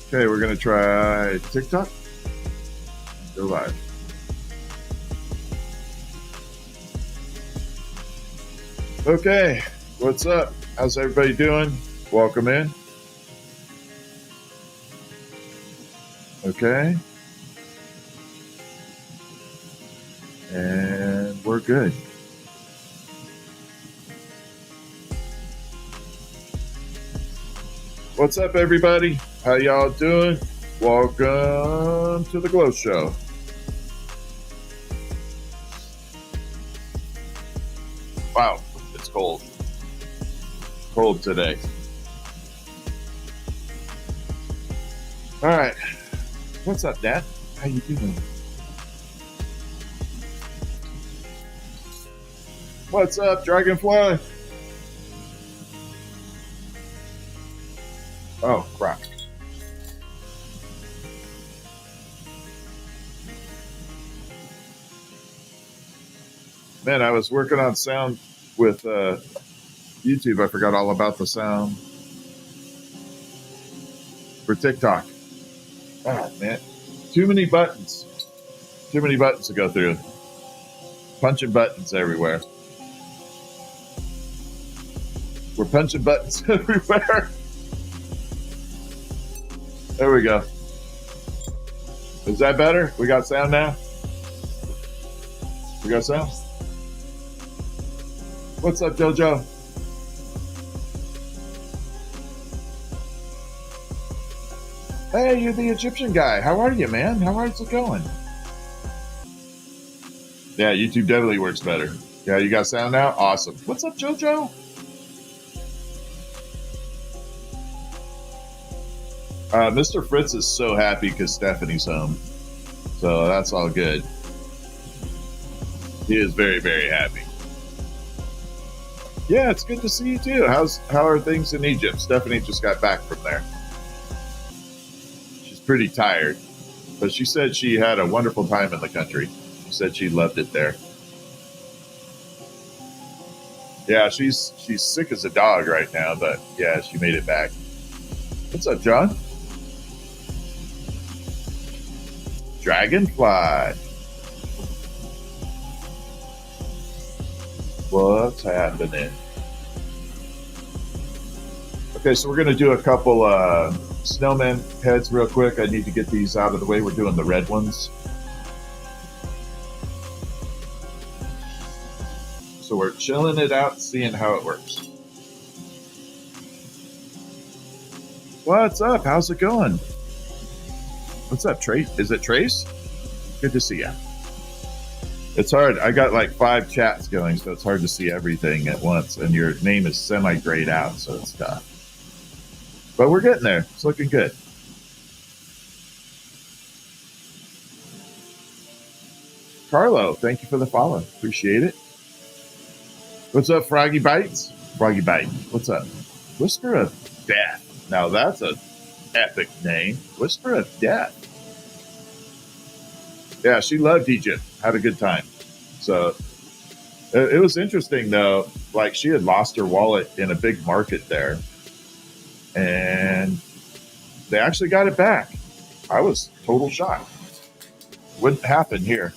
Okay, we're going to try TikTok. Go live. Okay, what's up? How's everybody doing? Welcome in. Okay. And we're good. What's up, everybody? How y'all doing? Welcome to the Glow Show. Wow, it's cold. Cold today. All right. What's up, Dad? How you doing? What's up, Dragonfly? Oh, crap. Man, I was working on sound with YouTube. I forgot all about the sound for TikTok. Oh, man. Too many buttons. Too many buttons to go through. Punching buttons everywhere. We're punching buttons everywhere. There we go. Is that better? We got sound now? We got sound? What's up, JoJo? Hey, you're the Egyptian guy. How are you, man? How is it going? Yeah, YouTube definitely works better. Yeah, you got sound now? Awesome. What's up, JoJo? Mr. Fritz is so happy because Stephanie's home. So that's all good. He is very, very happy. Yeah, it's good to see you too. How are things in Egypt? Stephanie just got back from there. She's pretty tired, but she said she had a wonderful time in the country. She said she loved it there. Yeah, she's sick as a dog right now, but yeah, she made it back. What's up, John? Dragonfly. What's happening? Okay, so we're going to do a couple snowman heads real quick. I need to get these out of the way. We're doing the red ones. So we're chilling it out, seeing how it works. What's up? How's it going? What's up, Trace? Is it Trace? Good to see you. It's hard. I got like 5 chats going, so it's hard to see everything at once. And your name is semi-grayed out, so it's tough. But we're getting there. It's looking good. Carlo, thank you for the follow. Appreciate it. What's up, Froggy Bites? Froggy Bite. What's up? Whisper of Death. Now that's a epic name. Whisper of Death. Yeah, she loved Egypt. Had a good time. So it was interesting, though. Like, she had lost her wallet in a big market there. And they actually got it back. I was total shock. Wouldn't happen here.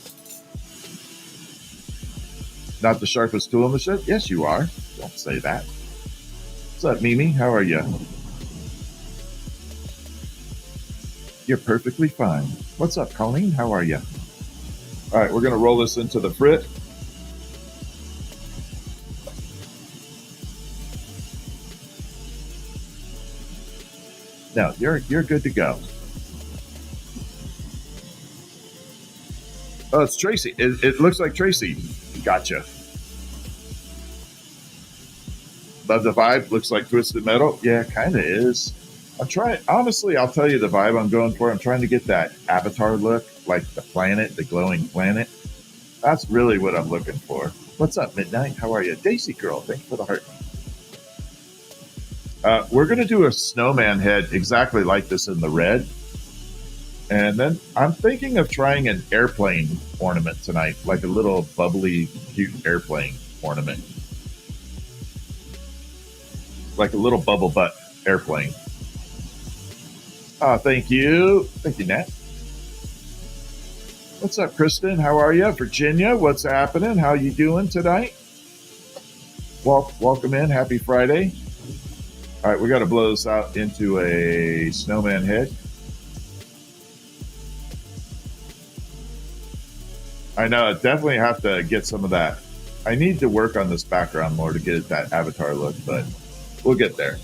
Not the sharpest tool in the shed? Yes, you are. Don't say that. What's up, Mimi? How are you? You're perfectly fine. What's up, Colleen? How are you? All right, we're going to roll this into the frit. No, you're good to go. Oh, it's Tracy. It looks like Tracy. Gotcha. Love the vibe. Looks like Twisted Metal. Yeah, kind of is. I'm trying. Honestly, I'll tell you the vibe I'm going for. I'm trying to get that avatar look, like the planet, the glowing planet. That's really what I'm looking for. What's up, Midnight? How are you? Daisy Girl, thanks for the heart. We're going to do a snowman head exactly like this in the red. And then I'm thinking of trying an airplane ornament tonight, like a little bubbly, cute airplane ornament. Like a little bubble butt airplane. Thank you. Thank you, Nat. What's up, Kristen? How are you? Virginia, what's happening? How you doing tonight? Welcome in. Happy Friday. All right, we got to blow this out into a snowman head. I know, I definitely have to get some of that. I need to work on this background more to get that avatar look, but we'll get there.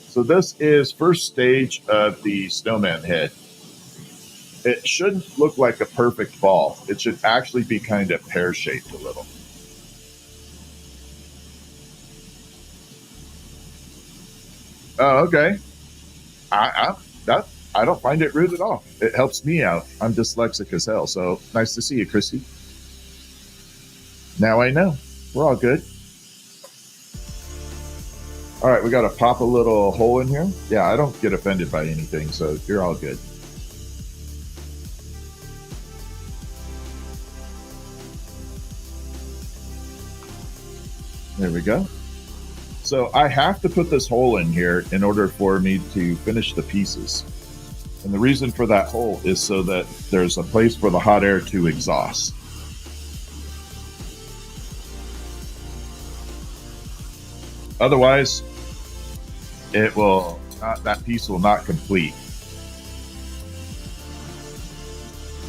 So this is first stage of the snowman head. It shouldn't look like a perfect ball. It should actually be kind of pear-shaped a little. Oh, okay. I don't find it rude at all. It helps me out. I'm dyslexic as hell, so nice to see you, Christy. Now I know. We're all good. All right, we got to pop a little hole in here. Yeah, I don't get offended by anything, so you're all good. There we go. So I have to put this hole in here in order for me to finish the pieces. And the reason for that hole is so that there's a place for the hot air to exhaust. Otherwise, it will not, that piece will not complete.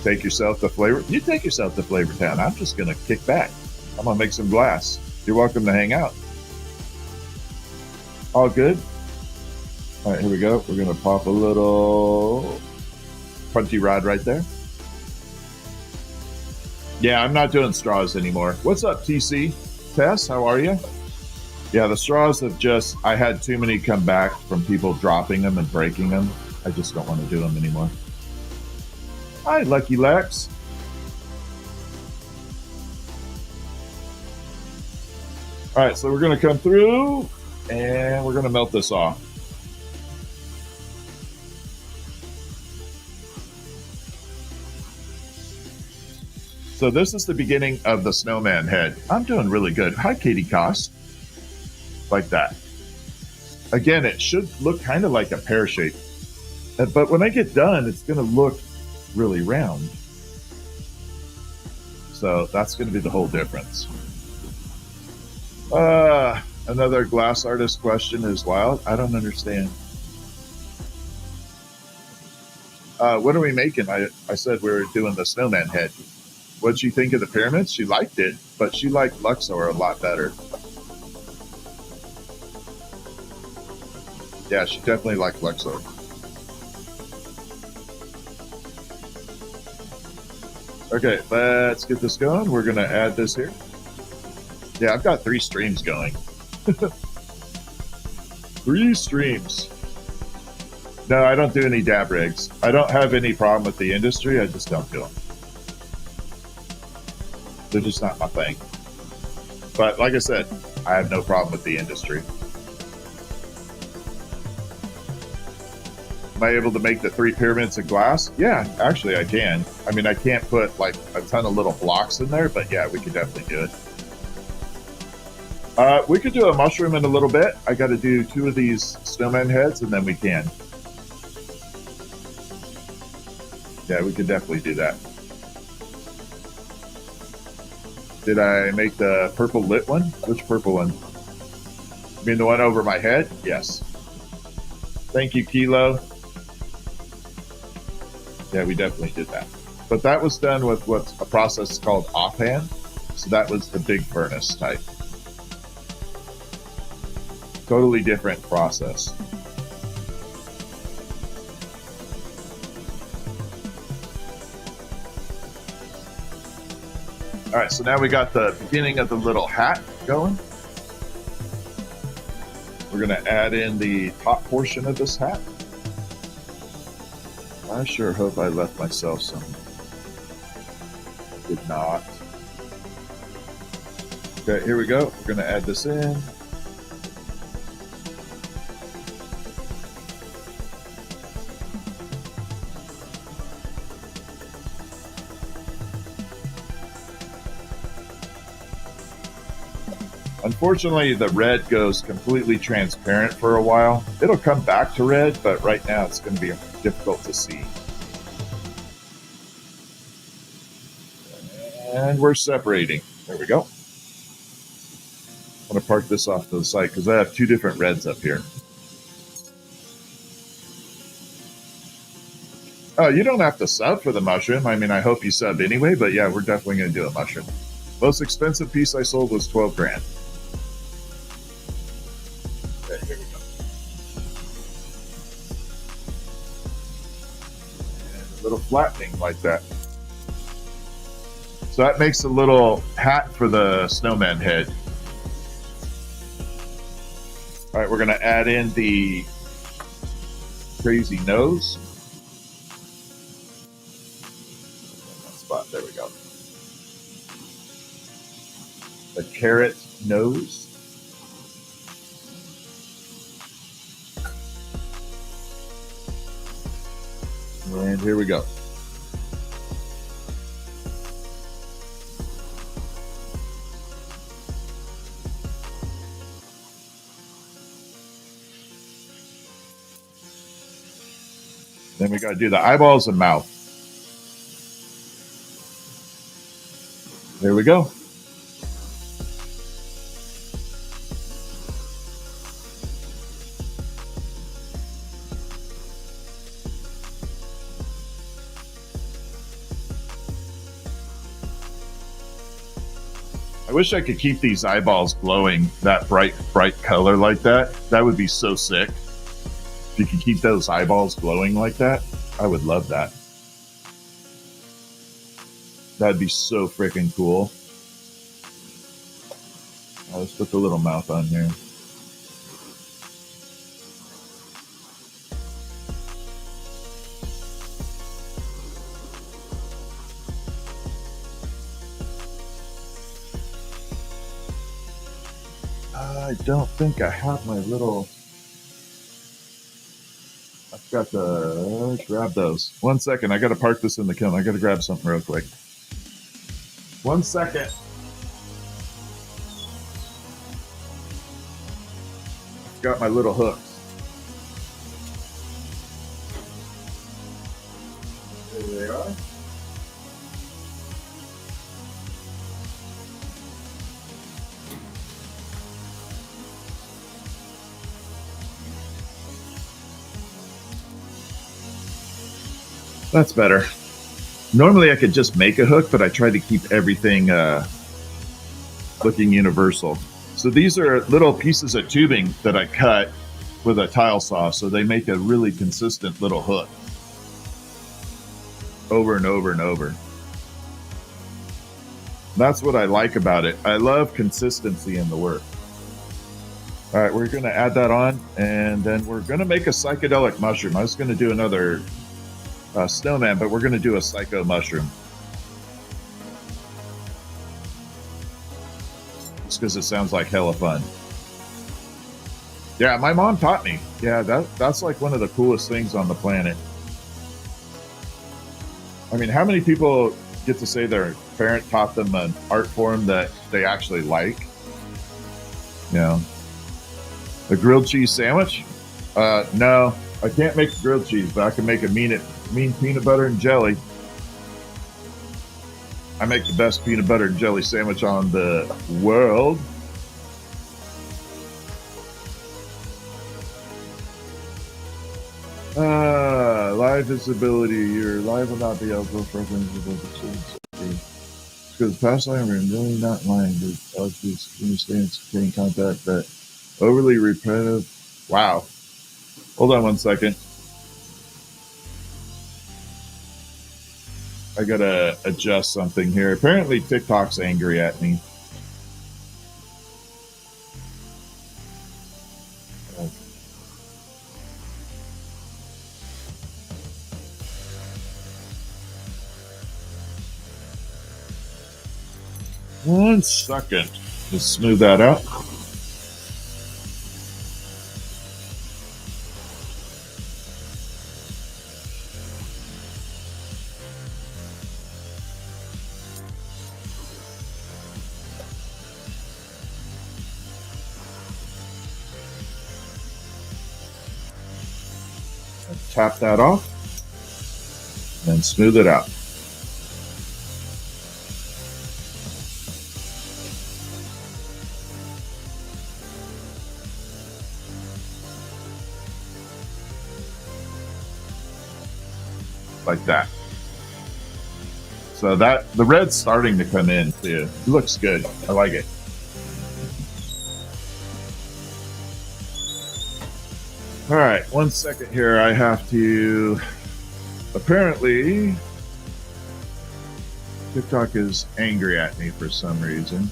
Take yourself to Flavor. You take yourself to Flavor Town. I'm just going to kick back. I'm going to make some glass. You're welcome to hang out. All good? All right, here we go. We're going to pop a little punchy rod right there. Yeah, I'm not doing straws anymore. What's up, TC? Tess, how are you? Yeah, the straws have just, I had too many come back from people dropping them and breaking them. I just don't want to do them anymore. Hi, Lucky Lex. All right, so we're going to come through and we're going to melt this off. So this is the beginning of the snowman head. I'm doing really good. Hi, Katie Koss. Like that. Again, it should look kind of like a pear shape. But when I get done, it's going to look really round. So that's going to be the whole difference. Another glass artist question is wild. I don't understand. What are we making? I said we were doing the snowman head. What'd she think of the pyramids? She liked it, but she liked Luxor a lot better. Yeah, she definitely liked Luxor. Okay, let's get this going. We're going to add this here. Yeah, I've got 3 streams going. 3 streams. No, I don't do any dab rigs. I don't have any problem with the industry. I just don't do them. They're just not my thing. But like I said, I have no problem with the industry. Am I able to make the 3 pyramids of glass? Yeah, actually I can. I mean, I can't put like a ton of little blocks in there, but yeah, we could definitely do it. We could do a mushroom in a little bit. I got to do 2 of these snowman heads and then we can. Yeah, we could definitely do that. Did I make the purple lit one? Which purple one? You mean the one over my head? Yes. Thank you, Kilo. Yeah, we definitely did that. But that was done with what's a process called offhand. So that was the big furnace type. Totally different process. All right, so now we got the beginning of the little hat going. We're going to add in the top portion of this hat. I sure hope I left myself some. Did not. Okay, here we go. We're going to add this in. Unfortunately, the red goes completely transparent for a while. It'll come back to red, but right now it's going to be difficult to see. And we're separating. There we go. I'm going to park this off to the side because I have two different reds up here. Oh, you don't have to sub for the mushroom. I mean, I hope you sub anyway, but yeah, we're definitely going to do a mushroom. Most expensive piece I sold was 12 grand. Okay, here we go. And a little flattening like that. So that makes a little hat for the snowman head. All right, we're going to add in the crazy nose. Spot. There we go. The carrot nose. And here we go. Then we got to do the eyeballs and mouth. There we go. I wish I could keep these eyeballs glowing that bright color like that. That would be so sick. If you could keep those eyeballs glowing like that, I would love that. That'd be so freaking cool. Let's put the little mouth on here. I don't think I have my little... I forgot to grab those. 1 second. I got to park this in the kiln. I got to grab something real quick. 1 second. Got my little hooks. There they are. That's better. Normally I could just make a hook, but I try to keep everything looking universal. So these are little pieces of tubing that I cut with a tile saw, so they make a really consistent little hook. Over and over and over. That's what I like about it. I love consistency in the work. All right, we're going to add that on, and then we're going to make a psychedelic mushroom. I was going to do another snowman, but we're going to do a psycho mushroom. Just because it sounds like hella fun. Yeah, my mom taught me. Yeah, that's like one of the coolest things on the planet. I mean, how many people get to say their parent taught them an art form that they actually like? You know, a grilled cheese sandwich? No, I can't make grilled cheese, but I can make a mean peanut butter and jelly. I make the best peanut butter and jelly sandwich on the world. Live visibility. Your live will not be eligible for because past line we're really not lying. Can stay in contact that overly repetitive. Wow. Hold on 1 second. I gotta adjust something here. Apparently TikTok's angry at me. One second. Just smooth that out. And tap that off and smooth it out. Like that. So that the red's starting to come in too. It looks good. I like it. All right, 1 second here. I have to. Apparently, TikTok is angry at me for some reason.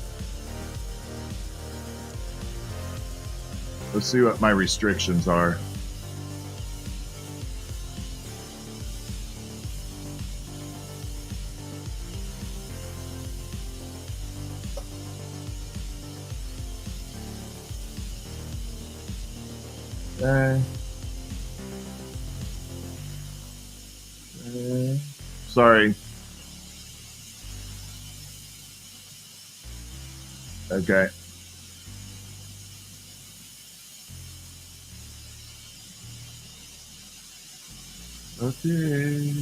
Let's see what my restrictions are. Okay. Sorry. Okay. Okay.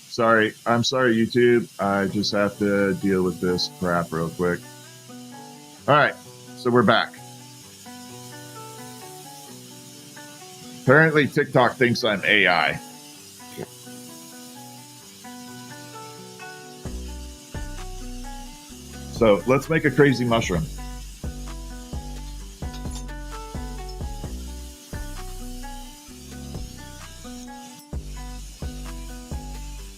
Sorry. I'm sorry, YouTube. I just have to deal with this crap real quick. All right. So we're back. Apparently, TikTok thinks I'm AI. So let's make a crazy mushroom.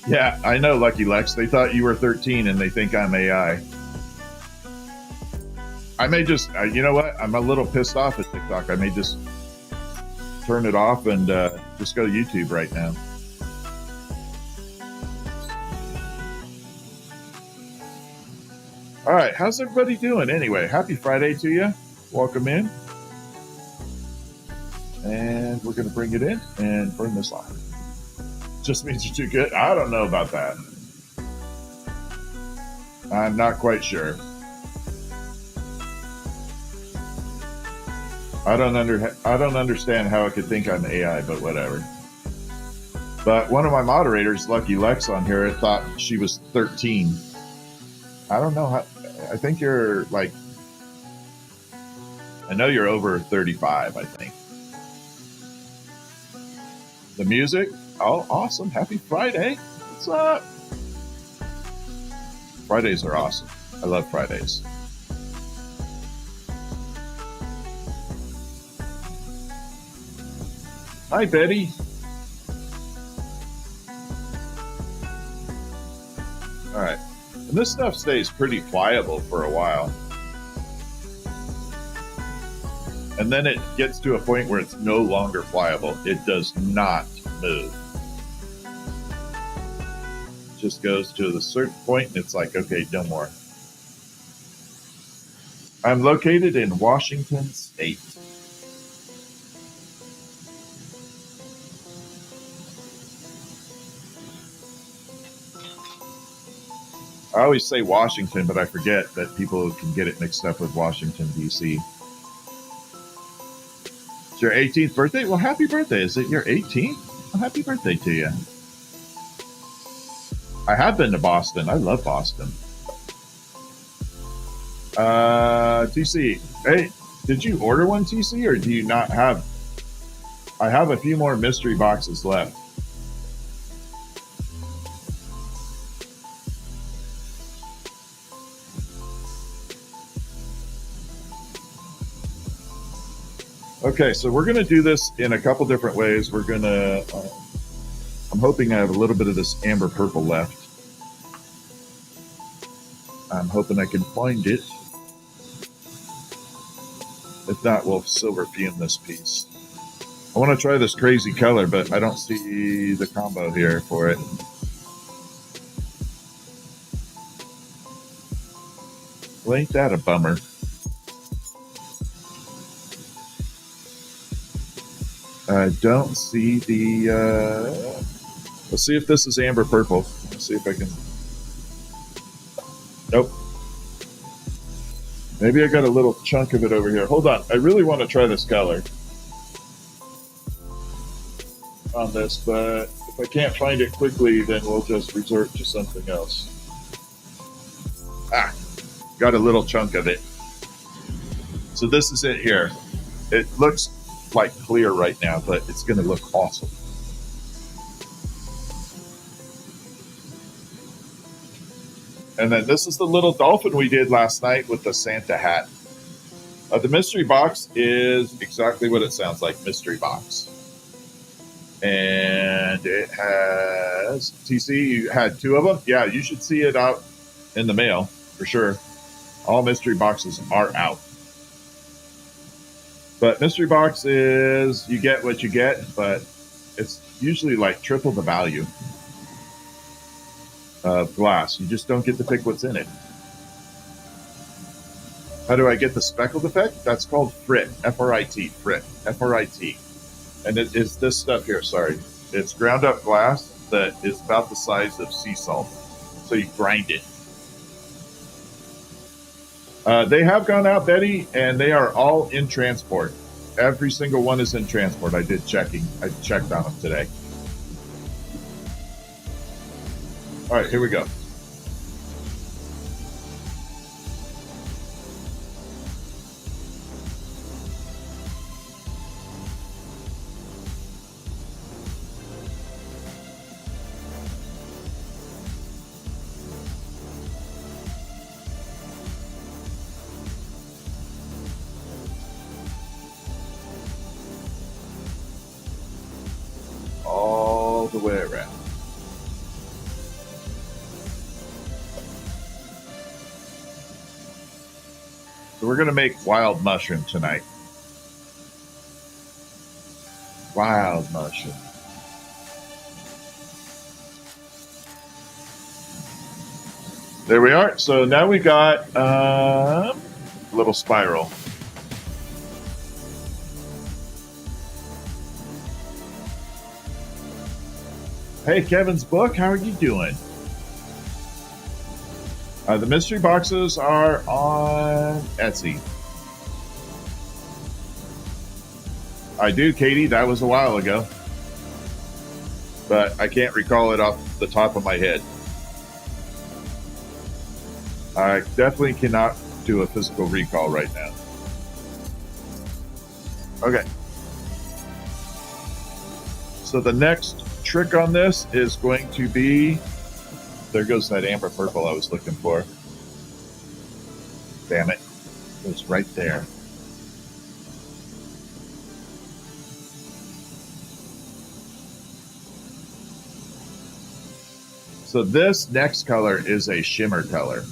Yeah, I know, Lucky Lex. They thought you were 13 and they think I'm AI. I may just, you know what? I'm a little pissed off at TikTok. I may just turn it off and just go to YouTube right now. All right, how's everybody doing anyway? Happy Friday to you. Welcome in. And we're going to bring it in and burn this off. Just means you're too good? I don't know about that. I'm not quite sure. I don't understand how it could think I'm AI, but whatever. But one of my moderators, Lucky Lex on here, thought she was 13. I don't know how. I think you're like. I know you're over 35. I think. The music. Oh, awesome! Happy Friday. What's up? Fridays are awesome. I love Fridays. Hi, Betty. All right. And this stuff stays pretty pliable for a while. And then it gets to a point where it's no longer pliable. It does not move. It just goes to a certain point and it's like, okay, no more. I'm located in Washington State. I always say Washington, but I forget that people can get it mixed up with Washington, D.C. It's your 18th birthday? Well, happy birthday. Is it your 18th? Well, happy birthday to you. I have been to Boston. I love Boston. TC. Hey, did you order one, TC, or do you not have? I have a few more mystery boxes left. Okay, so we're going to do this in a couple different ways. We're going to, I'm hoping I have a little bit of this amber purple left. I'm hoping I can find it. If not, we'll silver fume this piece. I want to try this crazy color, but I don't see the combo here for it. Well, ain't that a bummer? I don't see the, let's see if this is amber purple. Let's see if I can, nope. Maybe I got a little chunk of it over here. Hold on, I really want to try this color. on this, but if I can't find it quickly, then we'll just resort to something else. Ah, got a little chunk of it. So this is it here. It looks like clear right now, but it's going to look awesome. And then this is the little dolphin we did last night with the Santa hat. The mystery box is exactly what it sounds like, mystery box. And it has, TC, you had 2 of them? Yeah, you should see it out in the mail for sure. All mystery boxes are out. But mystery box is, you get what you get, but it's usually like triple the value of glass. You just don't get to pick what's in it. How do I get the speckled effect? That's called frit, F-R-I-T, frit, F-R-I-T. And it is this stuff here, sorry. It's ground up glass that is about the size of sea salt. So you grind it. They have gone out, Betty, and they are all in transport. Every single one is in transport. I did checking. I checked on them today. All right, here we go. All the way around. So we're going to make wild mushroom tonight. Wild mushroom. There we are. So now we got a little spiral. Hey, Kevin's book, how are you doing? The mystery boxes are on Etsy. I do, Katie. That was a while ago. But I can't recall it off the top of my head. I definitely cannot do a physical recall right now. Okay. So the next trick on this is going to be, there goes that amber purple I was looking for. Damn it. It was right there. So this next color is a shimmer color.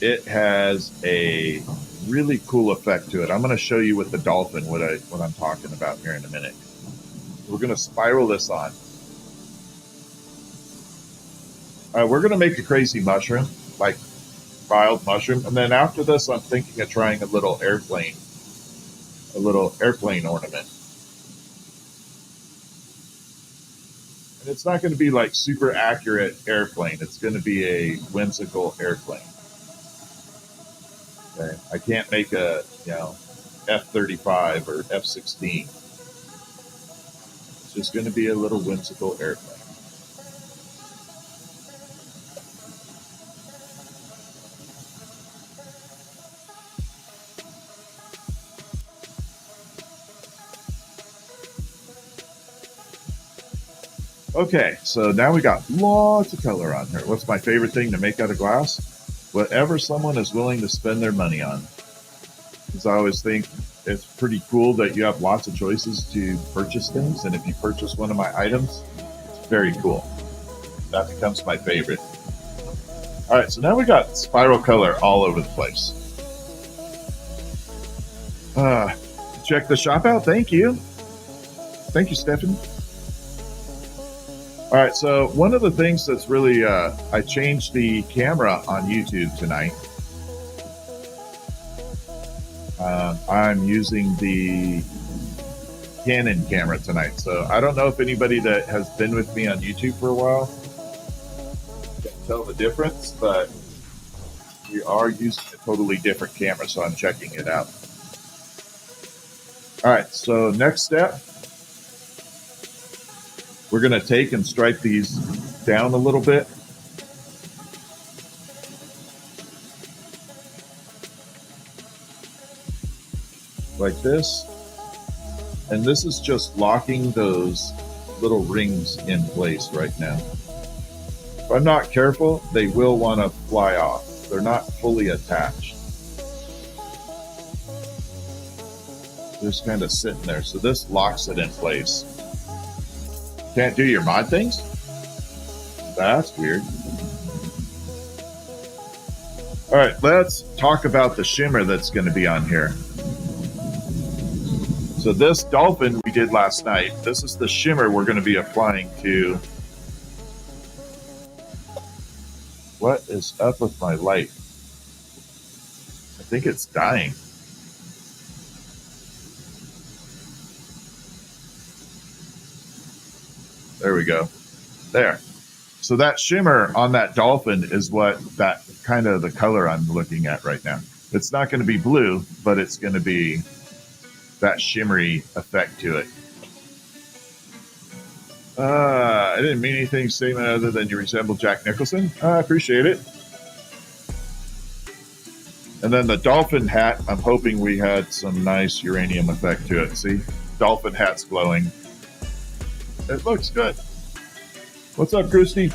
It has a really cool effect to it. I'm going to show you with the dolphin what I'm talking about here in a minute. We're going to spiral this on. We're going to make a crazy mushroom, like wild mushroom. And then after this, I'm thinking of trying a little airplane ornament. And it's not going to be like super accurate airplane. It's going to be a whimsical airplane. Okay. I can't make a, F-35 or F-16. It's just going to be a little whimsical airplane. Okay, so now we got lots of color on here. What's my favorite thing to make out of glass? Whatever someone is willing to spend their money on. Because I always think it's pretty cool that you have lots of choices to purchase things. And if you purchase one of my items, it's very cool. That becomes my favorite. All right, so now we got spiral color all over the place. Check the shop out. Thank you. Thank you, Stephanie. All right, so one of the things that's really, I changed the camera on YouTube tonight. I'm using the Canon camera tonight. So I don't know if anybody that has been with me on YouTube for a while can tell the difference, but we are using a totally different camera, so I'm checking it out. All right, so next step. We're going to take and stripe these down a little bit. Like this. And this is just locking those little rings in place right now. If I'm not careful, they will want to fly off. They're not fully attached. They're just kind of sitting there. So this locks it in place. Can't do your mod things? That's weird. All right, let's talk about the shimmer that's going to be on here. So this dolphin we did last night, this is the shimmer we're going to be applying to. What is up with my light? I think it's dying. There we go. There. So that shimmer on that dolphin is what that kind of the color I'm looking at right now. It's not going to be blue, but it's going to be that shimmery effect to it. I didn't mean anything statement other than you resemble Jack Nicholson. I appreciate it. And then the dolphin hat, I'm hoping we had some nice uranium effect to it. See? Dolphin hat's glowing. It looks good. What's up, Christy?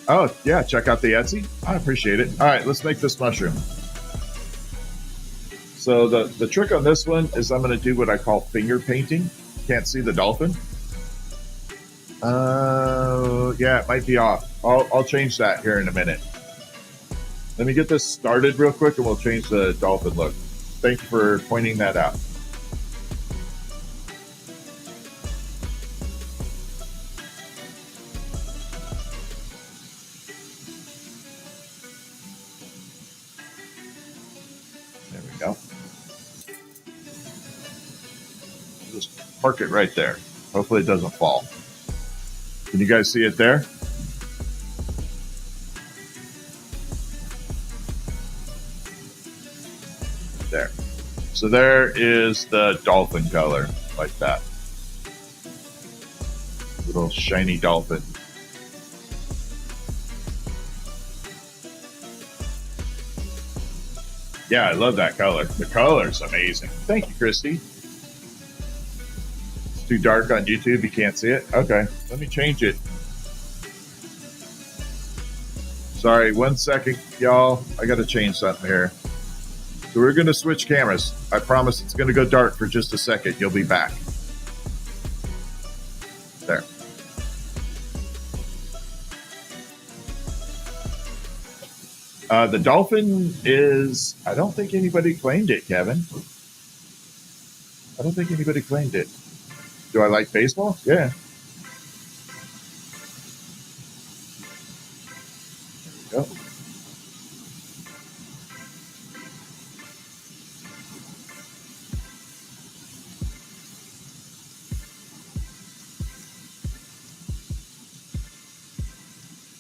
Oh, yeah, check out the Etsy. I appreciate it. All right, let's make this mushroom. So the trick on this one is I'm going to do what I call finger painting. Can't see the dolphin. Yeah, it might be off. I'll change that here in a minute. Let me get this started real quick and we'll change the dolphin look. Thank you for pointing that out. There we go. Just park it right there. Hopefully it doesn't fall. Can you guys see it there? There. So there is the dolphin color, like that. Little shiny dolphin. Yeah, I love that color. The color's amazing. Thank you, Christy. It's too dark on YouTube. You can't see it? Okay, let me change it. Sorry, 1 second, y'all. I got to change something here. So we're going to switch cameras. I promise it's going to go dark for just a second. You'll be back. There. The dolphin is, I don't think anybody claimed it, Kevin. I don't think anybody claimed it. Do I like baseball? Yeah. There we go.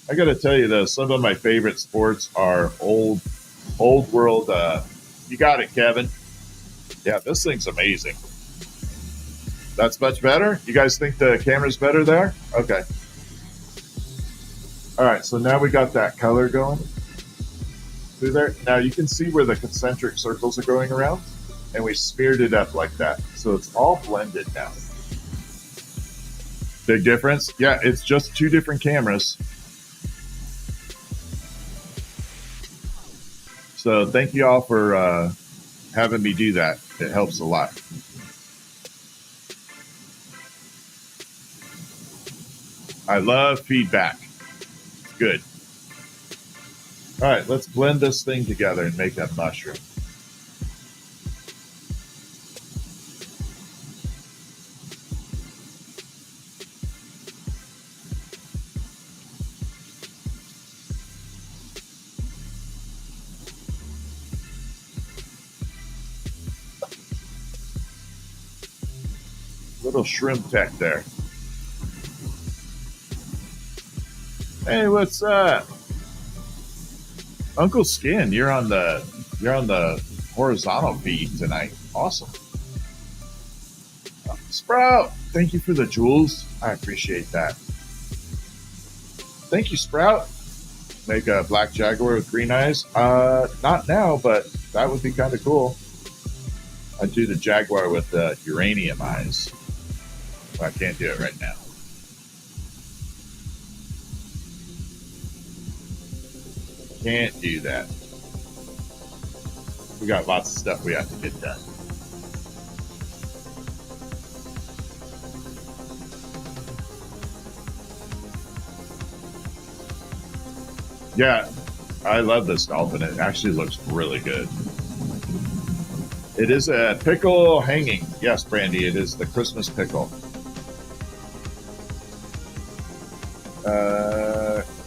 I got to tell you though, some of my favorite sports are old world. You got it, Kevin. Yeah, this thing's amazing. That's much better. You guys think the camera's better there? Okay. All right, so now we got that color going through there. Now you can see where the concentric circles are going around, and we smeared it up like that. So it's all blended now. Big difference? Yeah, it's just two different cameras. So thank you all for having me do that. It helps a lot. I love feedback. It's good. All right, let's blend this thing together and make that mushroom. Little shrimp tech there. Hey, what's up? Uncle Skin, you're on the You're on the horizontal feed tonight. Awesome. Sprout, thank you for the jewels. I appreciate that. Thank you, Sprout. Make a black jaguar with green eyes. Not now, but that would be kind of cool. I'd do the jaguar with the uranium eyes. Well, I can't do it right now. Can't do that. We got lots of stuff we have to get done. Yeah, I love this dolphin. It actually looks really good. It is a pickle hanging. Yes, Brandy, it is the Christmas pickle.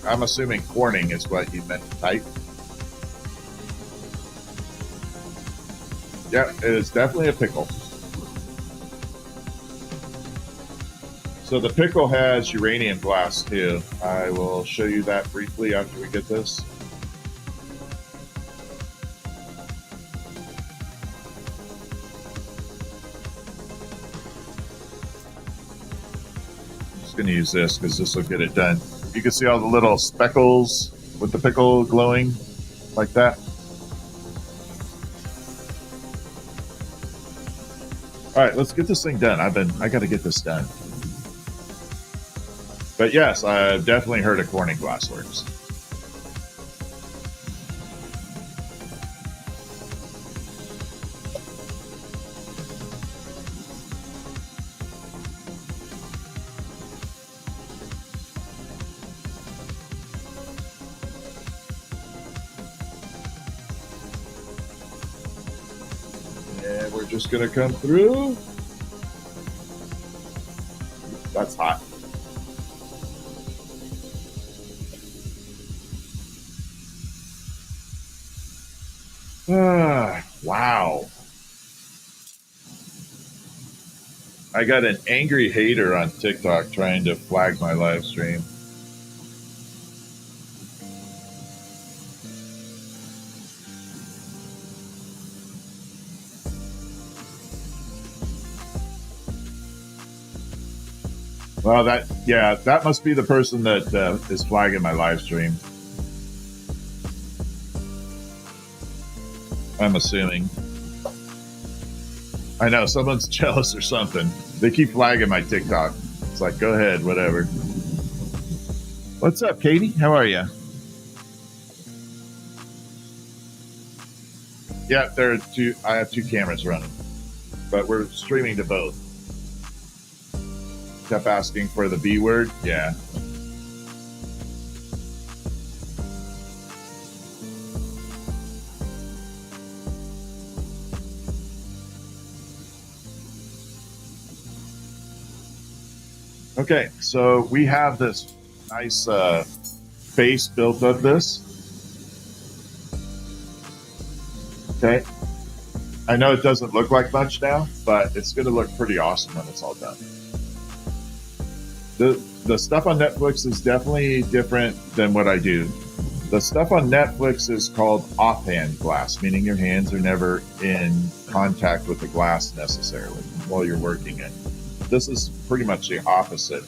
I'm assuming Corning is what you meant to type. Yeah, it is definitely a pickle. So the pickle has uranium glass too. I will show you that briefly after we get this. I'm just going to use this because this will get it done. You can see all the little speckles with the pickle glowing like that. All right, let's get this thing done. I got to get this done. But yes, I've definitely heard of Corning Glassworks. And we're just going to come through. That's hot. Wow. I got an angry hater on TikTok trying to flag my live stream. Well, that must be the person that is flagging my live stream. I'm assuming. I know, someone's jealous or something. They keep flagging my TikTok. It's like, go ahead, whatever. What's up, Katie? How are you? Yeah, I have two cameras running, but we're streaming to both. Kept asking for the B word. Yeah. Okay, so we have this nice base built of this. Okay. I know it doesn't look like much now, but it's going to look pretty awesome when it's all done. The stuff on Netflix is definitely different than what I do. The stuff on Netflix is called offhand glass, meaning your hands are never in contact with the glass necessarily while you're working it. This is pretty much the opposite.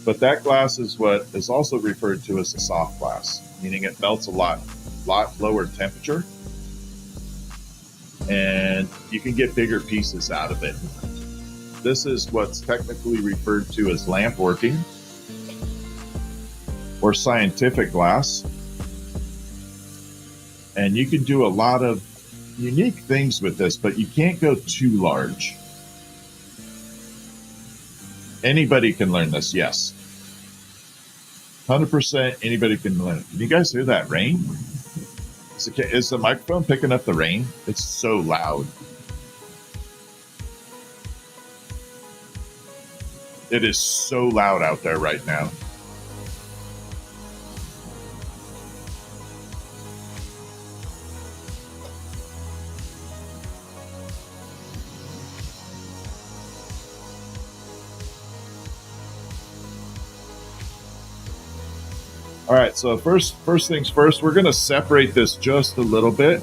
But that glass is what is also referred to as a soft glass, meaning it melts a lot lower temperature, and you can get bigger pieces out of it. This is what's technically referred to as lamp working or scientific glass. And you can do a lot of unique things with this, but you can't go too large. Anybody can learn this, yes. 100% anybody can learn it. Can you guys hear that rain? Is the microphone picking up the rain? It's so loud. It is so loud out there right now. All right, so first things first, we're going to separate this just a little bit.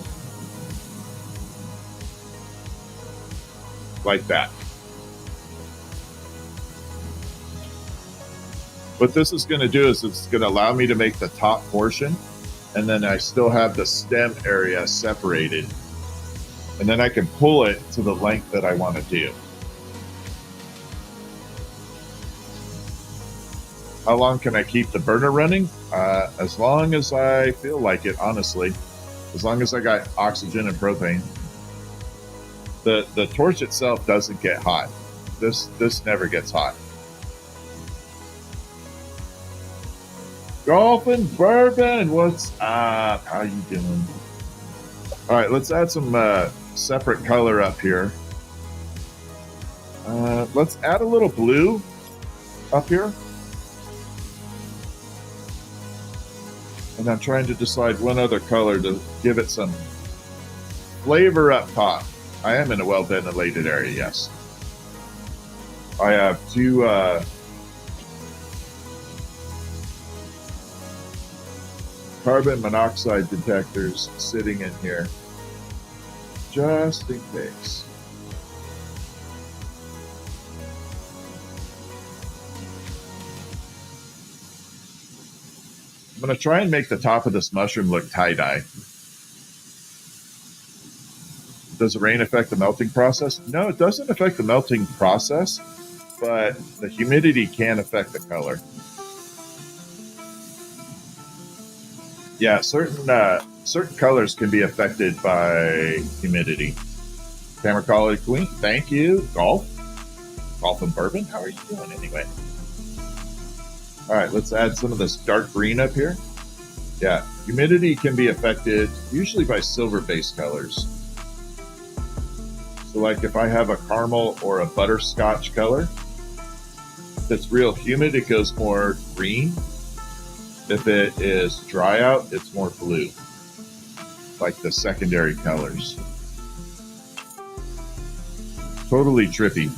Like that. What this is going to do is it's going to allow me to make the top portion, and then I still have the stem area separated. And then I can pull it to the length that I want to do. How long can I keep the burner running? As long as I feel like it, honestly. As long as I got oxygen and propane. The torch itself doesn't get hot. This never gets hot. Golf and Bourbon, what's up? How you doing? All right, let's add some separate color up here. Let's add a little blue up here. And I'm trying to decide one other color to give it some flavor up top. I am in a well-ventilated area, yes. I have two carbon monoxide detectors sitting in here, just in case. I'm going to try and make the top of this mushroom look tie-dye. Does the rain affect the melting process? No, it doesn't affect the melting process, but the humidity can affect the color. Yeah, certain colors can be affected by humidity. Camera Quality Queen, thank you. Golf and Bourbon, how are you doing anyway? All right, let's add some of this dark green up here. Yeah, humidity can be affected usually by silver-based colors. So like if I have a caramel or a butterscotch color, if it's real humid, it goes more green. If it is dry out, it's more blue, like the secondary colors. Totally trippy.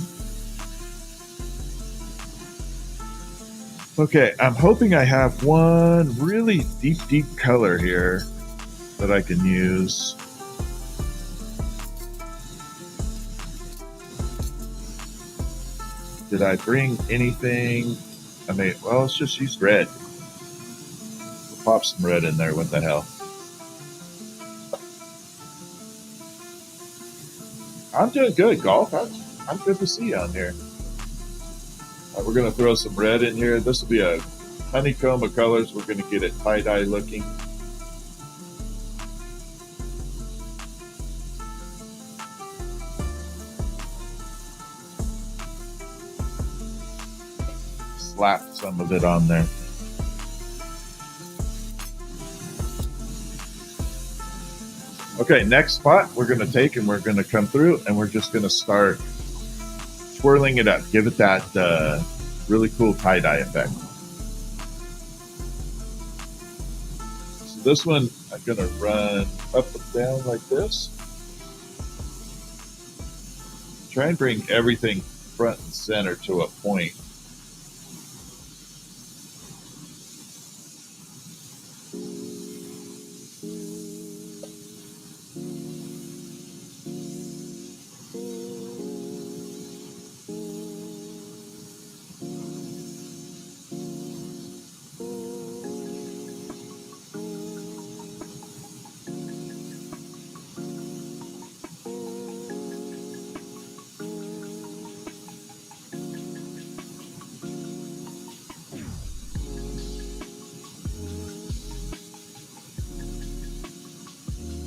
Okay, I'm hoping I have one really deep color here that I can use. Did I bring anything? I mean, well, let's just use red. We'll pop some red in there, what the hell. I'm doing good, Golf. I'm good to see you on here. We're going to throw some red in here. This will be a honeycomb of colors. We're going to get it tie-dye looking. Slap some of it on there. Okay, next spot we're going to take and we're going to come through and we're just going to start swirling it up. Give it that really cool tie-dye effect. So this one, I'm going to run up and down like this. Try and bring everything front and center to a point.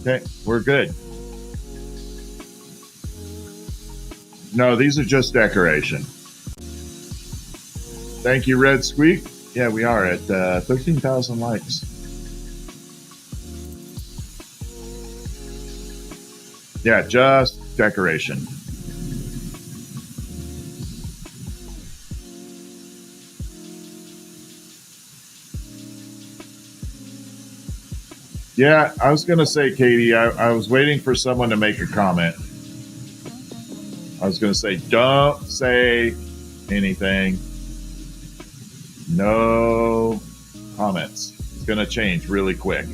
Okay, we're good. No, these are just decoration. Thank you, Red Squeak. Yeah, we are at 13,000 likes. Yeah, just decoration. Yeah, I was going to say, Katie, I was waiting for someone to make a comment. I was going to say, don't say anything. No comments. It's going to change really quick.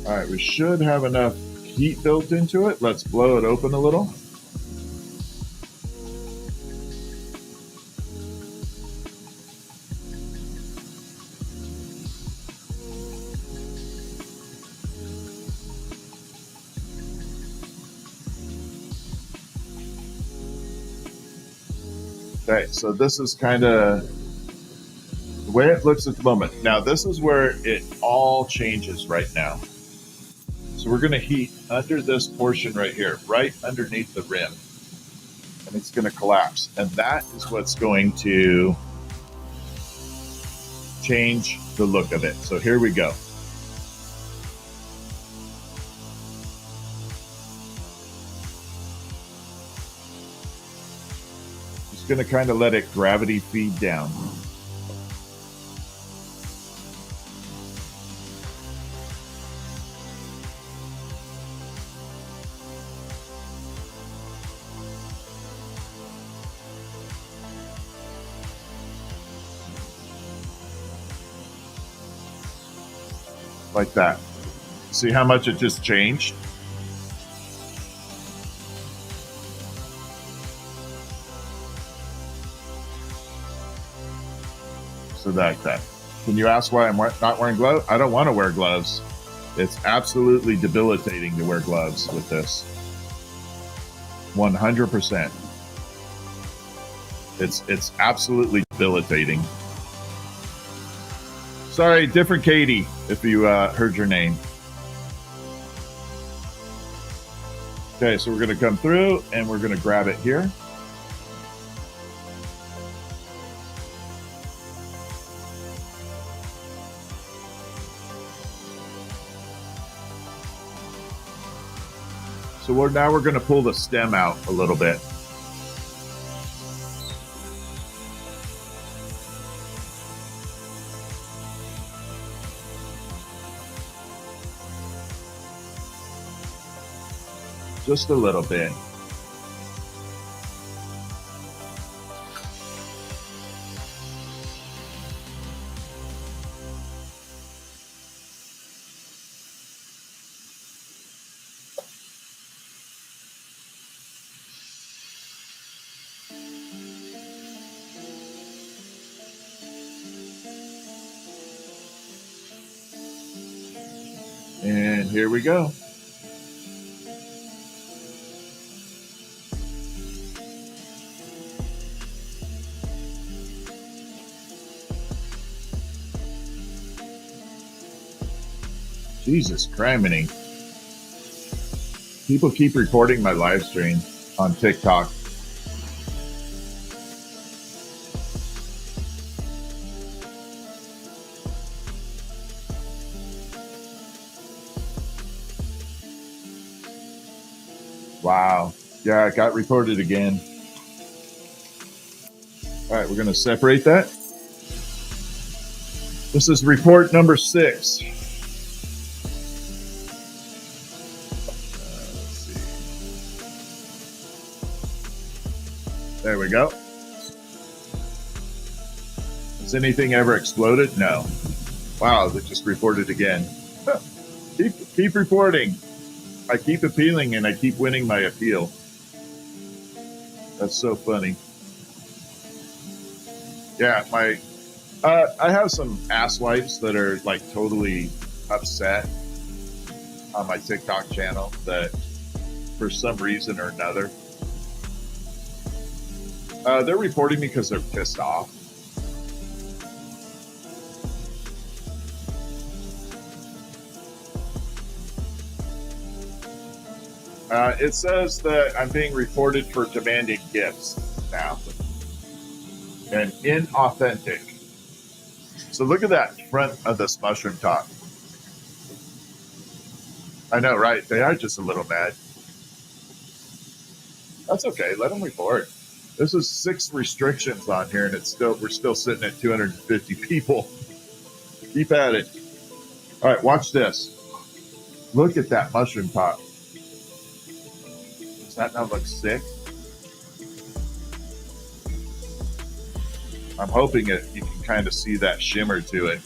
All right, we should have enough heat built into it. Let's blow it open a little. Okay, so this is kind of the way it looks at the moment. Now, this is where it all changes right now. So we're going to heat under this portion right here, right underneath the rim. And it's going to collapse. And that is what's going to change the look of it. So here we go. Just going to kind of let it gravity feed down. Like that. See how much it just changed? So like that. Can you ask why I'm not wearing gloves? I don't want to wear gloves. It's absolutely debilitating to wear gloves with this. 100%. It's absolutely debilitating. Sorry, different Katie, if you heard your name. Okay, so we're going to come through and we're going to grab it here. So now we're going to pull the stem out a little bit. Just a little bit. And here we go. Jesus criminy. People keep reporting my live stream on TikTok. Wow. Yeah, it got reported again. All right, we're going to separate that. This is report number 6. Let's see. There we go. Has anything ever exploded? No. Wow, they just reported again. Keep reporting. I keep appealing and I keep winning my appeal. That's so funny. Yeah, I have some asswipes that are like totally upset on my TikTok channel that for some reason or another. They're reporting me because they're pissed off. It says that I'm being reported for demanding gifts now and inauthentic. So look at that front of this mushroom top. I know, right? They are just a little mad. That's okay. Let them report. This is 6 restrictions on here, and we're still sitting at 250 people. Keep at it. All right, watch this. Look at that mushroom top. Does that not look sick? I'm hoping you can kind of see that shimmer to it.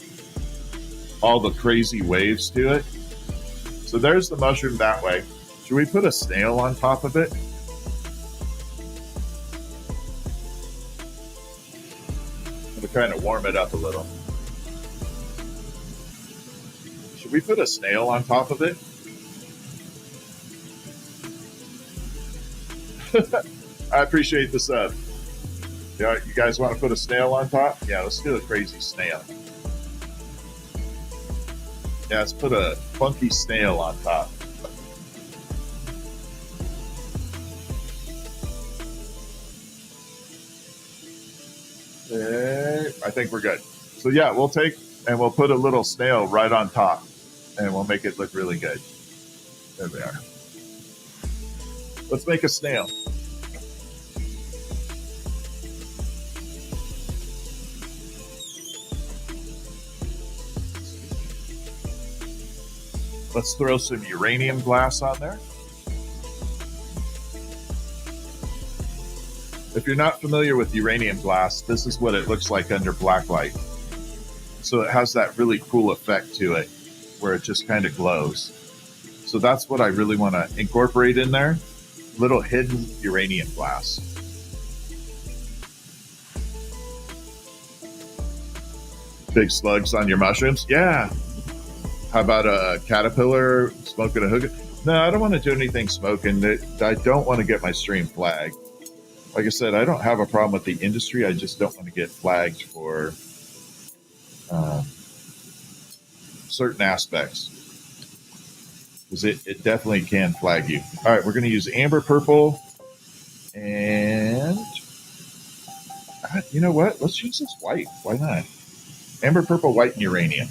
All the crazy waves to it. So there's the mushroom that way. Should we put a snail on top of it? To kind of warm it up a little. Should we put a snail on top of it? I appreciate the sub. Yeah, you guys want to put a snail on top? Yeah, let's do a crazy snail. Yeah, let's put a funky snail on top. Okay, I think we're good. So yeah, we'll take and we'll put a little snail right on top and we'll make it look really good. There we are. Let's make a snail. Let's throw some uranium glass on there. If you're not familiar with uranium glass, this is what it looks like under blacklight. So it has that really cool effect to it where it just kind of glows. So that's what I really want to incorporate in there. Little hidden uranium glass. Big slugs on your mushrooms? Yeah. How about a caterpillar smoking a hookah? No, I don't want to do anything smoking. I don't want to get my stream flagged. Like I said, I don't have a problem with the industry. I just don't want to get flagged for certain aspects. Because it definitely can flag you. All right, we're going to use amber purple. And you know what? Let's use this white. Why not? Amber purple, white, and uranium.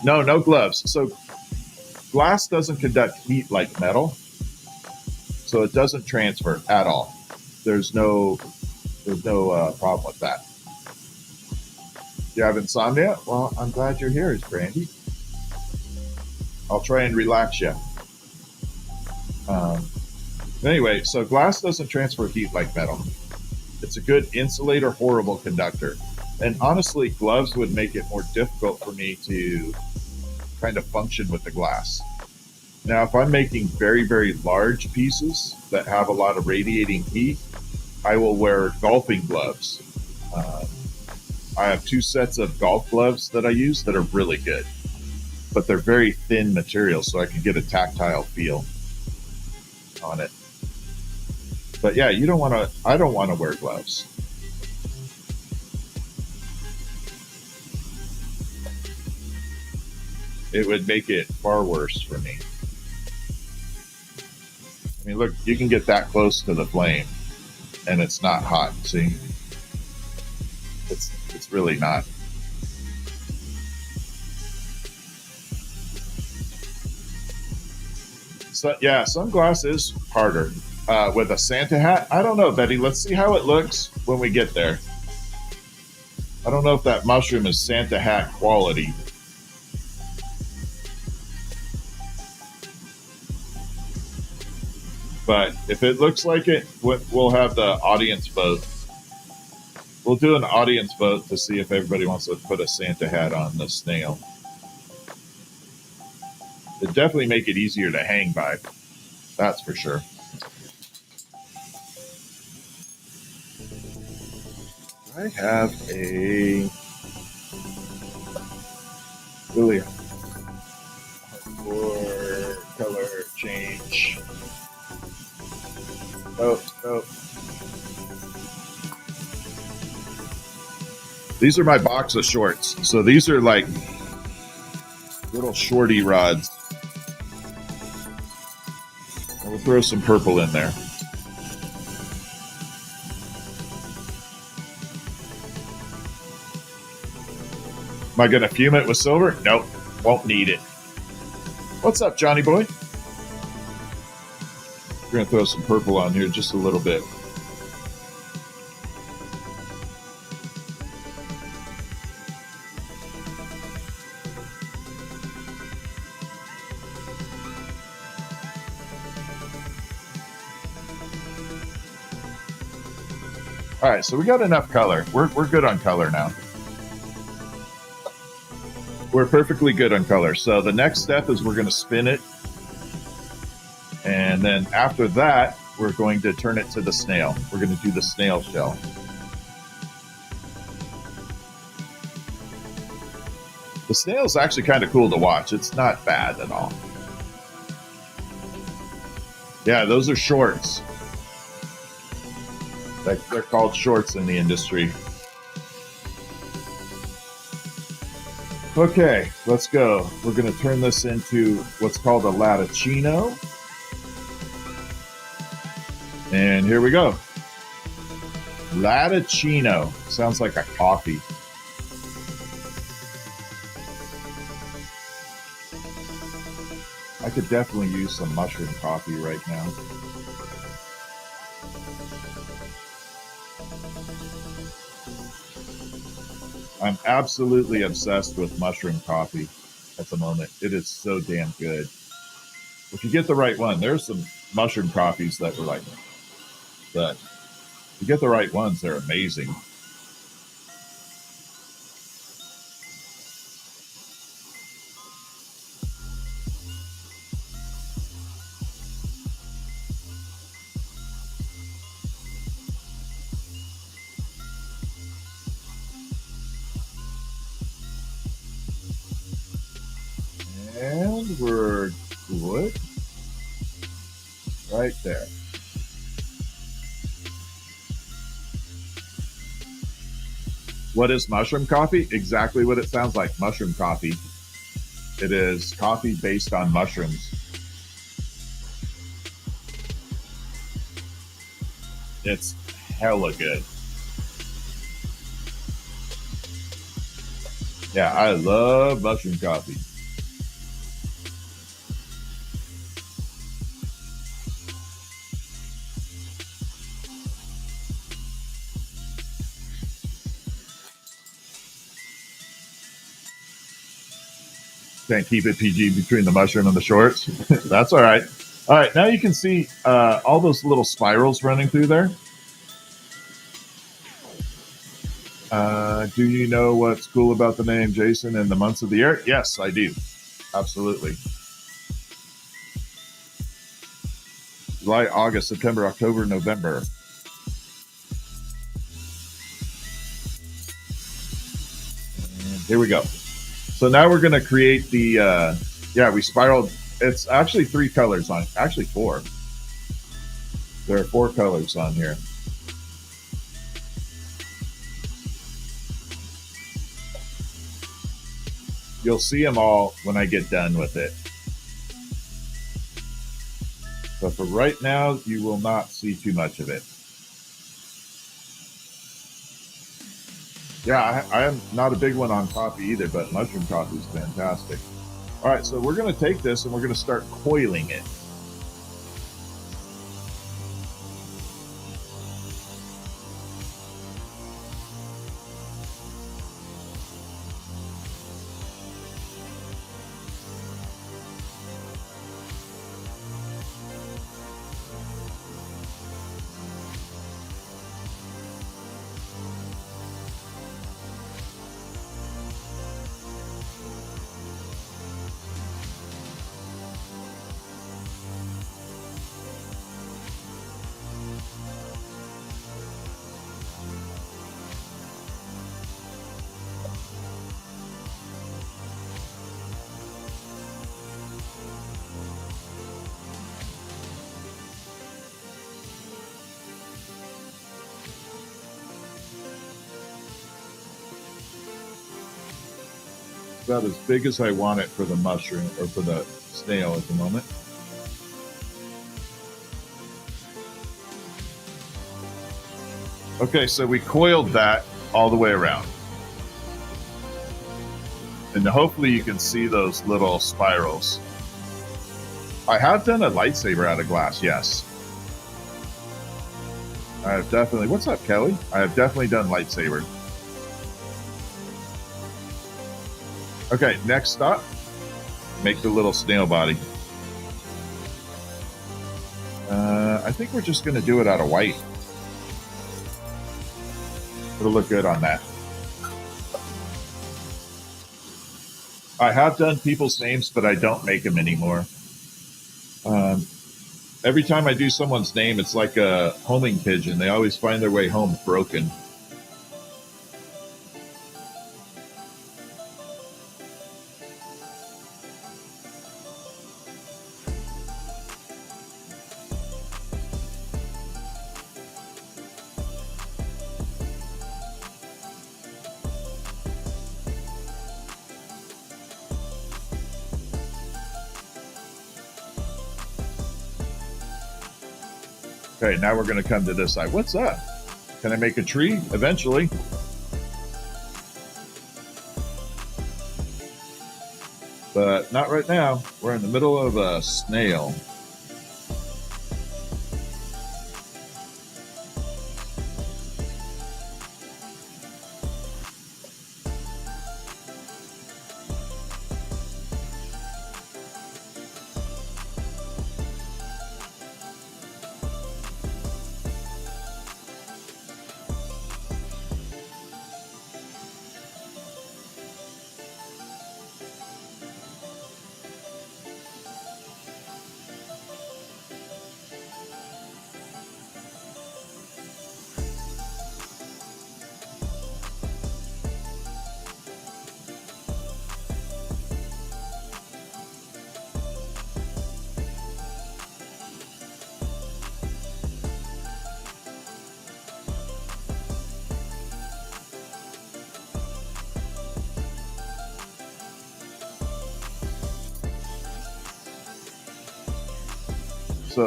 No gloves. So glass doesn't conduct heat like metal, so it doesn't transfer at all. There's no problem with that. You have insomnia? Well, I'm glad you're here, Brandy. I'll try and relax you. Anyway, so glass doesn't transfer heat like metal. It's a good insulator, horrible conductor. And honestly, gloves would make it more difficult for me to kind of function with the glass. Now, if I'm making very, very large pieces that have a lot of radiating heat, I will wear golfing gloves. I have 2 sets of golf gloves that I use that are really good, but they're very thin material, so I can get a tactile feel on it. But yeah, I don't want to wear gloves. It would make it far worse for me. I mean, look, you can get that close to the flame and it's not hot, see? It's really not. So yeah, sunglass is harder. With a Santa hat, I don't know, Betty. Let's see how it looks when we get there. I don't know if that mushroom is Santa hat quality. But if it looks like it, we'll have the audience vote. We'll do an audience vote to see if everybody wants to put a Santa hat on the snail. It'd definitely make it easier to hang by. That's for sure. I have a really hardcore color change. Oh. These are my box of shorts. So these are like little shorty rods. And we'll throw some purple in there. Am I going to fume it with silver? Nope. Won't need it. What's up, Johnny boy? We're going to throw some purple on here just a little bit. All right, so we got enough color. We're good on color now. We're perfectly good on color. So the next step is we're going to spin it. And then after that, we're going to turn it to the snail. We're going to do the snail shell. The snail is actually kind of cool to watch. It's not bad at all. Yeah, those are shorts. They're called shorts in the industry. Okay, let's go. We're going to turn this into what's called a latticino. And here we go. Latticino. Sounds like a coffee. I could definitely use some mushroom coffee right now. I'm absolutely obsessed with mushroom coffee at the moment. It is so damn good. If you get the right one, there's some mushroom coffees that were like, but if you get the right ones, they're amazing. And we're good. Right there. What is mushroom coffee? Exactly what it sounds like, mushroom coffee. It is coffee based on mushrooms. It's hella good. Yeah, I love mushroom coffee. Can't keep it PG between the mushroom and the shorts. That's all right. All right, now you can see all those little spirals running through there. Do you know what's cool about the name Jason and the months of the year? Yes, I do. Absolutely. July, August, September, October, November. And here we go. So now we're going to create the, we spiraled. It's actually 3 colors on, actually 4. There are 4 colors on here. You'll see them all when I get done with it. But for right now, you will not see too much of it. Yeah, I am not a big one on coffee either, but mushroom coffee is fantastic. All right, so we're going to take this and we're going to start coiling it. About as big as I want it for the mushroom or for the snail at the moment. Okay, so we coiled that all the way around. And hopefully you can see those little spirals. I have done a lightsaber out of glass, yes. I have definitely, what's up, Kelly? I have definitely done lightsaber. Okay, next up, make the little snail body. I think we're just going to do it out of white. It'll look good on that. I have done people's names, but I don't make them anymore. Every time I do someone's name, it's like a homing pigeon. They always find their way home broken. Okay, now we're going to come to this side. What's up? Can I make a tree eventually? But not right now. We're in the middle of a snail.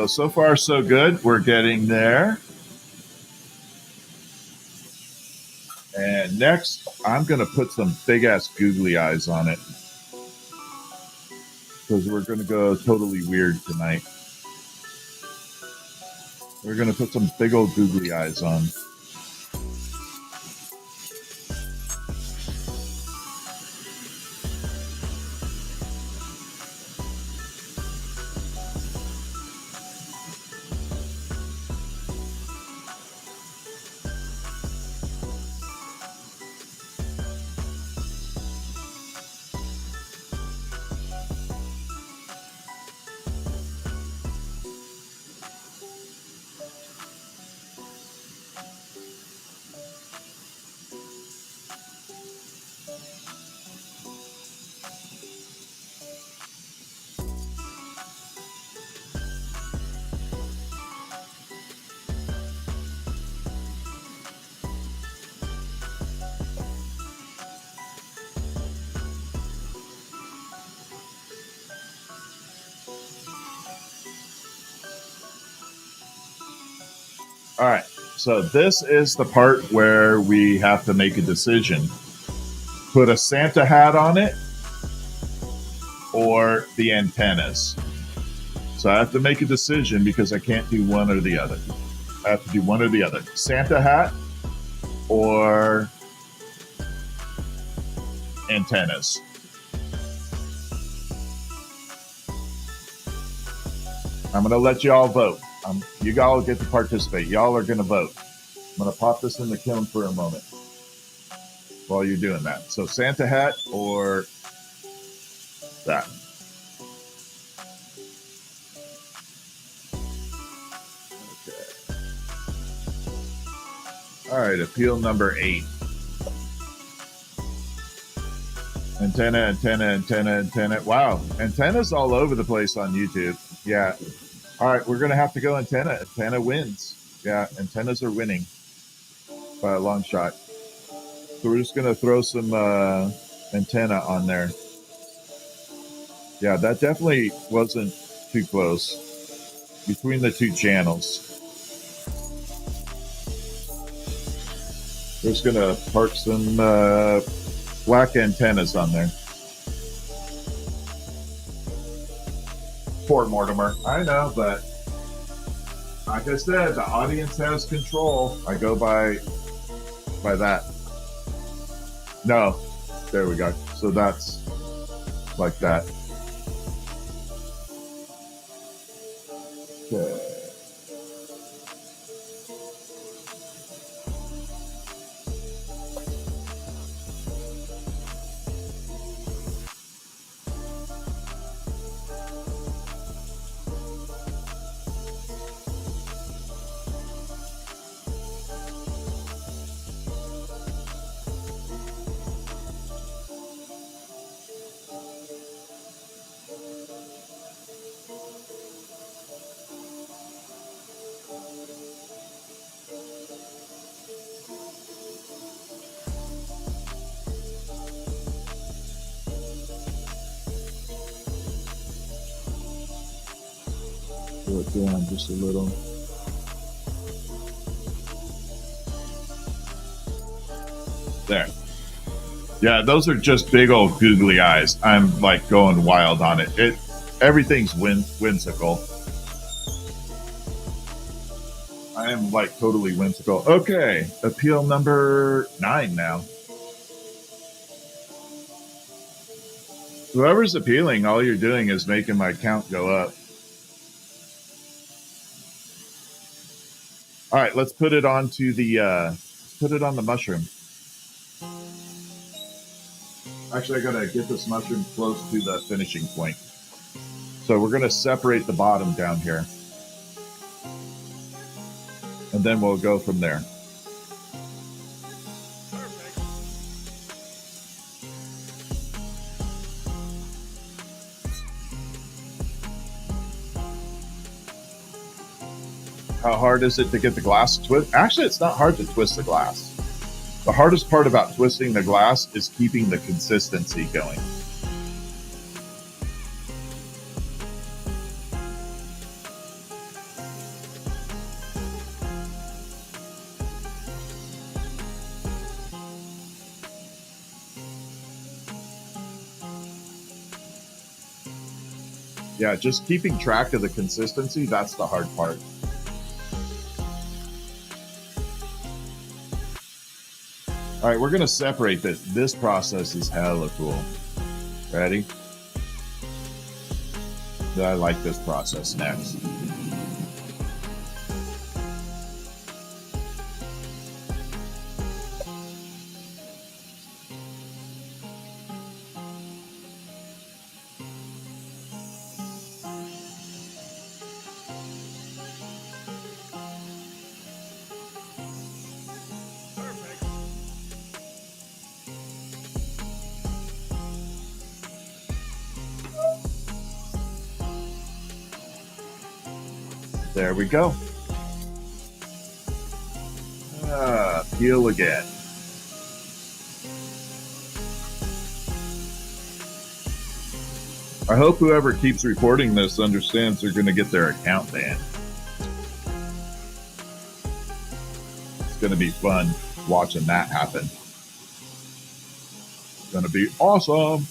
So far, so good. We're getting there. And next, I'm going to put some big-ass googly eyes on it. Because we're going to go totally weird tonight. We're going to put some big old googly eyes on. All right, so this is the part where we have to make a decision. Put a Santa hat on it or the antennas. So I have to make a decision because I can't do one or the other. I have to do one or the other. Santa hat or antennas. I'm going to let you all vote. You all get to participate. Y'all are going to vote. I'm going to pop this in the kiln for a moment while you're doing that. So Santa hat or that. Okay. All right, appeal number 8. Antenna. Wow, antennas all over the place on YouTube. Yeah. All right, we're going to have to go antenna. Antenna wins. Yeah, antennas are winning by a long shot. So we're just going to throw some antenna on there. Yeah, that definitely wasn't too close between the two channels. We're just going to park some black antennas on there. Poor Mortimer. I know, but like I said, the audience has control. I go by that. No, there we go. So that's like that. Okay. Pull it down just a little. There. Yeah, those are just big old googly eyes. I'm like going wild on it. Everything's whimsical. I am like totally whimsical. Okay, appeal number 9 now. Whoever's appealing, all you're doing is making my count go up. All right, let's put it onto the put it on the mushroom. Actually, I gotta get this mushroom close to the finishing point. So we're gonna separate the bottom down here, and then we'll go from there. How hard is it to get the glass to twist? Actually, it's not hard to twist the glass. The hardest part about twisting the glass is keeping the consistency going. Yeah, just keeping track of the consistency, that's the hard part. All right, we're going to separate this. This process is hella cool. Ready? I like this process next. There we go. Peel again. I hope whoever keeps recording this understands they're going to get their account banned. It's going to be fun watching that happen. It's going to be awesome.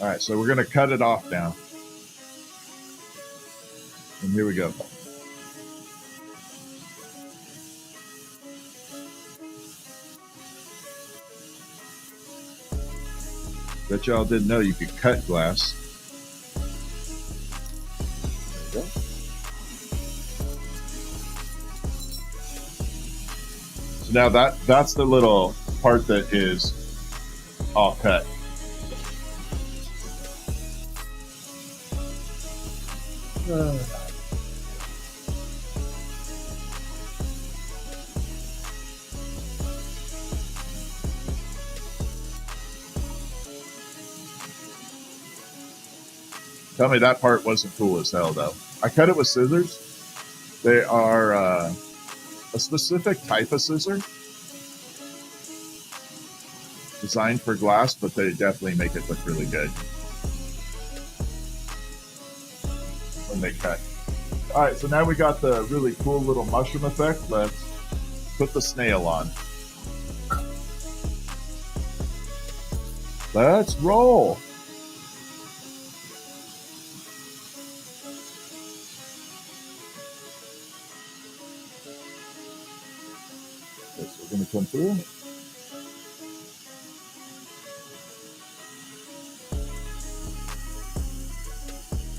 All right, so we're going to cut it off now. And here we go. Bet y'all didn't know you could cut glass. There we go. So now that's the little part that is all cut. Tell me that part wasn't cool as hell, though. I cut it with scissors. They are a specific type of scissor designed for glass, but they definitely make it look really good when they cut. All right, so now we got the really cool little mushroom effect. Let's put the snail on. Let's roll. Okay, so we're going to come through.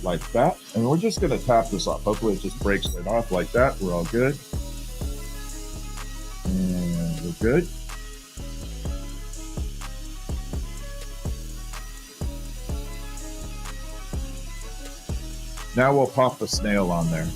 Like that. And we're just going to tap this off. Hopefully it just breaks right off like that. We're all good. And we're good. Now we'll pop the snail on there.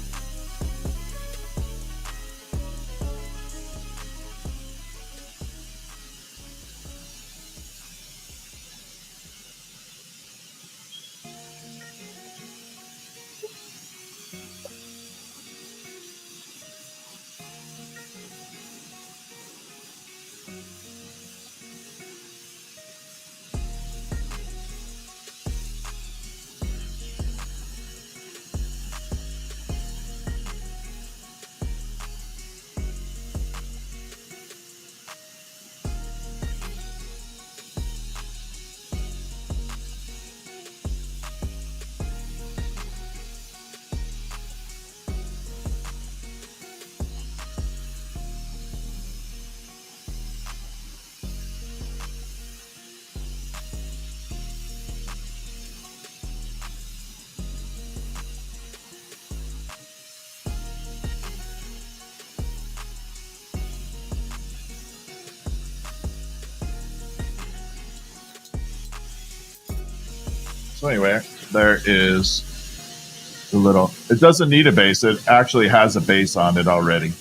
So anyway, there is the little, it doesn't need a base. It actually has a base on it already.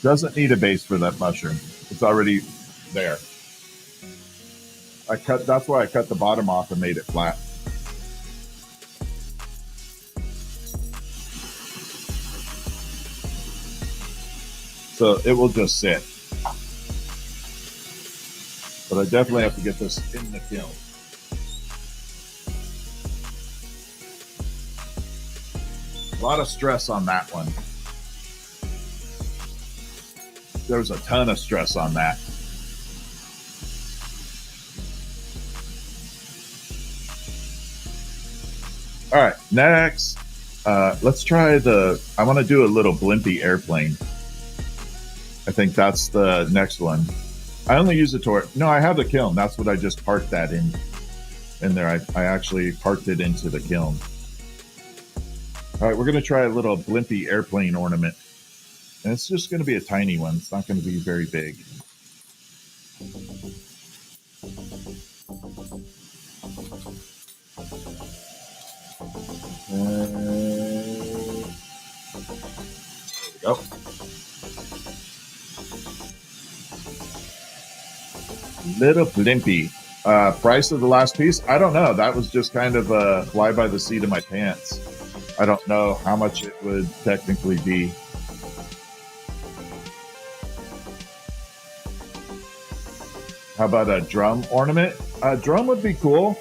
Doesn't need a base for that mushroom. It's already there. That's why I cut the bottom off and made it flat. So it will just sit. But I definitely have to get this in the kiln. A lot of stress on that one. There was a ton of stress on that. All right, next, let's try I want to do a little blimpy airplane. I think that's the next one. I only use the torch. No, I have the kiln. That's what I just parked that in there. I actually parked it into the kiln. All right, we're going to try a little blimpy airplane ornament. And it's just going to be a tiny one. It's not going to be very big. There we go. Little blimpy. Price of the last piece? I don't know. That was just kind of a fly by the seat of my pants. I don't know how much it would technically be. How about a drum ornament? A drum would be cool.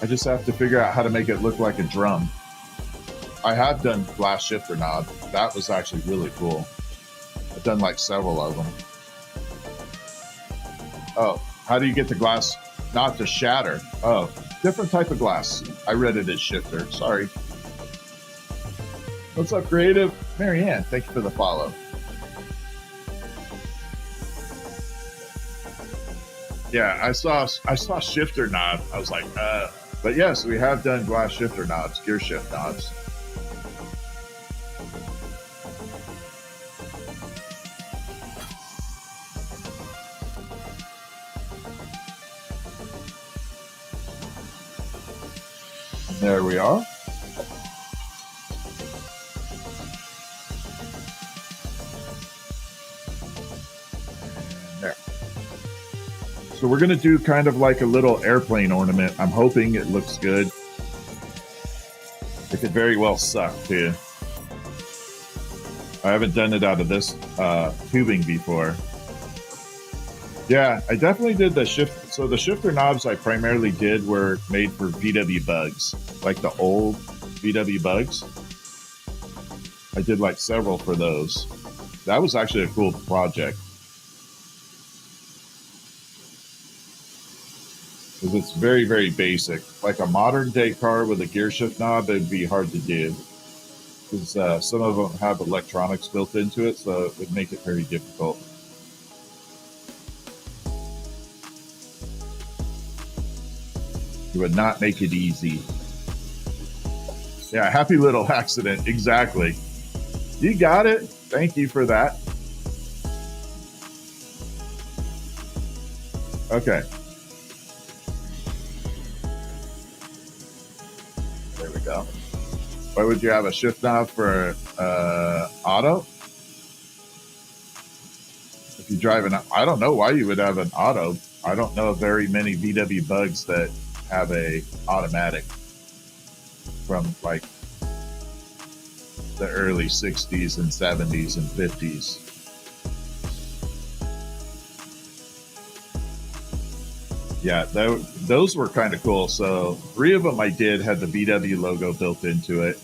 I just have to figure out how to make it look like a drum. I have done glass shifter knob. That was actually really cool. I've done like several of them. Oh, how do you get the glass not to shatter? Oh, different type of glass. I read it as shifter. Sorry. What's up, Creative? Marianne, thank you for the follow. Yeah, I saw shifter knob. I was like, but yes, we have done glass shifter knobs, gear shift knobs. There we are. And there. So we're going to do kind of like a little airplane ornament. I'm hoping it looks good. It could very well suck too. I haven't done it out of this tubing before. Yeah, I definitely did the shift. So the shifter knobs I primarily did were made for VW bugs, like the old VW bugs. I did like several for those. That was actually a cool project. Because it's very, very basic. Like a modern day car with a gear shift knob, it'd be hard to do. Because some of them have electronics built into it, so it would make it very difficult. It would not make it easy. Yeah, happy little accident. Exactly. You got it. Thank you for that. Okay. There we go. Why would you have a shift knob for auto? If you drive an, I don't know why you would have an auto. I don't know very many VW bugs that have a automatic from like the early 60s and 70s and 50s. Yeah, those were kind of cool. So 3 of them I did had the VW logo built into it.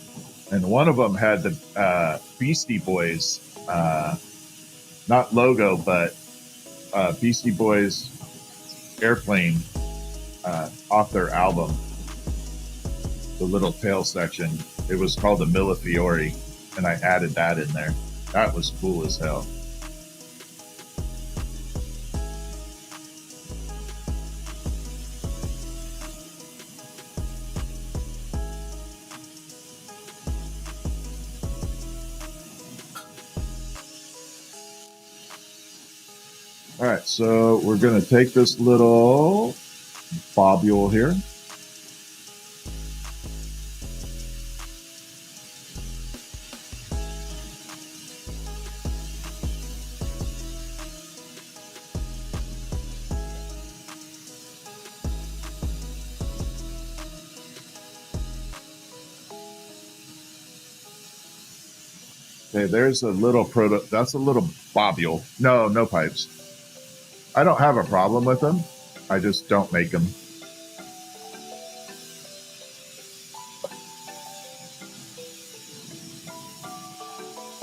And one of them had the Beastie Boys, not logo, but Beastie Boys airplane off their album. The little tail section. It was called the Millefiori, and I added that in there. That was cool as hell. All right, so we're going to take this little bobule here. Okay, there's a little that's a little bobule. No, no pipes. I don't have a problem with them. I just don't make them.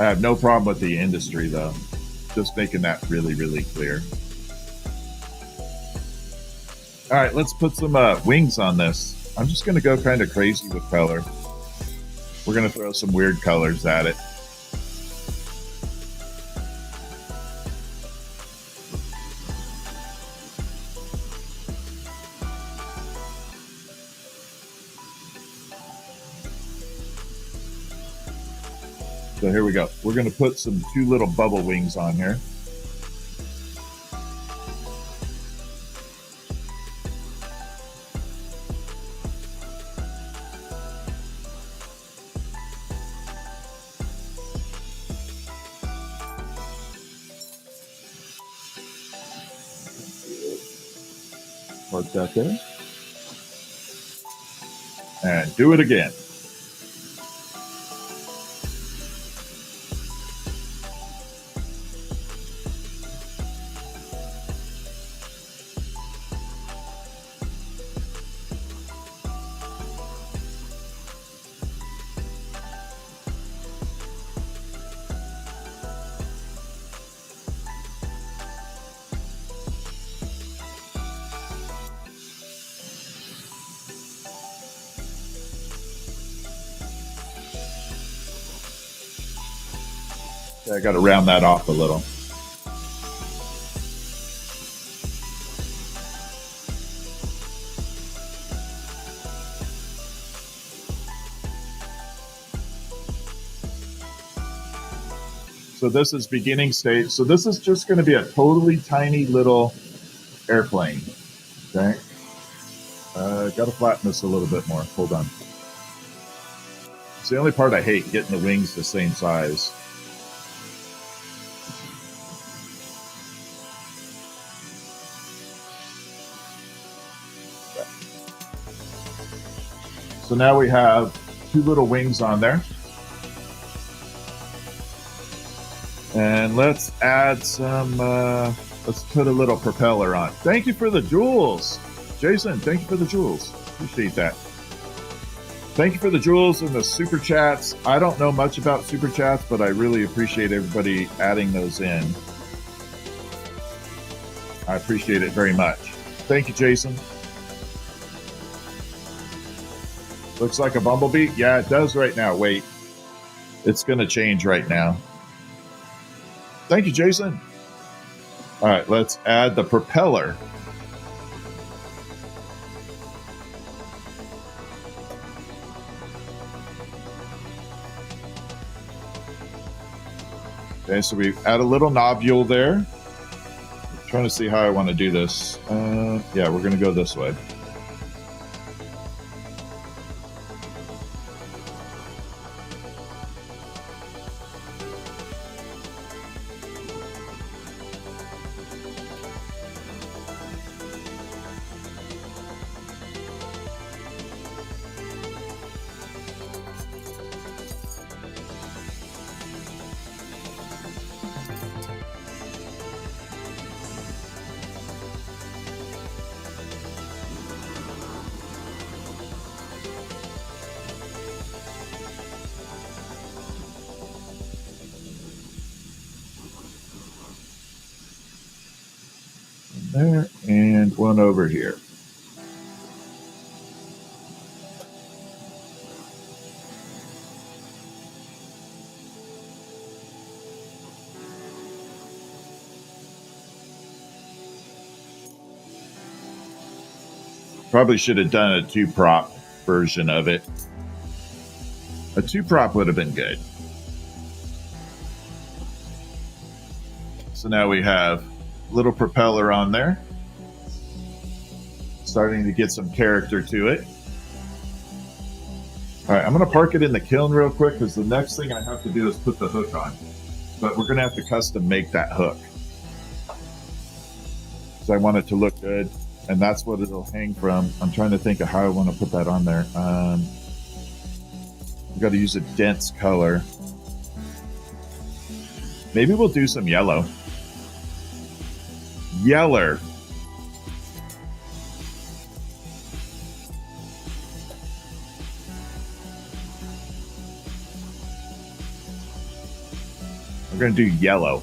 I have no problem with the industry, though. Just making that really, really clear. All right, let's put some wings on this. I'm just going to go kind of crazy with color. We're going to throw some weird colors at it. So here we go. We're going to put some 2 little bubble wings on here. Put that there. And do it again. I got to round that off a little. So this is beginning stage. So this is just going to be a totally tiny little airplane. Okay. Got to flatten this a little bit more. Hold on. It's the only part I hate, getting the wings the same size. So now we have 2 little wings on there. And let's add some, let's put a little propeller on. Thank you for the jewels. Jason, thank you for the jewels. Appreciate that. Thank you for the jewels and the super chats. I don't know much about super chats, but I really appreciate everybody adding those in. I appreciate it very much. Thank you, Jason. Looks like a bumblebee. Yeah, it does right now. Wait, it's going to change right now. Thank you, Jason. All right, let's add the propeller. Okay, so we add a little nobule there. I'm trying to see how I want to do this. Yeah, we're going to go this way. There, and one over here. Probably should have done a 2-prop version of it. A 2-prop would have been good. So now we have little propeller on there, starting to get some character to it. All right, I'm going to park it in the kiln real quick because the next thing I have to do is put the hook on, but we're going to have to custom make that hook because I want it to look good, and that's what it'll hang from. I'm trying to think of how I want to put that on there. I've got to use a dense color. Maybe we'll do some yellow. Yeller. We're going to do yellow.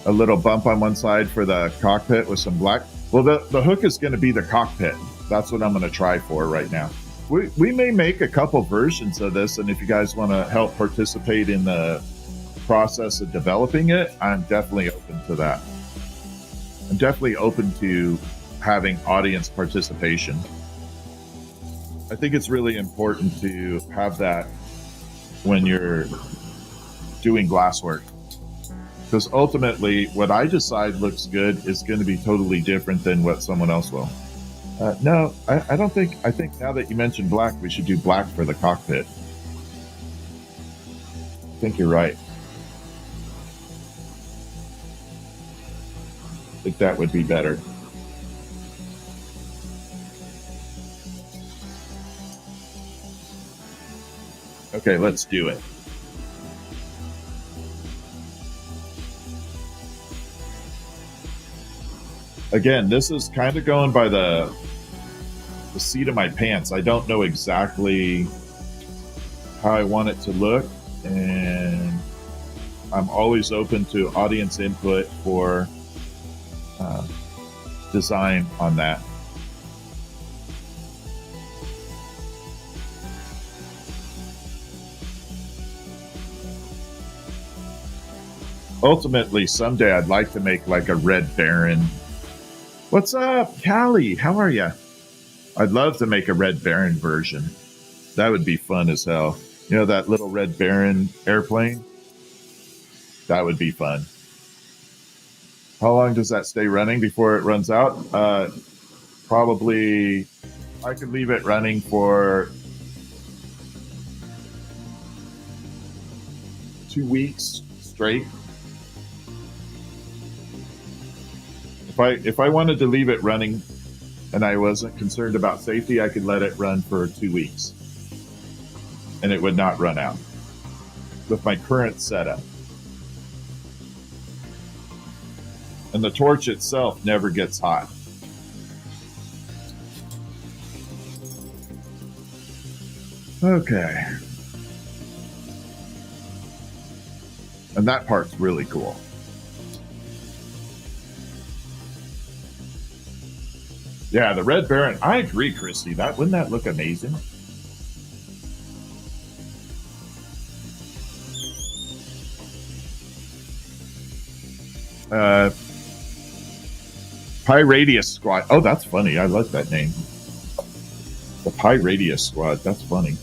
A little bump on one side for the cockpit with some black. Well, the hook is going to be the cockpit. That's what I'm going to try for right now. We may make a couple versions of this, and if you guys want to help participate in the process of developing it, I'm definitely open to that. I'm definitely open to having audience participation. I think it's really important to have that when you're doing glasswork, because ultimately what I decide looks good is going to be totally different than what someone else will. No, I don't think. I think now that you mentioned black, we should do black for the cockpit. I think you're right. I think that would be better. Okay, let's do it. Again, this is kind of going by the seat of my pants. I don't know exactly how I want it to look, and I'm always open to audience input for design on that. Ultimately, someday I'd like to make like a Red Baron. What's up, Callie? How are you? I'd love to make a Red Baron version. That would be fun as hell. You know that little Red Baron airplane? That would be fun. How long does that stay running before it runs out? Probably, I could leave it running for 2 weeks straight. If I wanted to leave it running and I wasn't concerned about safety, I could let it run for 2 weeks and it would not run out with my current setup. And the torch itself never gets hot. Okay. And that part's really cool. Yeah, the Red Baron. I agree, Christy. Wouldn't that look amazing? Pi Radius Squad. Oh, that's funny. I like that name. The Pi Radius Squad. That's funny.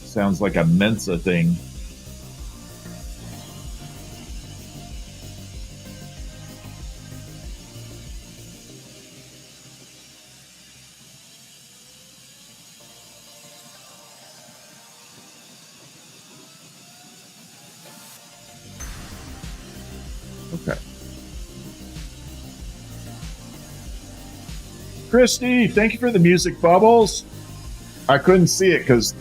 Sounds like a Mensa thing. Okay. Christy, thank you for the music bubbles. I couldn't see it because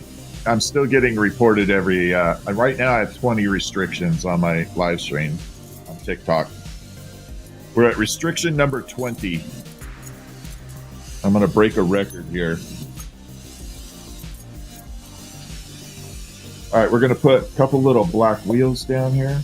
I'm still getting reported every. Right now, I have 20 restrictions on my live stream on TikTok. We're at restriction number 20. I'm going to break a record here. All right, we're going to put a couple little black wheels down here.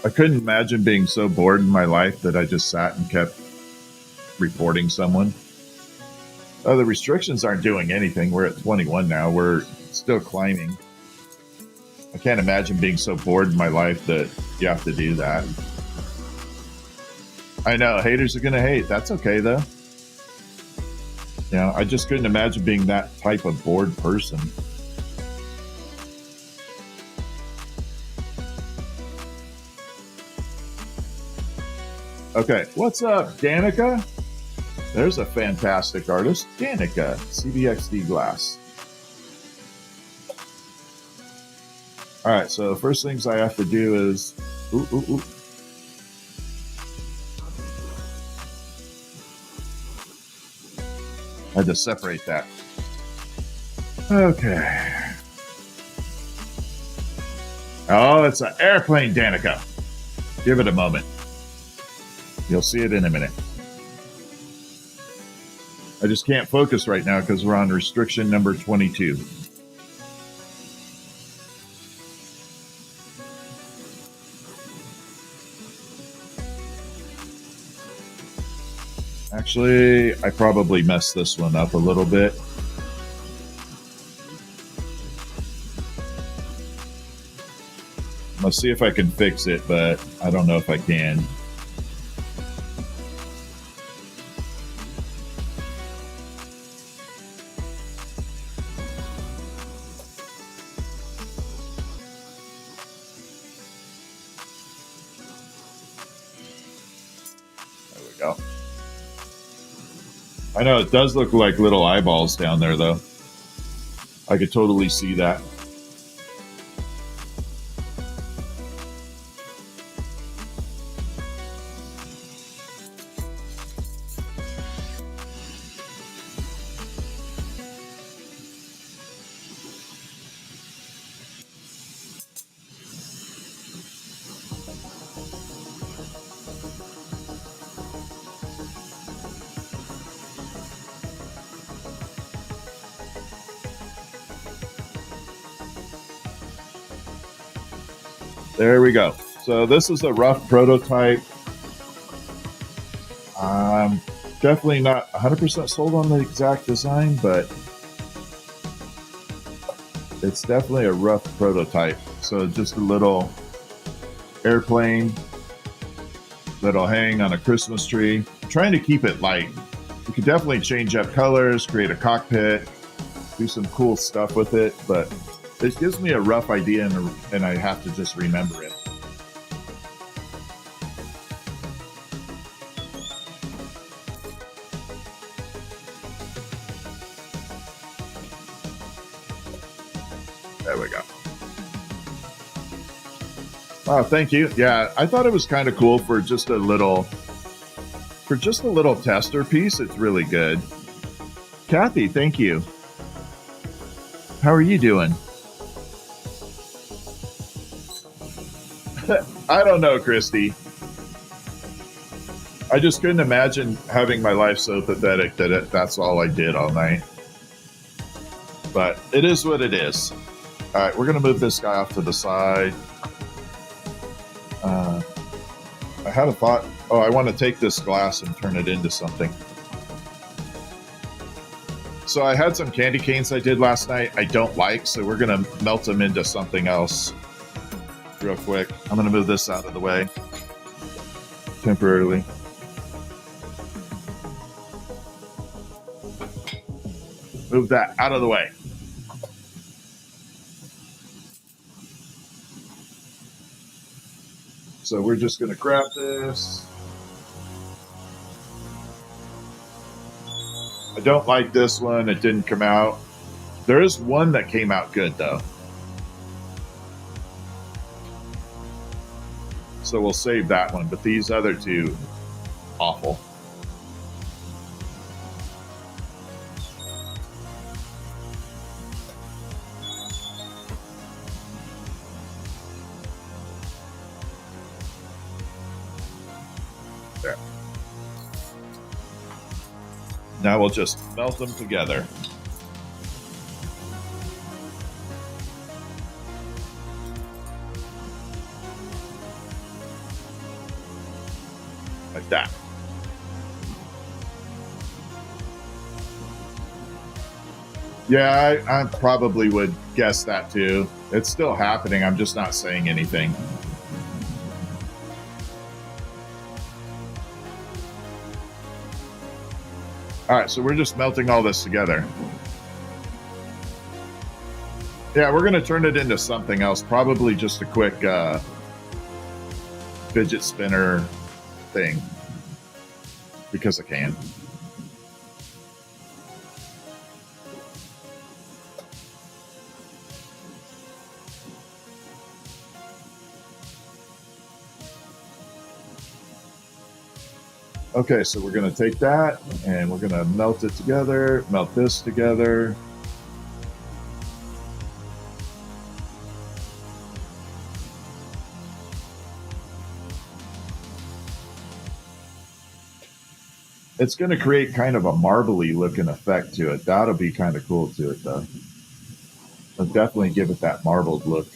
I couldn't imagine being so bored in my life that I just sat and kept reporting someone. Oh, the restrictions aren't doing anything. We're at 21 now. We're still climbing. I can't imagine being so bored in my life that you have to do that. I know, haters are going to hate. That's okay, though. You know, I just couldn't imagine being that type of bored person. Okay, what's up, Danica? There's a fantastic artist, Danica, CBXD Glass. All right, so the first things I have to do is, I had to separate that. Okay. Oh, it's an airplane, Danica. Give it a moment. You'll see it in a minute. I just can't focus right now because we're on restriction number 22. Actually, I probably messed this one up a little bit. Let's see if I can fix it, but I don't know if I can. There we go. I know it does look like little eyeballs down there, though. I could totally see that. There we go. So this is a rough prototype. I'm definitely not 100% sold on the exact design, but it's definitely a rough prototype. So just a little airplane that'll hang on a Christmas tree. I'm trying to keep it light. You could definitely change up colors, create a cockpit, do some cool stuff with it, but it gives me a rough idea, and I have to just remember it. There we go. Oh, thank you. Yeah, I thought it was kind of cool for just a little tester piece. It's really good. Kathy, thank you. How are you doing? I don't know, Christy. I just couldn't imagine having my life so pathetic that that's all I did all night. But it is what it is. All right, we're going to move this guy off to the side. I had a thought. Oh, I want to take this glass and turn it into something. So I had some candy canes I did last night I don't like, so we're going to melt them into something else. Real quick. I'm going to move this out of the way temporarily. Move that out of the way. So we're just going to grab this. I don't like this one. It didn't come out. There is one that came out good, though. So we'll save that one, but these other two, awful. There. Now we'll just melt them together. Like that. Yeah, I probably would guess that too. It's still happening. I'm just not saying anything. All right, so we're just melting all this together. Yeah, we're going to turn it into something else. Probably just a quick fidget spinner thing. because I can. Okay, so we're going to take that and we're going to melt it together, melt this together. It's going to create kind of a marbly looking effect to it. That'll be kind of cool to it, though. It'll definitely give it that marbled look.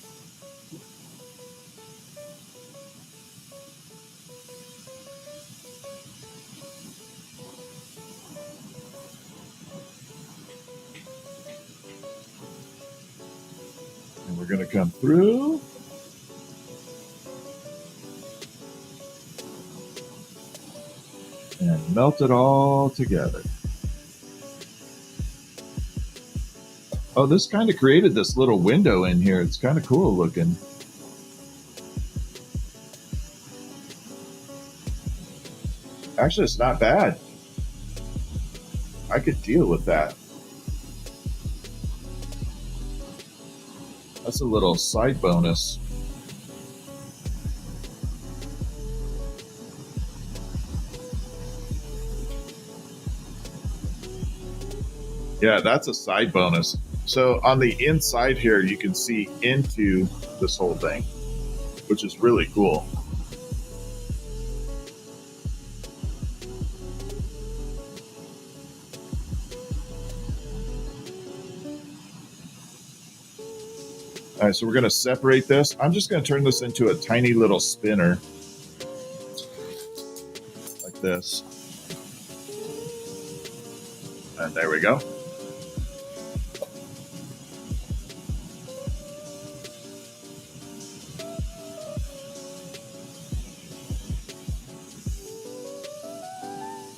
And we're going to come through. And melt it all together. Oh, this kind of created this little window in here. It's kind of cool looking. Actually, it's not bad. I could deal with that. That's a little side bonus. Yeah, that's a side bonus. So on the inside here, you can see into this whole thing, which is really cool. All right, so we're going to separate this. I'm just going to turn this into a tiny little spinner like this. And there we go.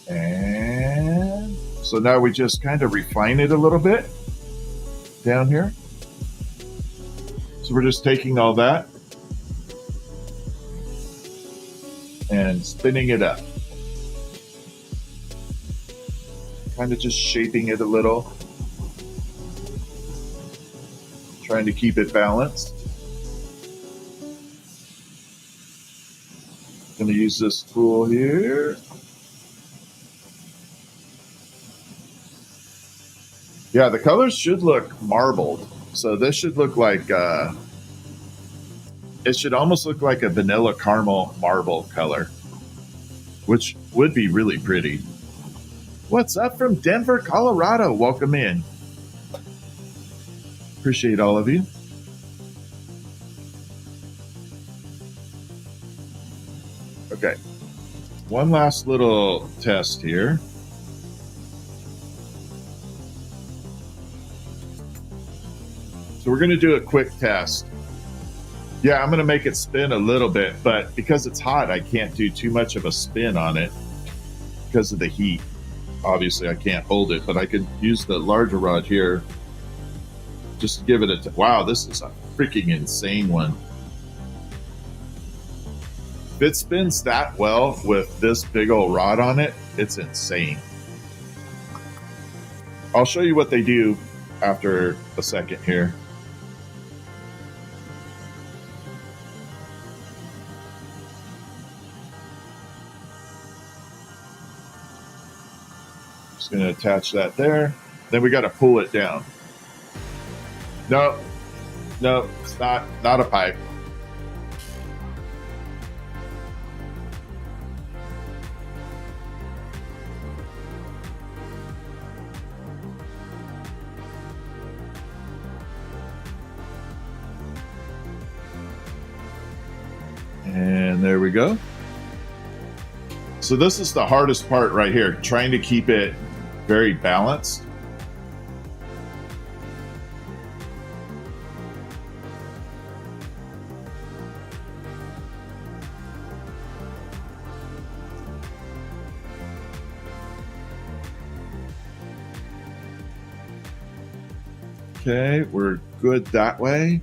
And so now we just kind of refine it a little bit down here. So we're just taking all that and spinning it up. Kind of just shaping it a little. Trying to keep it balanced. Going to use this tool here. Yeah, the colors should look marbled. So this should look like, it should almost look like a vanilla caramel marble color, which would be really pretty. What's up from Denver, Colorado? Welcome in. Appreciate all of you. Okay, one last little test here. So we're going to do a quick test. Yeah, I'm going to make it spin a little bit, but because it's hot, I can't do too much of a spin on it because of the heat. Obviously, I can't hold it, but I could use the larger rod here just to give it a... Wow, this is a freaking insane one. If it spins that well with this big old rod on it, it's insane. I'll show you what they do after a second here. Just going to attach that there. Then we got to pull it down. No, it's not a pipe. And there we go. So this is the hardest part right here, trying to keep it very balanced. Okay, we're good that way.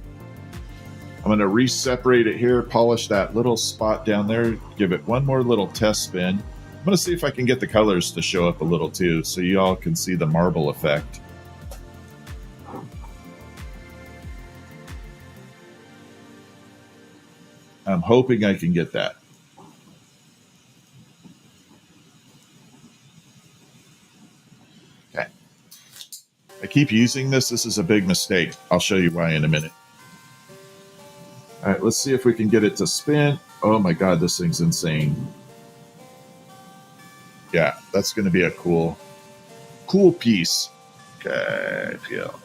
I'm going to re-separate it here, polish that little spot down there, give it one more little test spin. I'm going to see if I can get the colors to show up a little too, so you all can see the marble effect. I'm hoping I can get that. Okay. I keep using this. This is a big mistake. I'll show you why in a minute. All right, let's see if we can get it to spin. Oh my God, this thing's insane. Yeah, that's going to be a cool piece. Okay, feel.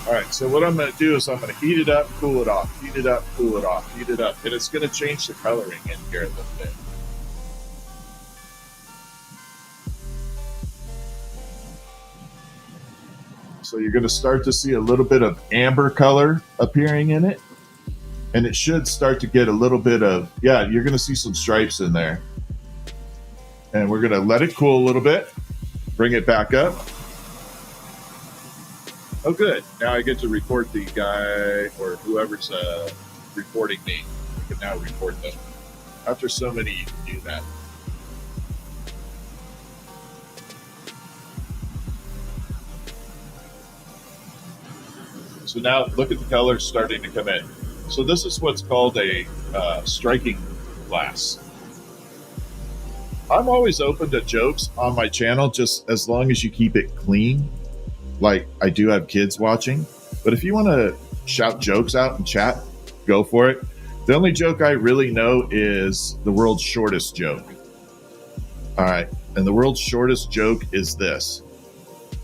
All right, so what I'm going to do is I'm going to heat it up, cool it off, heat it up, cool it off, heat it up, and it's going to change the coloring in here a little bit. So you're going to start to see a little bit of amber color appearing in it, and it should start to get a little bit of, yeah, you're going to see some stripes in there. And we're going to let it cool a little bit, bring it back up. Oh, good. Now I get to report the guy or whoever's reporting me. We can now report them. After so many, you can do that. So now look at the colors starting to come in. So this is what's called a striking glass. I'm always open to jokes on my channel, just as long as you keep it clean. Like, I do have kids watching, but if you want to shout jokes out in chat, go for it. The only joke I really know is the world's shortest joke. All right, and the world's shortest joke is this.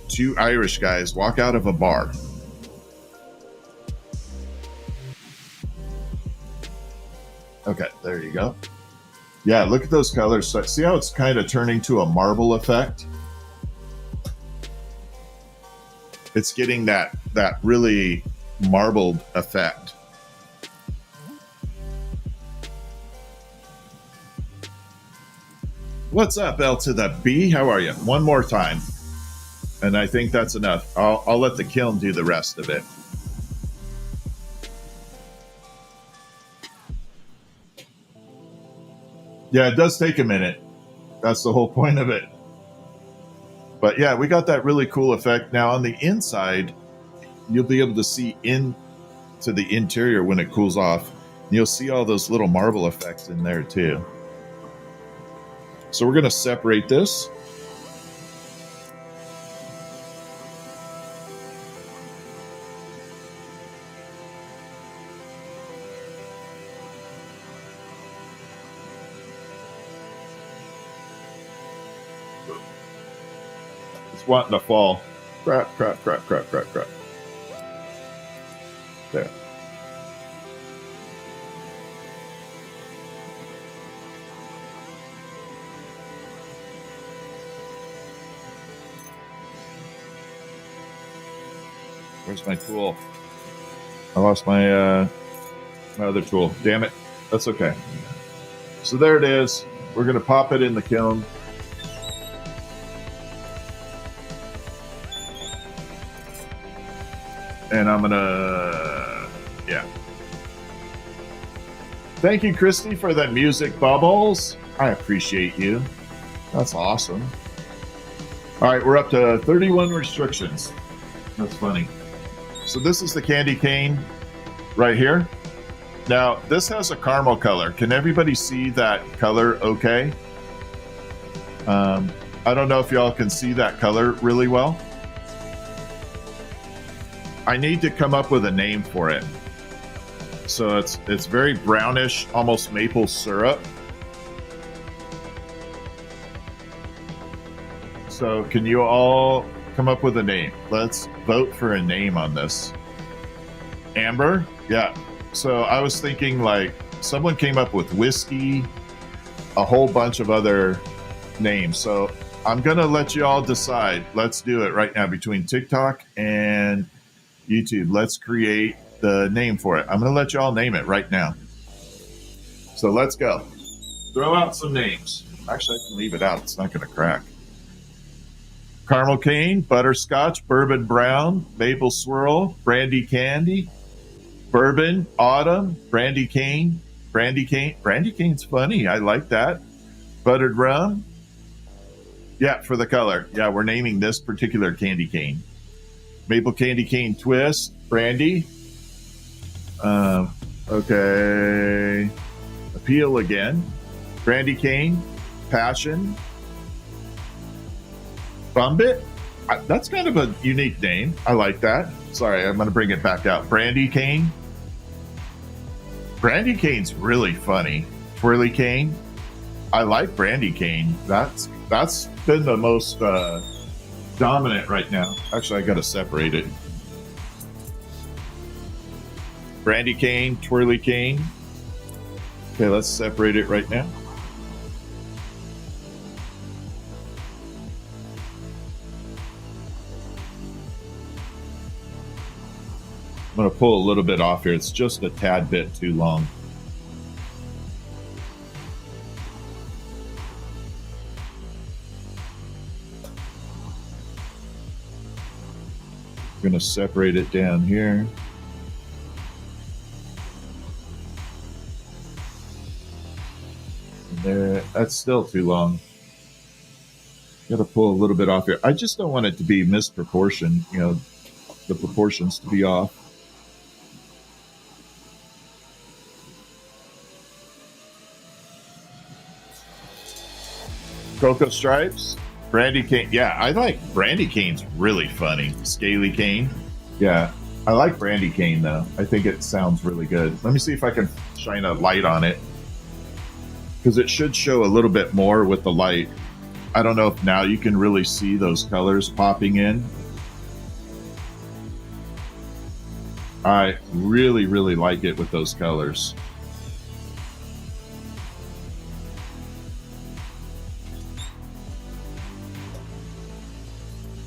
2 Irish guys walk out of a bar. Okay, there you go. Yeah, look at those colors. So see how it's kind of turning to a marble effect? It's getting that really marbled effect. What's up, L to the B? How are you? One more time. And I think that's enough. I'll let the kiln do the rest of it. Yeah, it does take a minute. That's the whole point of it. But yeah, we got that really cool effect. Now on the inside, you'll be able to see into the interior when it cools off. You'll see all those little marble effects in there too. So we're going to separate this. Wanting to fall. Crap. There. Where's my tool? I lost my my other tool. Damn it. That's okay. So there it is. We're going to pop it in the kiln. And I'm gonna, yeah. Thank you, Christy, for the music bubbles. I appreciate you. That's awesome. All right, we're up to 31 restrictions. That's funny. So this is the candy cane right here. Now, this has a caramel color. Can everybody see that color okay? I don't know if y'all can see that color really well. I need to come up with a name for it. So it's very brownish, almost maple syrup. So can you all come up with a name? Let's vote for a name on this. Amber? Yeah. So I was thinking like someone came up with whiskey, a whole bunch of other names. So I'm going to let you all decide. Let's do it right now between TikTok and YouTube. Let's create the name for it. I'm going to let you all name it right now. So let's go. Throw out some names. Actually, I can leave it out. It's not going to crack. Caramel cane, butterscotch, bourbon brown, maple swirl, brandy candy, bourbon, autumn, brandy cane. Brandy cane's funny. I like that. Buttered rum. Yeah, for the color. Yeah, we're naming this particular candy cane. Maple candy cane twist, brandy. Okay. Appeal again. Brandy cane, passion. Bumbit. That's kind of a unique name. I like that. Sorry, I'm going to bring it back out. Brandy cane. Brandy cane's really funny. Twirly cane. I like brandy cane. That's been the most dominant right now. Actually, I got to separate it. Brandy cane, twirly cane. Okay, let's separate it right now. I'm going to pull a little bit off here. It's just a tad bit too long. I'm going to separate it down here. And there, that's still too long. Got to pull a little bit off here. I just don't want it to be misproportioned, you know, the proportions to be off. Cocoa stripes, brandy cane. Yeah, I like brandy cane's really funny. Scaly cane. Yeah, I like brandy cane though. I think it sounds really good. Let me see if I can shine a light on it, because it should show a little bit more with the light. I don't know if now you can really see those colors popping in. I really, really like it with those colors.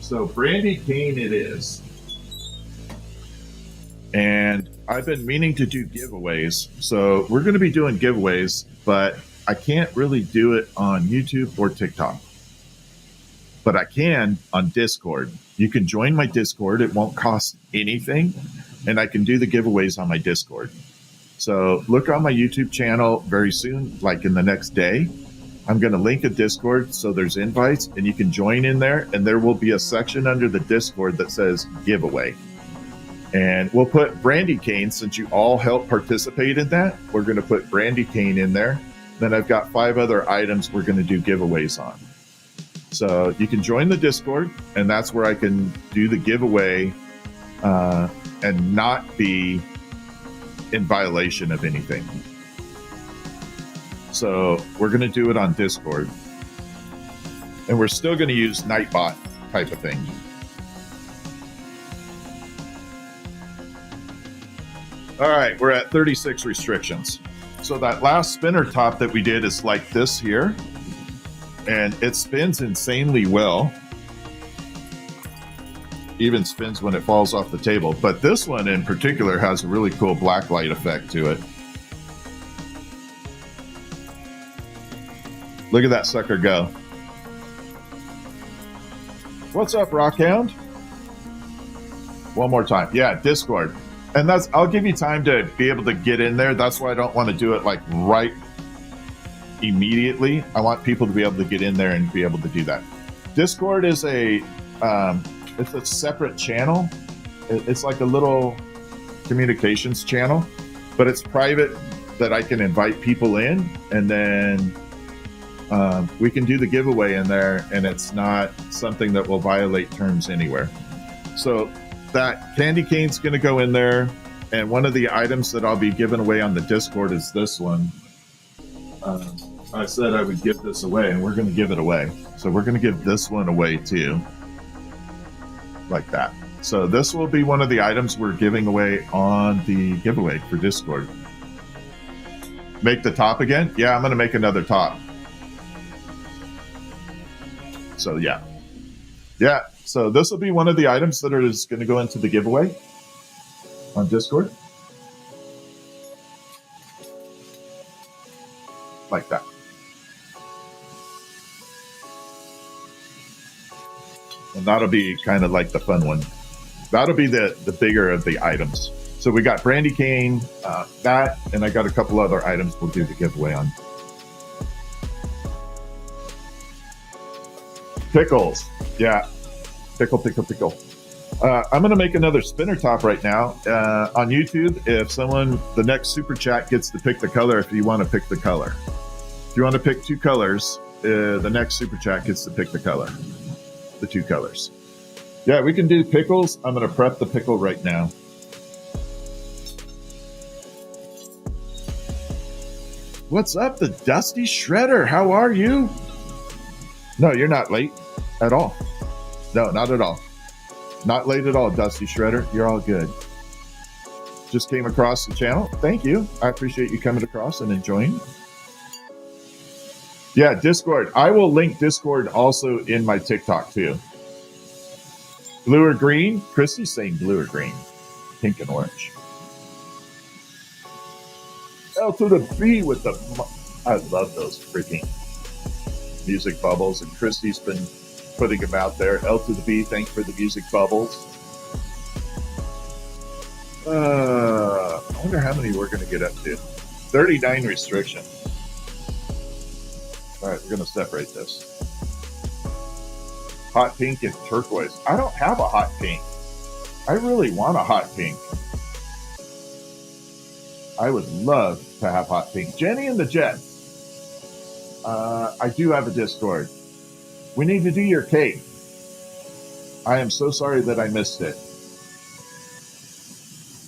So brandy cane it is. And I've been meaning to do giveaways. So we're going to be doing giveaways, but I can't really do it on YouTube or TikTok. But I can on Discord. You can join my Discord. It won't cost anything. And I can do the giveaways on my Discord. So look on my YouTube channel very soon, like in the next day. I'm going to link a Discord so there's invites and you can join in there, and there will be a section under the Discord that says giveaway. And we'll put brandy cane, since you all help participate in that. We're going to put brandy cane in there. Then I've got 5 other items we're going to do giveaways on. So you can join the Discord, and that's where I can do the giveaway and not be in violation of anything. So we're going to do it on Discord. And we're still going to use Nightbot type of thing. All right, we're at 36 restrictions. So that last spinner top that we did is like this here. And it spins insanely well. Even spins when it falls off the table. But this one in particular has a really cool black light effect to it. Look at that sucker go. What's up, Rockhound? One more time. Yeah, Discord. And that's, I'll give you time to be able to get in there. That's why I don't want to do it like right immediately. I want people to be able to get in there and be able to do that. Discord is it's a separate channel. It's like a little communications channel, but it's private, that I can invite people in, and then we can do the giveaway in there, and it's not something that will violate terms anywhere. So that candy cane's going to go in there, and one of the items that I'll be giving away on the Discord is this one. I said I would give this away, and we're going to give it away. So we're going to give this one away too, like that. So this will be one of the items we're giving away on the giveaway for Discord. Make the top again? Yeah, I'm going to make another top. So yeah. So this will be one of the items that is going to go into the giveaway on Discord. Like that. And that'll be kind of like the fun one. That'll be the bigger of the items. So we got brandy cane, that, and I got a couple other items we'll do the giveaway on. Pickles. Yeah. Pickle, pickle, pickle. I'm going to make another spinner top right now on YouTube. If someone, the next super chat gets to pick the color, if you want to pick the color. If you want to pick 2 colors, the next super chat gets to pick the color. The 2 colors. Yeah, we can do pickles. I'm going to prep the pickle right now. What's up, the Dusty Shredder? How are you? No, you're not late at all. No, not at all. Not late at all, Dusty Shredder. You're all good. Just came across the channel. Thank you. I appreciate you coming across and enjoying. Yeah, Discord. I will link Discord also in my TikTok too. Blue or green? Christy's saying blue or green. Pink and orange. L to the B with the... I love those freaking music bubbles. And Christy's been putting them out there. L to the B, thanks for the music bubbles. I wonder how many we're going to get up to. 39 restriction. All right, we're going to separate this. Hot pink and turquoise. I don't have a hot pink. I really want a hot pink. I would love to have hot pink. Jenny and the Jet. I do have a Discord. We need to do your cake. I am so sorry that I missed it.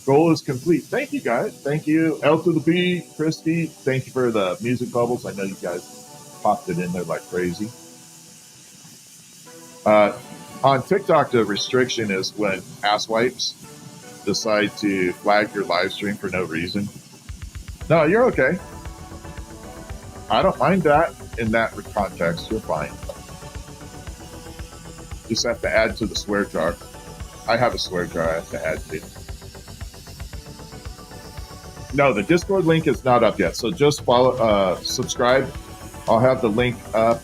Goal is complete. Thank you, guys. Thank you. L to the B, Christy. Thank you for the music bubbles. I know you guys popped it in there like crazy. On TikTok, the restriction is when asswipes decide to flag your live stream for no reason. No, you're okay. I don't mind that in that context. You're fine. Just have to add to the swear jar. I have a swear jar I have to add to. No, the Discord link is not up yet. So just follow, subscribe. I'll have the link up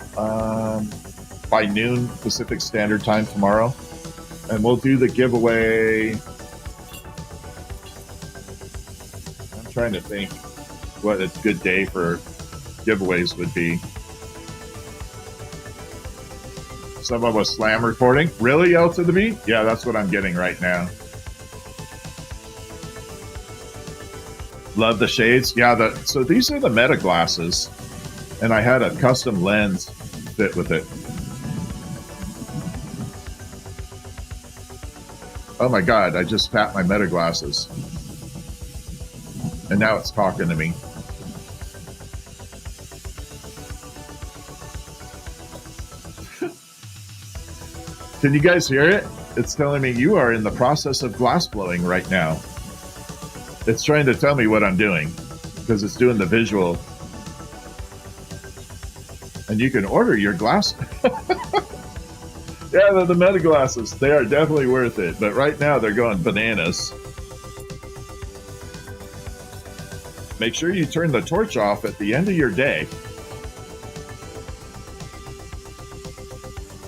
by noon Pacific Standard Time tomorrow. And we'll do the giveaway. I'm trying to think what a good day for giveaways would be. Someone was slam recording. Really, L to the B? Yeah, that's what I'm getting right now. Love the shades. Yeah, so these are the Meta glasses. And I had a custom lens fit with it. Oh my God, I just tapped my Meta glasses. And now it's talking to me. Can you guys hear it? It's telling me you are in the process of glass blowing right now. It's trying to tell me what I'm doing because it's doing the visual. And you can order your glass. Yeah, they're the Meta glasses. They are definitely worth it. But right now they're going bananas. Make sure you turn the torch off at the end of your day.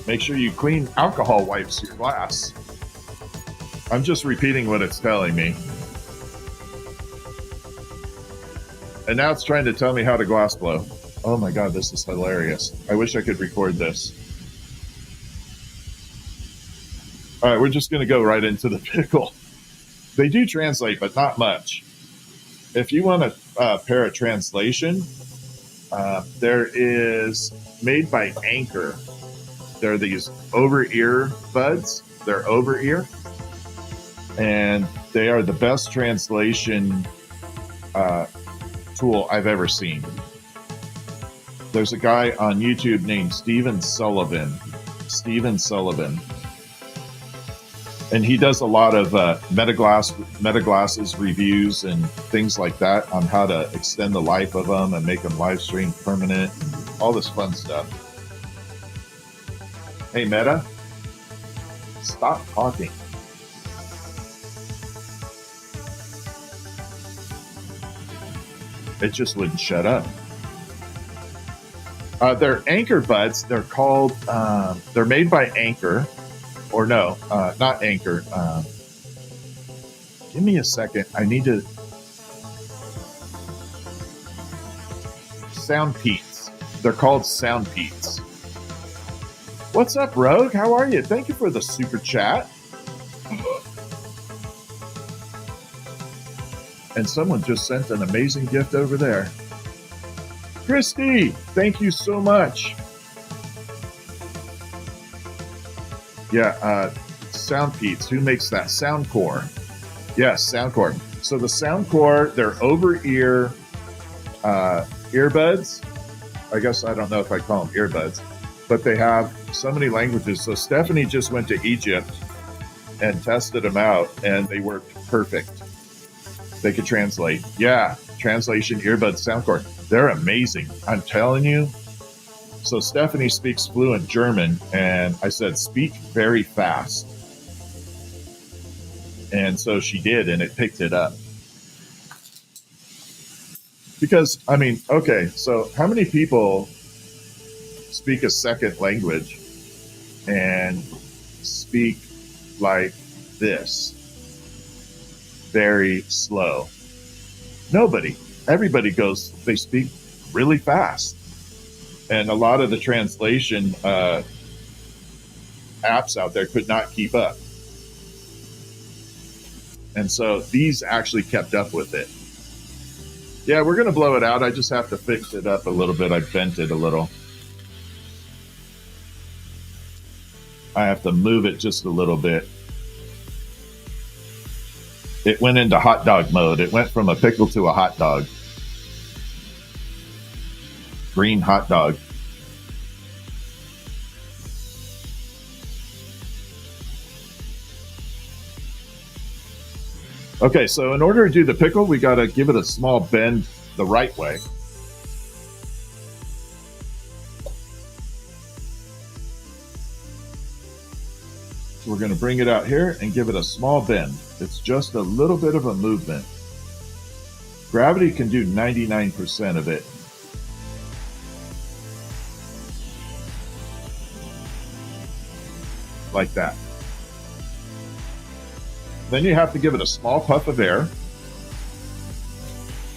Make sure you clean alcohol wipes your glass. I'm just repeating what it's telling me. And now it's trying to tell me how to glass blow. Oh my God, this is hilarious. I wish I could record this. All right, we're just going to go right into the pickle. They do translate, but not much. If you want to pair a translation, there is made by Anchor. There are these over-ear buds. They're over-ear. And they are the best translation tool I've ever seen. There's a guy on YouTube named Steven Sullivan. And he does a lot of Meta glasses reviews and things like that on how to extend the life of them and make them live stream permanent. All this fun stuff. Hey, Meta, stop talking. It just wouldn't shut up. They're Anchor buds. They're called, they're made by Anchor. Or no, not Anchor. Give me a second. I need to... SoundBeats. They're called SoundBeats. What's up, Rogue? How are you? Thank you for the super chat. And someone just sent an amazing gift over there. Christy, thank you so much. Yeah, SoundBeats. Who makes that? Soundcore. Yes, Soundcore. So the Soundcore, they're over-ear earbuds. I guess I don't know if I call them earbuds, but they have so many languages. So Stephanie just went to Egypt and tested them out, and they worked perfect. They could translate. Yeah, translation, earbuds, Soundcore. They're amazing. I'm telling you. So Stephanie speaks fluent German, and I said, speak very fast. And so she did, and it picked it up. Because, I mean, okay, so how many people speak a second language and speak like this? Very slow. Nobody. Everybody goes, they speak really fast. And a lot of the translation apps out there could not keep up. And so these actually kept up with it. Yeah, we're going to blow it out. I just have to fix it up a little bit. I bent it a little. I have to move it just a little bit. It went into hot dog mode. It went from a pickle to a hot dog. Green hot dog. Okay, so in order to do the pickle, we got to give it a small bend the right way. So we're going to bring it out here and give it a small bend. It's just a little bit of a movement. Gravity can do 99% of it. Like that. Then you have to give it a small puff of air,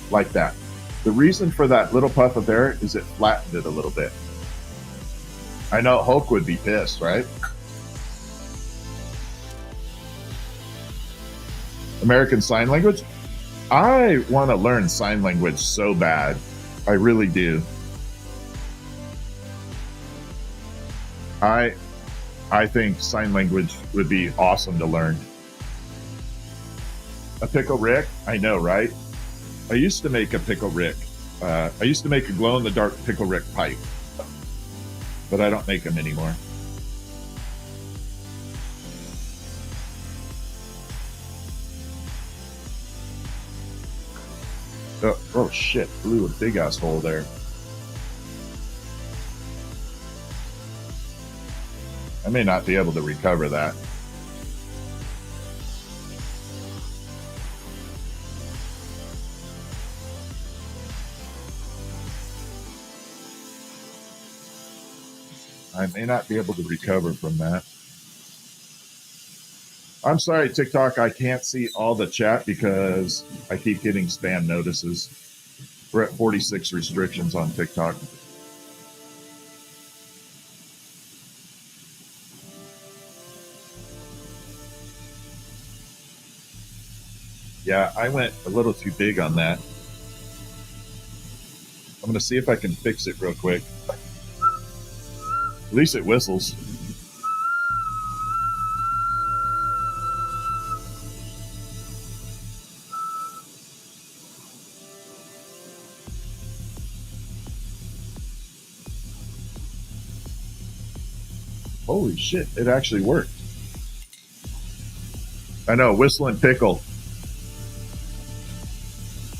like that. The reason for that little puff of air is it flattened it a little bit. I know Hulk would be pissed, right? American Sign Language? I want to learn sign language so bad. I really do. I think sign language would be awesome to learn. A pickle Rick? I know, right? I used to make a pickle Rick. I used to make a glow-in-the-dark pickle Rick pipe. But I don't make them anymore. Oh shit, blew a big-ass hole there. I may not be able to recover that. I may not be able to recover from that. I'm sorry, TikTok, I can't see all the chat because I keep getting spam notices. We're at 46 restrictions on TikTok. Yeah, I went a little too big on that. I'm going to see if I can fix it real quick. At least it whistles. Holy shit, it actually worked. I know, whistling pickle.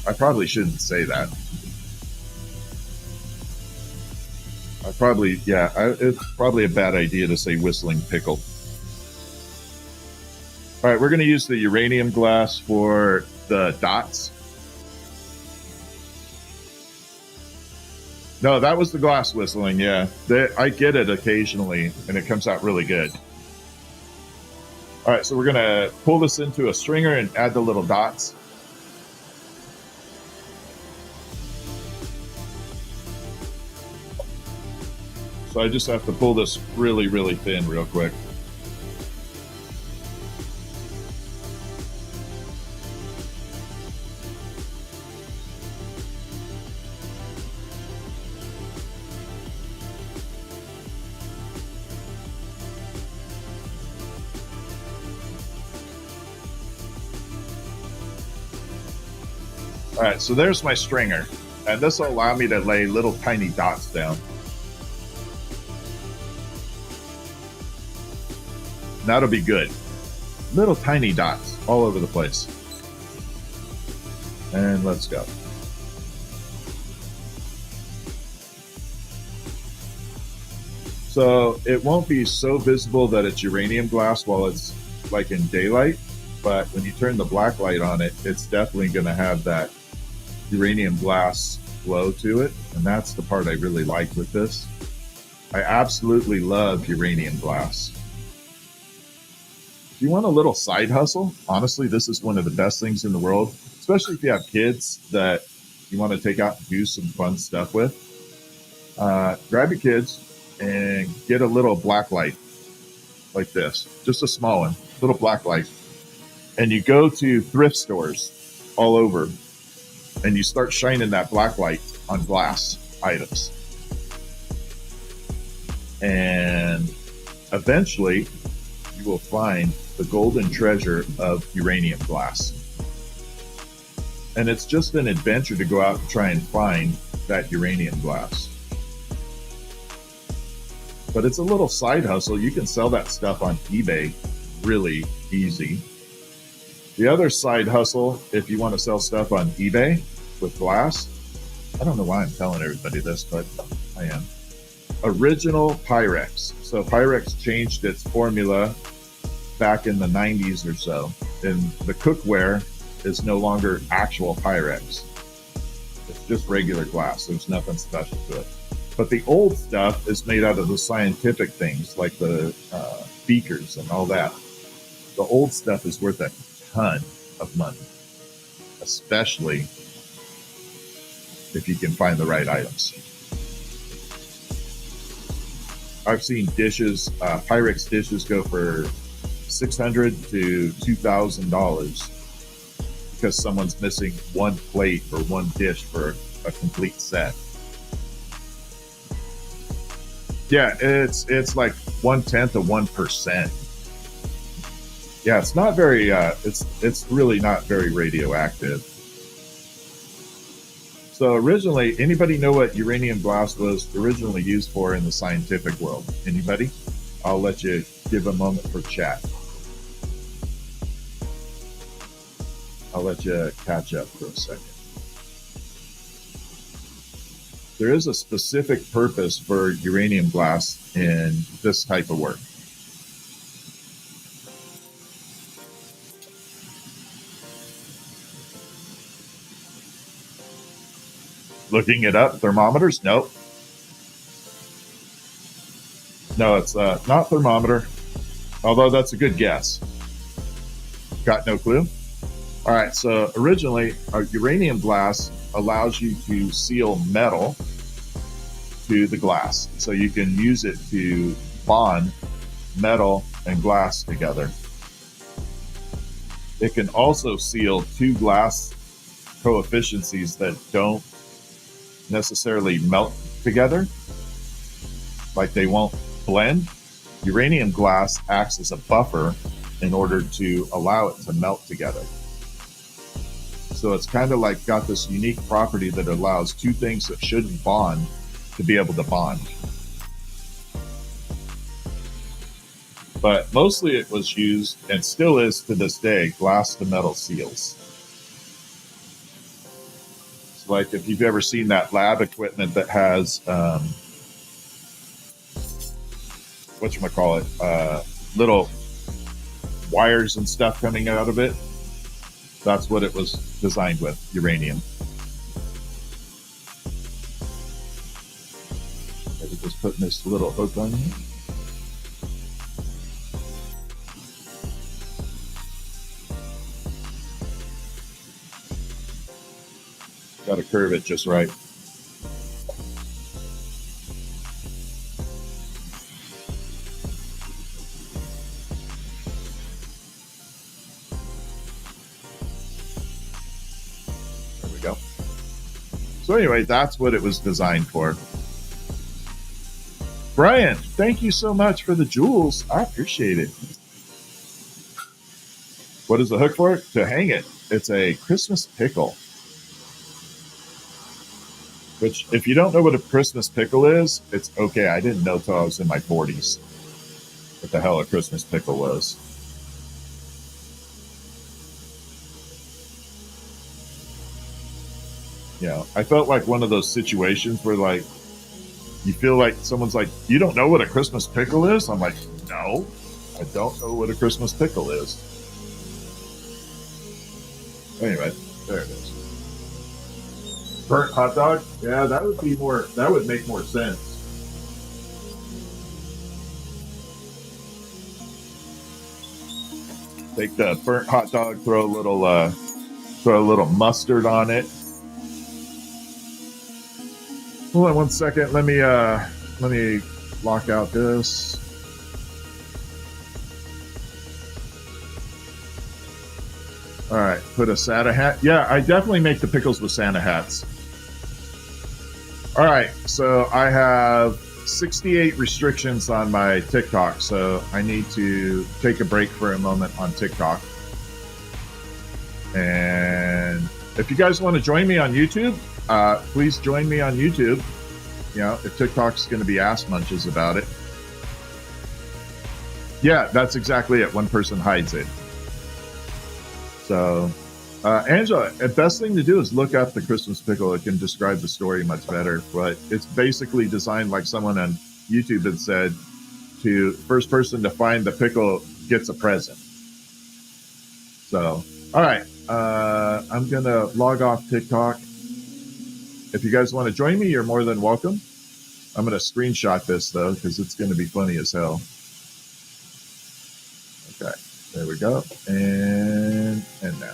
I probably shouldn't say that. It's probably a bad idea to say whistling pickle. All right, we're going to use the uranium glass for the dots. No, that was the glass whistling, yeah. I get it occasionally, and it comes out really good. All right, so we're going to pull this into a stringer and add the little dots. So I just have to pull this really, really thin real quick. All right, so there's my stringer, and this will allow me to lay little tiny dots down. That'll be good. Little tiny dots all over the place. And let's go. So it won't be so visible that it's uranium glass while it's like in daylight, but when you turn the black light on it, it's definitely going to have that uranium glass glow to it, and that's the part I really like with this. I absolutely love uranium glass. If you want a little side hustle, honestly, this is one of the best things in the world, especially if you have kids that you want to take out and do some fun stuff with. Grab your kids and get a little black light like this, just a small one, little black light, and you go to thrift stores all over and you start shining that black light on glass items. And eventually you will find the golden treasure of uranium glass. And it's just an adventure to go out and try and find that uranium glass. But it's a little side hustle. You can sell that stuff on eBay really easy. The other side hustle, if you want to sell stuff on eBay with glass, I don't know why I'm telling everybody this, but I am. Original Pyrex. So Pyrex changed its formula back in the 90s or so, and the cookware is no longer actual Pyrex. It's just regular glass. There's nothing special to it. But the old stuff is made out of the scientific things like the beakers and all that. The old stuff is worth a ton of money, especially if you can find the right items. I've seen dishes, Pyrex dishes go for $600 to $2,000 because someone's missing one plate or one dish for a complete set. Yeah, it's like 1/10 of 1%. Yeah, it's not very. It's really not very radioactive. So originally, anybody know what uranium glass was originally used for in the scientific world? Anybody? I'll let you give a moment for chat. I'll let you catch up for a second. There is a specific purpose for uranium glass in this type of work. Looking it up, thermometers? Nope. No, it's not thermometer, although that's a good guess. Got no clue? All right, so originally, uranium glass allows you to seal metal to the glass. So you can use it to bond metal and glass together. It can also seal two glass coefficients that don't necessarily melt together, like they won't blend. Uranium glass acts as a buffer in order to allow it to melt together. So it's kind of like got this unique property that allows two things that shouldn't bond to be able to bond. But mostly it was used, and still is to this day, glass to metal seals. It's like if you've ever seen that lab equipment that has, little wires and stuff coming out of it, that's what it was designed with, uranium. Maybe just putting this little hook on here. Got to curve it just right. So anyway, that's what it was designed for. Brian, thank you so much for the jewels. I appreciate it. What is the hook for? To hang it. It's a Christmas pickle. Which, if you don't know what a Christmas pickle is, it's okay. I didn't know till I was in my 40s what the hell a Christmas pickle was. You know, I felt like one of those situations where, like, you feel like someone's like, you don't know what a Christmas pickle is? I'm like, no, I don't know what a Christmas pickle is. Anyway, there it is. Burnt hot dog? Yeah, that would be more, that would make more sense. Take the burnt hot dog, throw a little mustard on it. Hold on one second. Let me lock out this. All right, put a Santa hat. Yeah, I definitely make the pickles with Santa hats. All right, so I have 68 restrictions on my TikTok, so I need to take a break for a moment on TikTok. And if you guys want to join me on YouTube, please join me on YouTube. You know, if TikTok's going to be ass munches about it. Yeah, that's exactly it. One person hides it. So, Angela, the best thing to do is look up the Christmas pickle. It can describe the story much better. But it's basically designed like someone on YouTube had said, to first person to find the pickle gets a present. So, all right. I'm going to log off TikTok. If you guys want to join me, you're more than welcome. I'm going to screenshot this, though, because it's going to be funny as hell. Okay, there we go. And now.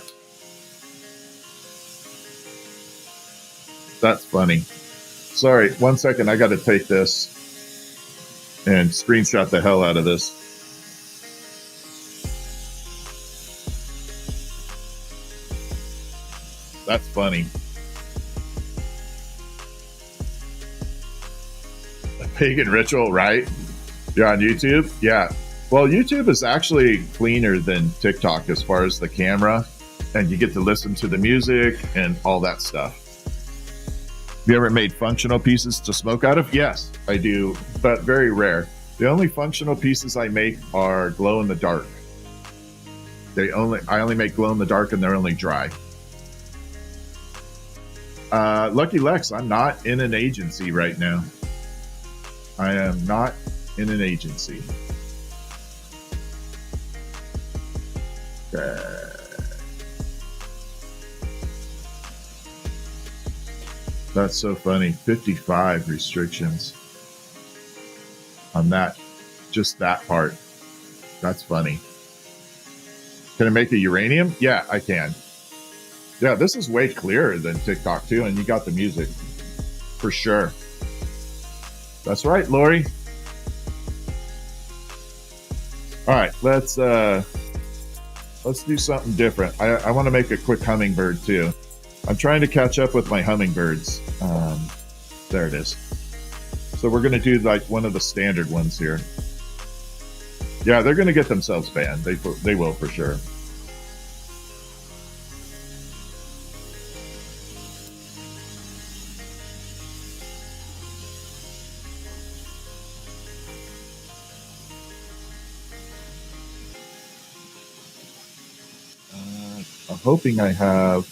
That's funny. Sorry, 1 second. I got to take this and screenshot the hell out of this. That's funny. A pagan ritual, right? You're on YouTube? Yeah. Well, YouTube is actually cleaner than TikTok as far as the camera, and you get to listen to the music and all that stuff. Have you ever made functional pieces to smoke out of? Yes, I do, but very rare. The only functional pieces I make are glow in the dark. I only make glow in the dark, and they're only dry. Lucky Lex, I'm not in an agency right now. I am not in an agency. Okay. That's so funny. 55 restrictions on that, just that part. That's funny. Can I make a uranium? Yeah, I can. Yeah, this is way clearer than TikTok too, and you got the music for sure. That's right, Lori. All right, let's do something different. I want to make a quick hummingbird too. I'm trying to catch up with my hummingbirds. There it is. So we're going to do like one of the standard ones here. Yeah, they're going to get themselves banned. They will for sure. I'm hoping I have.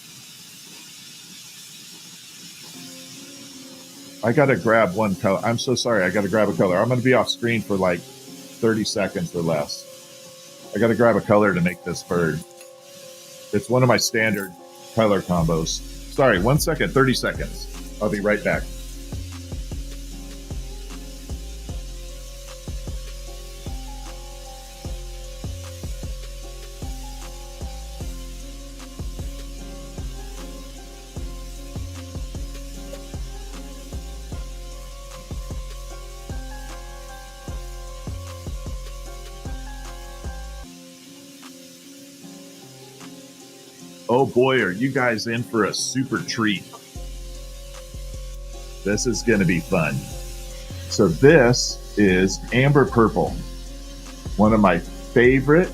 I got to grab one color. I'm so sorry. I got to grab a color. I'm going to be off screen for like 30 seconds or less. I got to grab a color to make this bird. It's one of my standard color combos. Sorry, 1 second, 30 seconds. I'll be right back. Oh boy, are you guys in for a super treat. This is going to be fun. So this is amber purple, one of my favorite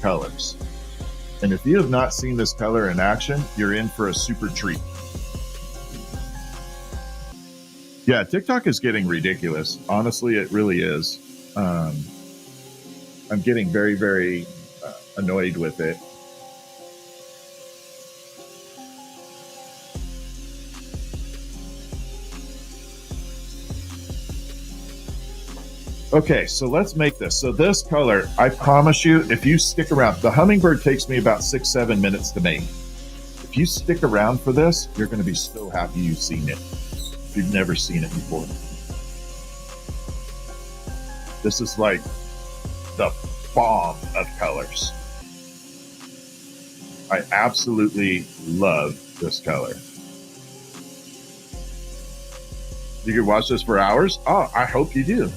colors. And if you have not seen this color in action, you're in for a super treat. Yeah, TikTok is getting ridiculous. Honestly, it really is. I'm getting very annoyed with it. Okay, so let's make this. So this color, I promise you, if you stick around, the hummingbird takes me about 6-7 minutes to make. If you stick around for this, you're going to be so happy you've seen it. If you've never seen it before. This is like the bomb of colors. I absolutely love this color. You could watch this for hours? Oh, I hope you do.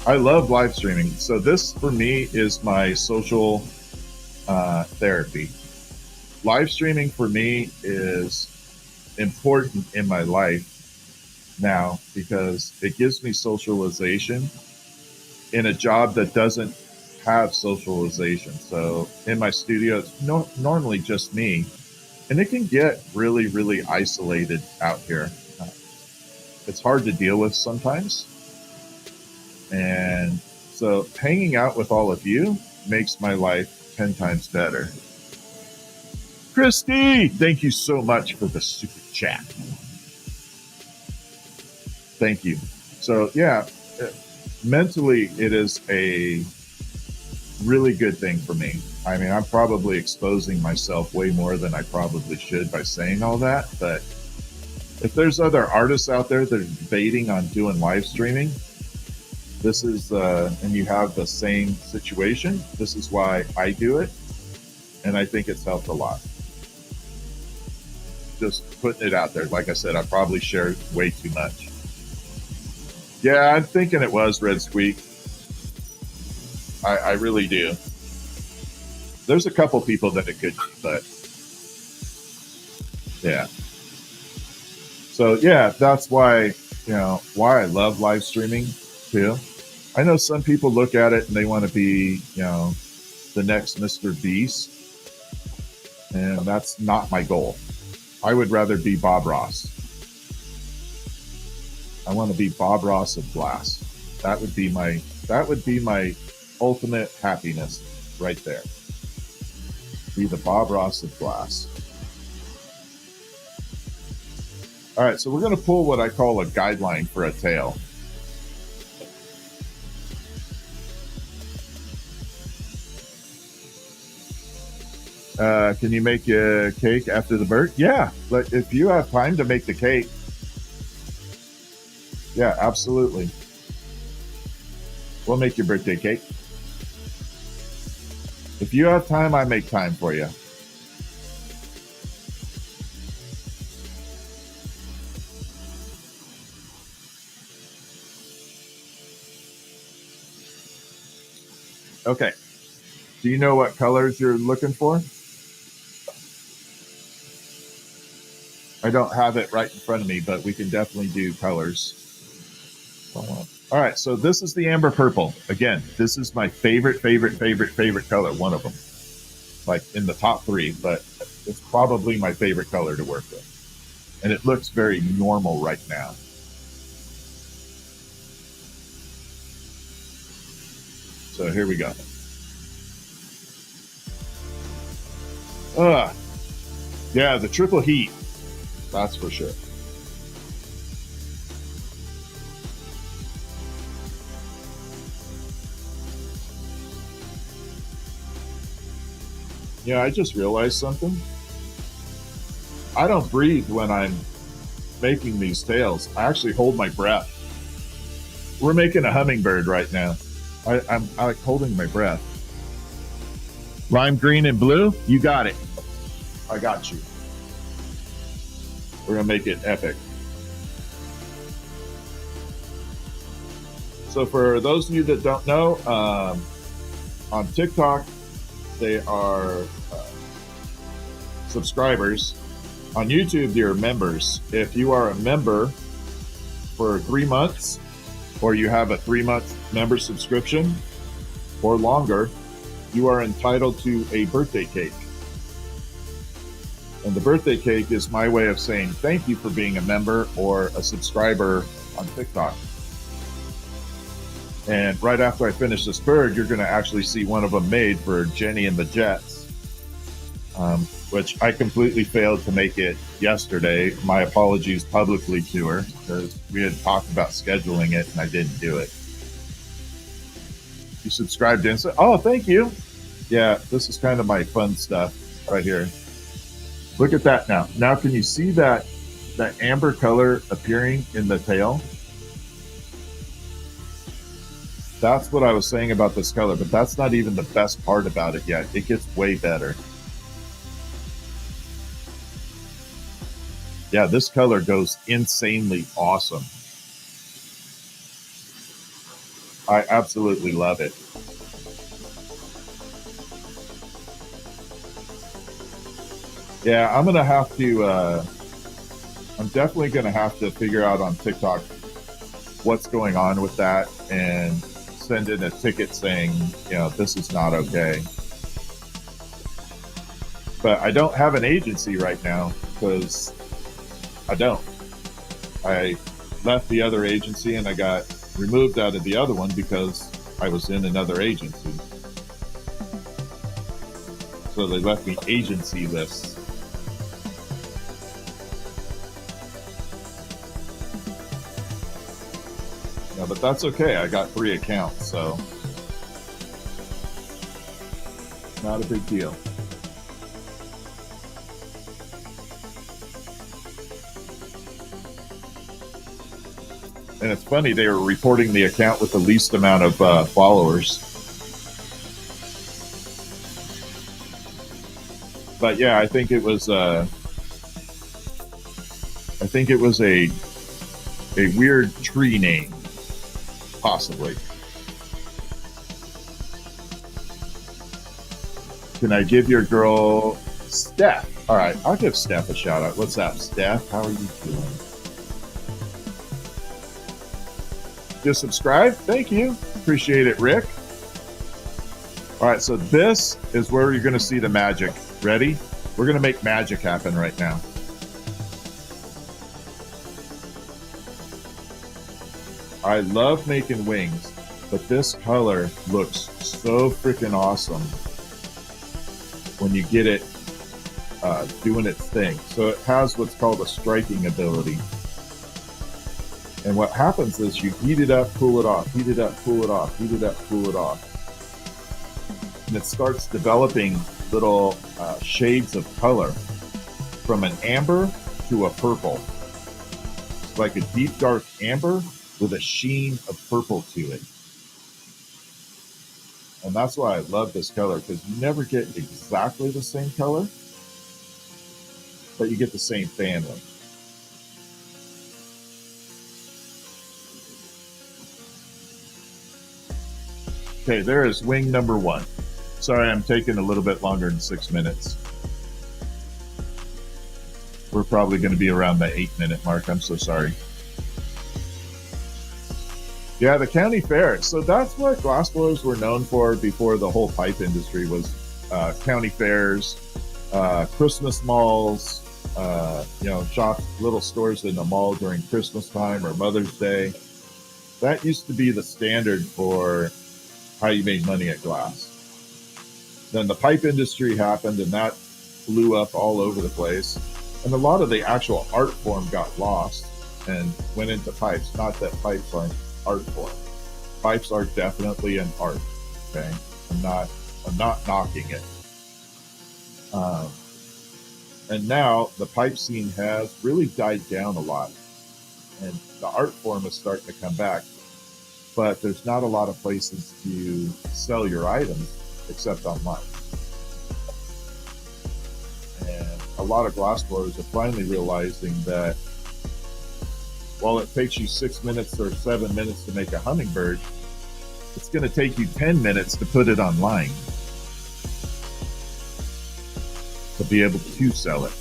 I love live streaming. So this, for me, is my social therapy. Live streaming, for me, is important in my life now because it gives me socialization in a job that doesn't have socialization. So in my studio, it's normally just me, and it can get really isolated out here. It's hard to deal with sometimes. And so hanging out with all of you makes my life 10 times better. Christy, thank you so much for the super chat. Thank you. So yeah, mentally, it is a really good thing for me. I mean, I'm probably exposing myself way more than I probably should by saying all that. But if there's other artists out there that are debating on doing live streaming, this is, and you have the same situation, this is why I do it. And I think it's helped a lot. Just putting it out there. Like I said, I probably shared way too much. Yeah, I'm thinking it was Red Squeak. I really do. There's a couple people that it could be, but yeah. So yeah, that's why, why I love live streaming too. I know some people look at it and they want to be, the next Mr. Beast. And that's not my goal. I would rather be Bob Ross. I want to be Bob Ross of glass. That would be my ultimate happiness right there. Be the Bob Ross of glass. All right, so we're going to pull what I call a guideline for a tail. Can you make a cake after the bird? Yeah, but if you have time to make the cake, yeah, absolutely. We'll make your birthday cake. If you have time, I make time for you. Okay. Do you know what colors you're looking for? I don't have it right in front of me, but we can definitely do colors. All right, so this is the amber purple. Again, this is my favorite color, one of them. Like in the top 3, but it's probably my favorite color to work with. And it looks very normal right now. So here we go. Yeah, the triple heat. That's for sure. Yeah, I just realized something. I don't breathe when I'm making these tails. I actually hold my breath. We're making a hummingbird right now. I'm like holding my breath. Lime green and blue? You got it. I got you. We're going to make it epic. So for those of you that don't know, on TikTok, they are subscribers. On YouTube, there are members. If you are a member for 3 months, or you have a 3-month member subscription or longer, you are entitled to a birthday cake. And the birthday cake is my way of saying thank you for being a member or a subscriber on TikTok. And right after I finish this bird, you're going to actually see one of them made for Jenny and the Jets, which I completely failed to make it yesterday. My apologies publicly to her, because we had talked about scheduling it and I didn't do it. You subscribed to Insta? Oh, thank you. Yeah, this is kind of my fun stuff right here. Look at that now. Now, can you see that amber color appearing in the tail? That's what I was saying about this color, but that's not even the best part about it yet. It gets way better. Yeah, this color goes insanely awesome. I absolutely love it. Yeah, I'm gonna have to, I'm definitely gonna have to figure out on TikTok what's going on with that and send in a ticket saying, you know, this is not okay. But I don't have an agency right now because I don't. I left the other agency and I got removed out of the other one because I was in another agency. So they left me agency-less. Yeah, but that's okay. I got 3 accounts, so not a big deal. And it's funny, they were reporting the account with the least amount of followers. But yeah, I think it was a weird tree name, possibly. Can I give your girl Steph? All right, I'll give Steph a shout out. What's up, Steph? How are you doing? Just subscribe. Thank you. Appreciate it, Rick. All right, so this is where you're going to see the magic. Ready? We're going to make magic happen right now. I love making wings, but this color looks so freaking awesome when you get it doing its thing. So it has what's called a striking ability. And what happens is you heat it up, cool it off, heat it up, cool it off, heat it up, cool it off. And it starts developing little shades of color from an amber to a purple. It's like a deep, dark amber with a sheen of purple to it. And that's why I love this color, because you never get exactly the same color, but you get the same family. Okay, there is wing number 1. Sorry, I'm taking a little bit longer than 6 minutes. We're probably going to be around the 8-minute mark. I'm so sorry. Yeah, the county fair. So that's what glassblowers were known for before the whole pipe industry was county fairs, Christmas malls, shops, little stores in the mall during Christmas time or Mother's Day. That used to be the standard for how you made money at glass. Then the pipe industry happened and that blew up all over the place. And a lot of the actual art form got lost and went into pipes. Not that pipes aren't art form. Pipes are definitely an art. Okay, I'm not knocking it. And now the pipe scene has really died down a lot, and the art form is starting to come back. But there's not a lot of places to sell your items except online. And a lot of glassblowers are finally realizing that while it takes you 6 minutes or 7 minutes to make a hummingbird, it's going to take you 10 minutes to put it online to be able to sell it.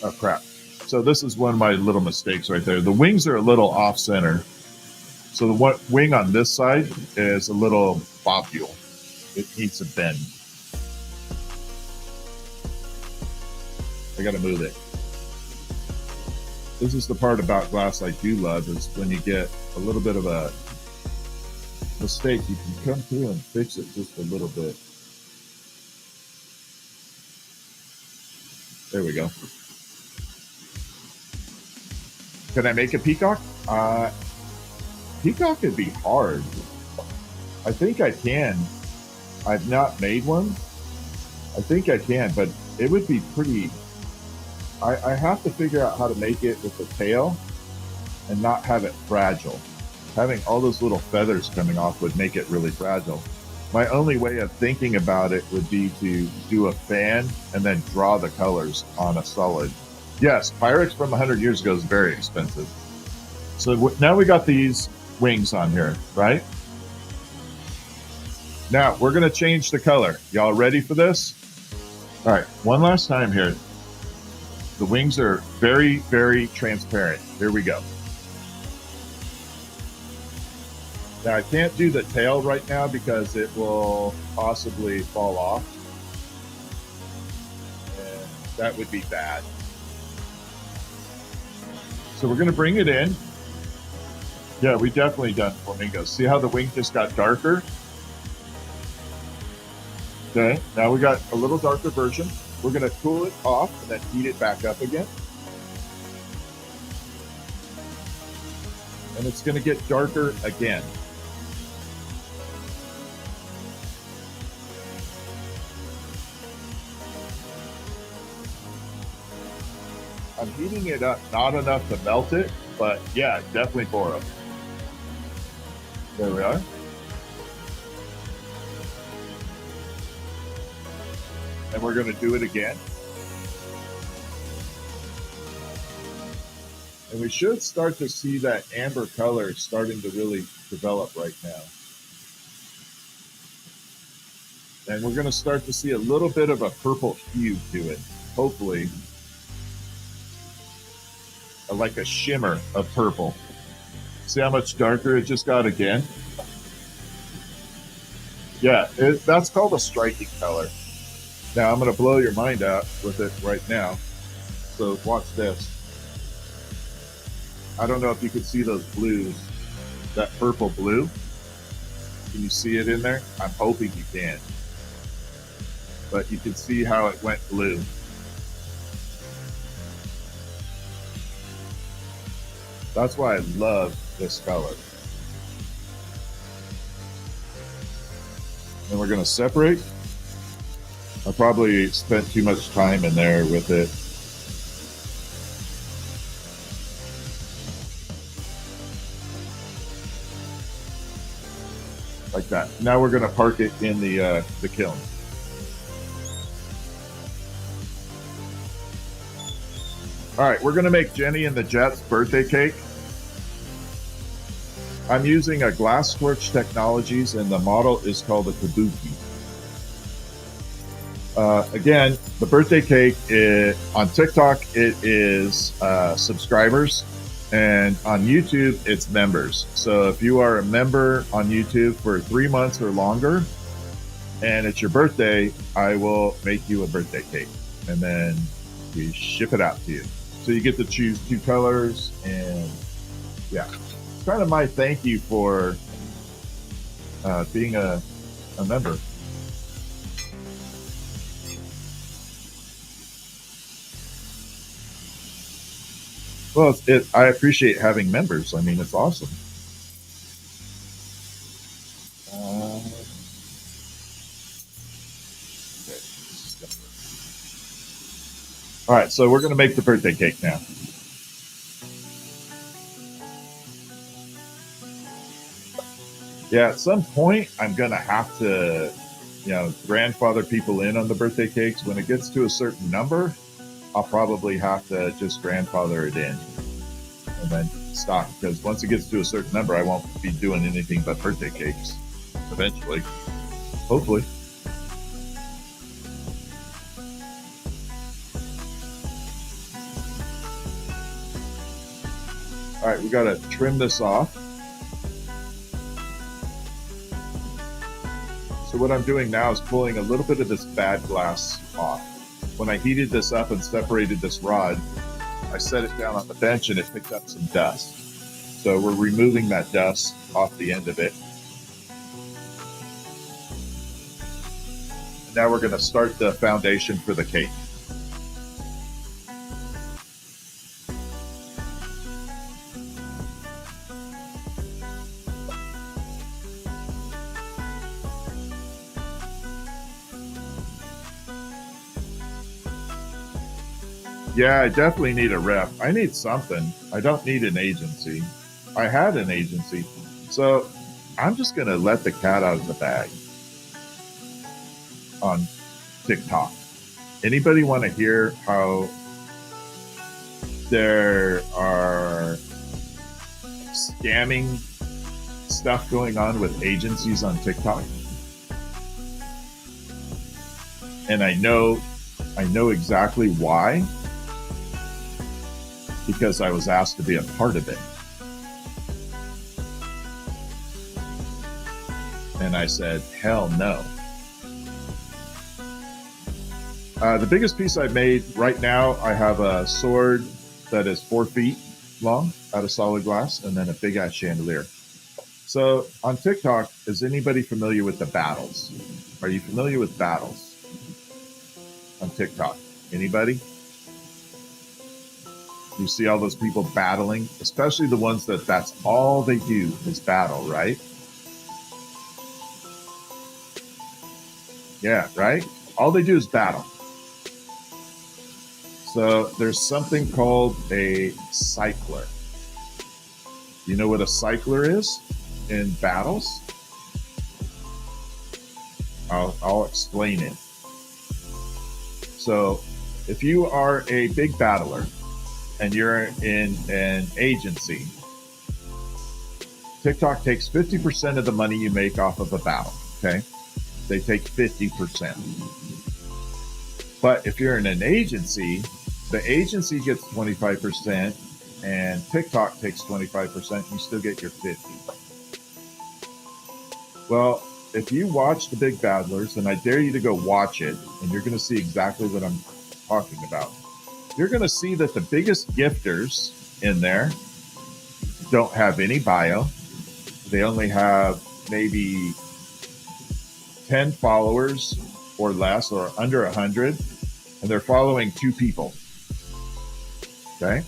Oh, crap. So this is one of my little mistakes right there. The wings are a little off center. So the wing on this side is a little bobule. It needs a bend. I got to move it. This is the part about glass I do love, is when you get a little bit of a mistake, you can come through and fix it just a little bit. There we go. Can I make a peacock? Peacock would be hard. I think I can. I've not made one. I think I can, but it would be pretty... I have to figure out how to make it with the tail and not have it fragile. Having all those little feathers coming off would make it really fragile. My only way of thinking about it would be to do a fan and then draw the colors on a solid. Yes, Pyrex from 100 years ago is very expensive. So now we got these wings on here, right? Now we're going to change the color. Y'all ready for this? All right, one last time here. The wings are very, very transparent. Here we go. Now I can't do the tail right now because it will possibly fall off. And that would be bad. So we're going to bring it in. Yeah, we definitely done flamingos. See how the wing just got darker? Okay, now we got a little darker version. We're going to cool it off and then heat it back up again. And it's going to get darker again. I'm heating it up, not enough to melt it, but yeah, definitely boro. There we are. And we're going to do it again. And we should start to see that amber color starting to really develop right now. And we're going to start to see a little bit of a purple hue to it, hopefully. Like a shimmer of purple. See how much darker it just got again? Yeah, that's called a striking color. Now I'm going to blow your mind out with it right now. So watch this. I don't know if you can see those blues, that purple blue. Can you see it in there? I'm hoping you can. But you can see how it went blue. That's why I love this color. And we're going to separate. I probably spent too much time in there with it. Like that. Now we're going to park it in the kiln. All right, we're going to make Jenny and the Jets birthday cake. I'm using a Glass Scorch Technologies, and the model is called a Kabuki. Again, the birthday cake on TikTok, it is subscribers, and on YouTube, it's members. So if you are a member on YouTube for 3 months or longer, and it's your birthday, I will make you a birthday cake, and then we ship it out to you. So you get to choose 2 colors, and yeah, it's kind of my thank you for being a member. Well, I appreciate having members. I mean, it's awesome. All right, so we're going to make the birthday cake now. Yeah, at some point, I'm going to have to, grandfather people in on the birthday cakes. When it gets to a certain number, I'll probably have to just grandfather it in and then stop, because once it gets to a certain number, I won't be doing anything but birthday cakes eventually, hopefully. All right, we got to trim this off. So what I'm doing now is pulling a little bit of this bad glass off. When I heated this up and separated this rod, I set it down on the bench and it picked up some dust. So we're removing that dust off the end of it. And now we're going to start the foundation for the cake. Yeah, I definitely need a rep. I need something. I don't need an agency. I had an agency. So I'm just going to let the cat out of the bag on TikTok. Anybody want to hear how there are scamming stuff going on with agencies on TikTok? And I know exactly why. Because I was asked to be a part of it. And I said, hell no. The biggest piece I've made right now, I have a sword that is 4 feet long out of solid glass, and then a big ass chandelier. So on TikTok, is anybody familiar with the battles? Are you familiar with battles on TikTok? Anybody? You see all those people battling, especially the ones that's all they do is battle, right? Yeah, right? All they do is battle. So there's something called a cycler. You know what a cycler is in battles? I'll explain it. So if you are a big battler, and you're in an agency, TikTok takes 50% of the money you make off of a battle, okay? They take 50%. But if you're in an agency, the agency gets 25% and TikTok takes 25%, you still get your 50. Well, if you watch the big battlers, and I dare you to go watch it, and you're gonna see exactly what I'm talking about. You're going to see that the biggest gifters in there don't have any bio. They only have maybe 10 followers or less, or under 100, and they're following 2 people. Okay?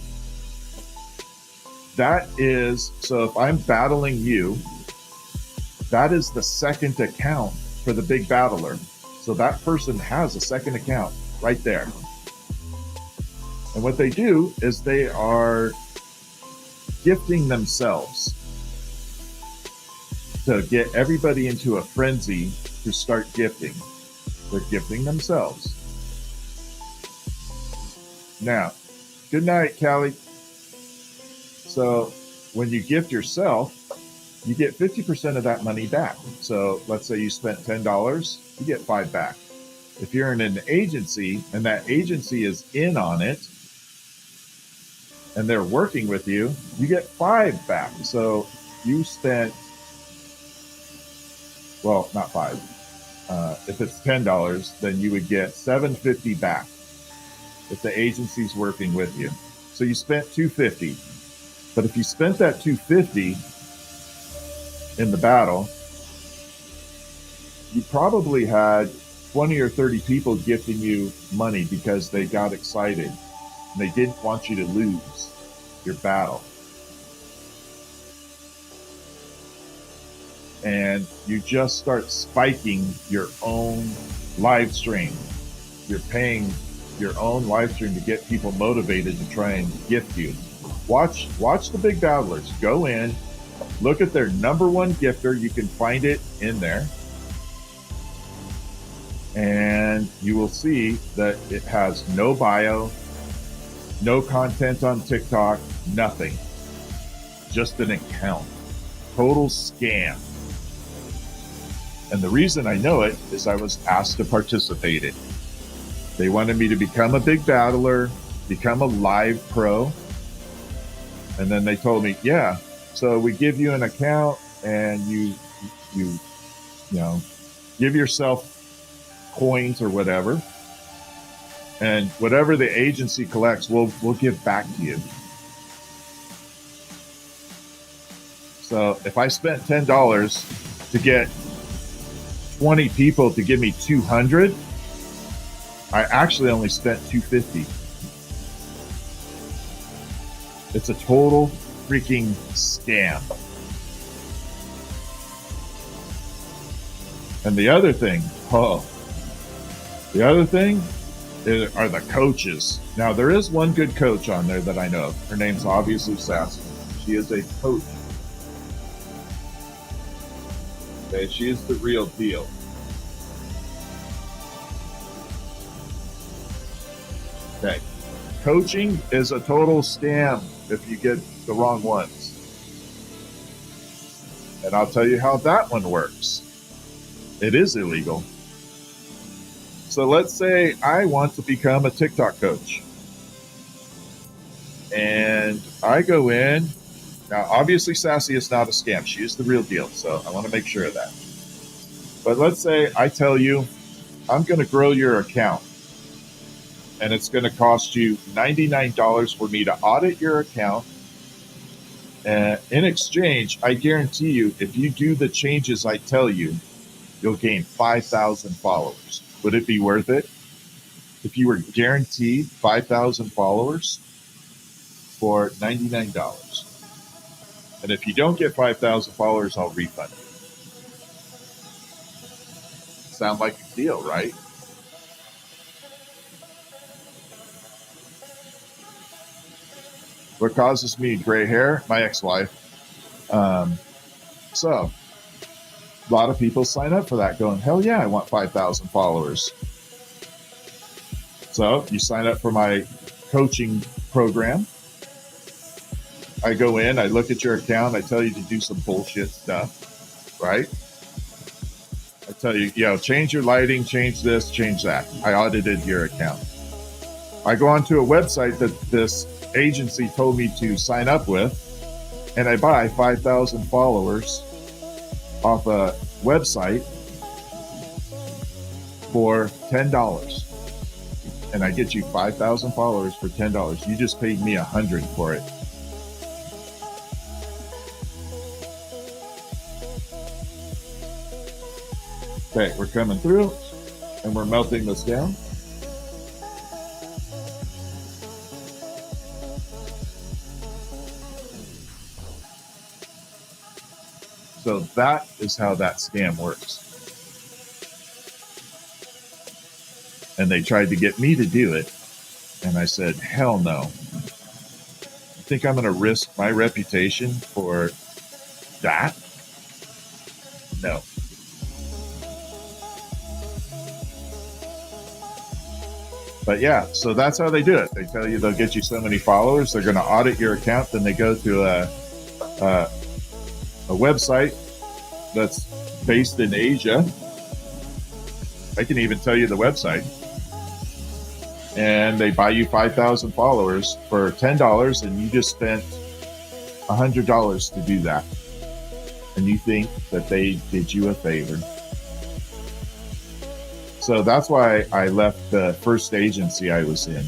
That is, so if I'm battling you, that is the second account for the big battler. So that person has a second account right there. And what they do is they are gifting themselves to get everybody into a frenzy to start gifting. They're gifting themselves. Now, good night, Callie. So when you gift yourself, you get 50% of that money back. So let's say you spent $10, you get 5 back. If you're in an agency and that agency is in on it, and they're working with you, you get 5 back. So you spent, well, not 5. If it's $10, then you would get $7.50 back if the agency's working with you. So you spent $2.50. But if you spent that $2.50 in the battle, you probably had 20 or 30 people gifting you money because they got excited. And they didn't want you to lose your battle. And you just start spiking your own live stream. You're paying your own live stream to get people motivated to try and gift you. Watch the big battlers. Go in, look at their #1 gifter. You can find it in there. And you will see that it has no bio, no content on TikTok, nothing. Just an account. Total scam. And the reason I know it is I was asked to participate in it. They wanted me to become a big battler, become a live pro, And then they told me, yeah, so we give you an account and you know, give yourself coins or whatever. And whatever the agency collects, we'll give back to you. So if I spent $10 to get 20 people to give me 200, I actually only spent $250. It's a total freaking scam. And the other thing are the coaches. Now, there is one good coach on there that I know of. Her name's obviously Sassy. She is a coach. Okay, she is the real deal. Okay, coaching is a total scam if you get the wrong ones. And I'll tell you how that one works. It is illegal. So let's say I want to become a TikTok coach. And I go in. Now, obviously, Sassy is not a scam. She is the real deal. So I want to make sure of that. But let's say I tell you, I'm going to grow your account. And it's going to cost you $99 for me to audit your account. And in exchange, I guarantee you, if you do the changes I tell you, you'll gain 5,000 followers. Would it be worth it if you were guaranteed 5,000 followers for $99? And if you don't get 5,000 followers, I'll refund you. Sound like a deal, right? What causes me gray hair? My ex-wife. So a lot of people sign up for that going, hell yeah, I want 5,000 followers. So you sign up for my coaching program. I go in, I look at your account, I tell you to do some bullshit stuff, right? I tell you, change your lighting, change this, change that. I audited your account. I go onto a website that this agency told me to sign up with, and I buy 5,000 followers off a website for $10. And I get you 5,000 followers for $10. You just paid me $100 for it. Okay, we're coming through and we're melting this down. So that is how that scam works. And they tried to get me to do it. And I said, hell no. You think I'm going to risk my reputation for that? No. But yeah, so that's how they do it. They tell you they'll get you so many followers. They're going to audit your account. Then they go to a website that's based in Asia. I can even tell you the website. And they buy you 5,000 followers for $10, and you just spent $100 to do that. And you think that they did you a favor. So that's why I left the first agency I was in.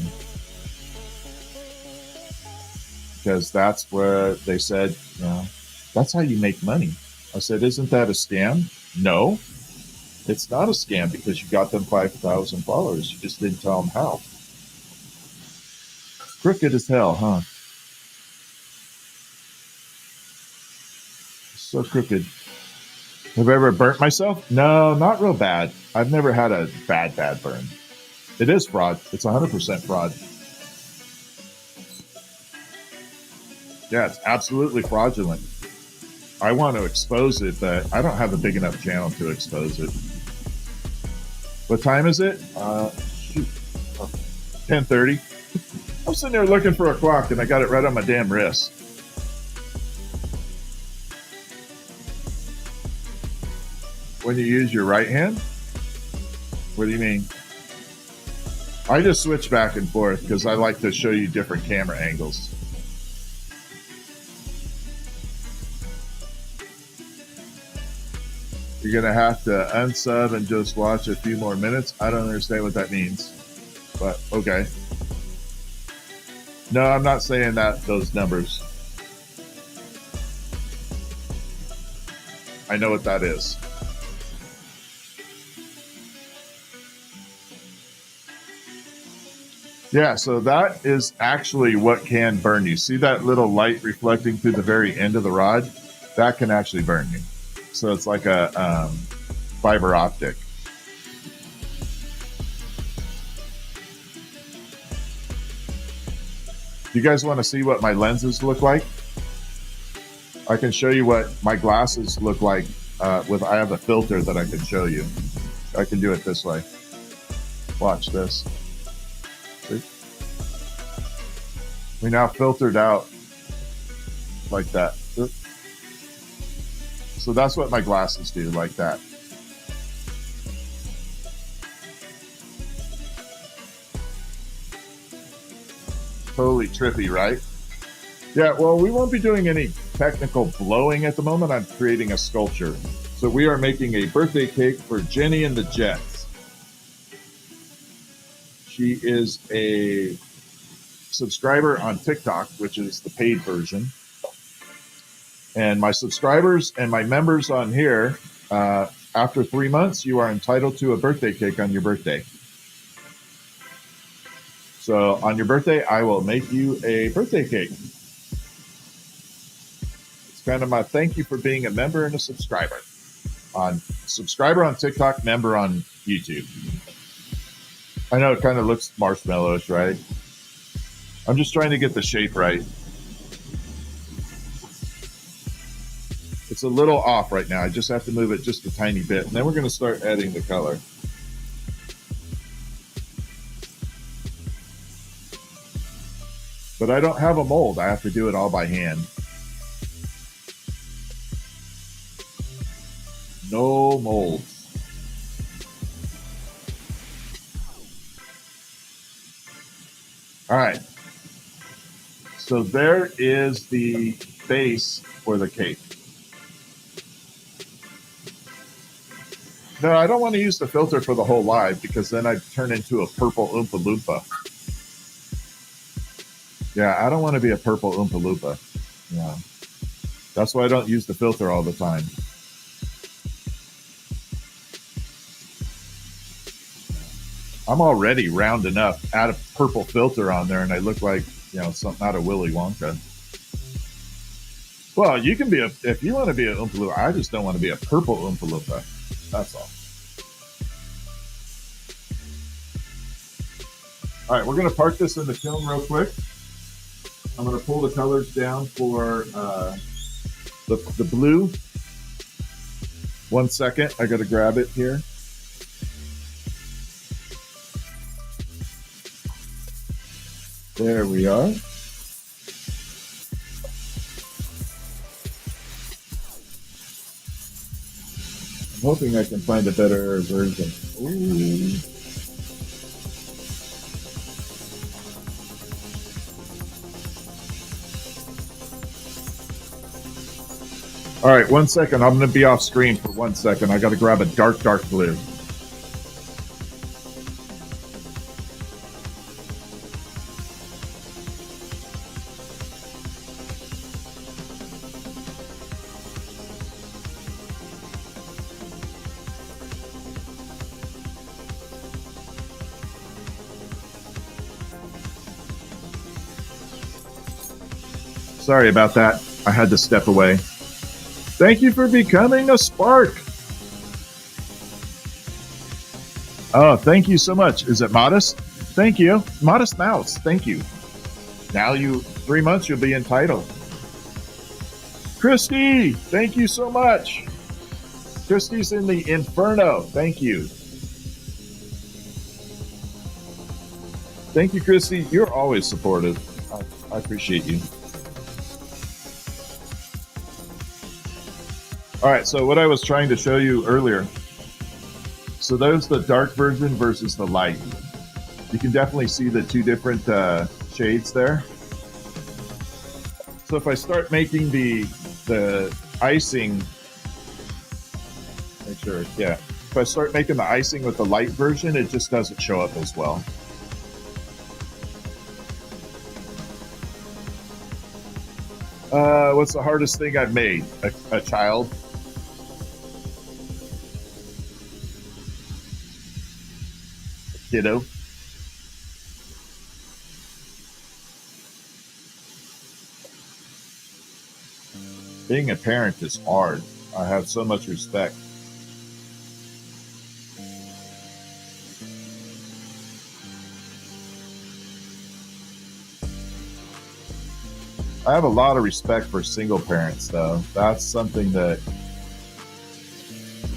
Because that's where they said, that's how you make money. I said, isn't that a scam? No, it's not a scam because you got them 5,000 followers. You just didn't tell them how. Crooked as hell, huh? So crooked. Have I ever burnt myself? No, not real bad. I've never had a bad burn. It is fraud. It's 100% fraud. Yeah, it's absolutely fraudulent. I want to expose it, but I don't have a big enough channel to expose it. What time is it? 10:30. I'm sitting there looking for a clock, and I got it right on my damn wrist. When you use your right hand? What do you mean? I just switch back and forth because I like to show you different camera angles. You're going to have to unsub and just watch a few more minutes. I don't understand what that means, but okay. No, I'm not saying that, those numbers. I know what that is. Yeah, so that is actually what can burn you. See that little light reflecting through the very end of the rod? That can actually burn you. So it's like a fiber optic. You guys want to see what my lenses look like? I can show you what my glasses look like I have a filter that I can show you. I can do it this way. Watch this. See? We now filtered out like that. So that's what my glasses do, like that. Totally trippy, right? Yeah, well, we won't be doing any technical blowing at the moment. I'm creating a sculpture. So we are making a birthday cake for Jenny and the Jets. She is a subscriber on TikTok, which is the paid version. And my subscribers and my members on here, after 3 months, you are entitled to a birthday cake on your birthday. So on your birthday, I will make you a birthday cake. It's kind of my thank you for being a member and a subscriber. Subscriber on TikTok, member on YouTube. I know it kind of looks marshmallowish, right? I'm just trying to get the shape right. It's a little off right now. I just have to move it just a tiny bit. And then we're going to start adding the color. But I don't have a mold. I have to do it all by hand. No molds. All right. So there is the base for the cake. No, I don't want to use the filter for the whole live because then I'd turn into a purple Oompa Loompa. Yeah, I don't want to be a purple Oompa Loompa. Yeah. That's why I don't use the filter all the time. I'm already round enough. Add a purple filter on there and I look like, something out of Willy Wonka. Well, you can be if you want to be an Oompa Loompa. I just don't want to be a purple Oompa Loompa. That's all. All right, we're going to park this in the kiln real quick. I'm going to pull the colors down for the blue. 1 second. I got to grab it here. There we are. I'm hoping I can find a better version. Ooh. All right, 1 second. I'm going to be off screen for 1 second. I got to grab a dark blue. Sorry about that. I had to step away. Thank you for becoming a Spark. Oh, thank you so much. Is it Modest? Thank you. Modest Mouse. Thank you. Now 3 months, you'll be entitled. Christy, thank you so much. Christy's in the Inferno. Thank you. Thank you, Christy. You're always supportive. I appreciate you. All right, so what I was trying to show you earlier. So there's the dark version versus the light. You can definitely see the two different shades there. So if I start making the icing, make sure. Yeah. If I start making the icing with the light version, it just doesn't show up as well. What's the hardest thing I've made? A child. A kiddo. Being a parent is hard. I have so much respect. I have a lot of respect for single parents, though. That's something that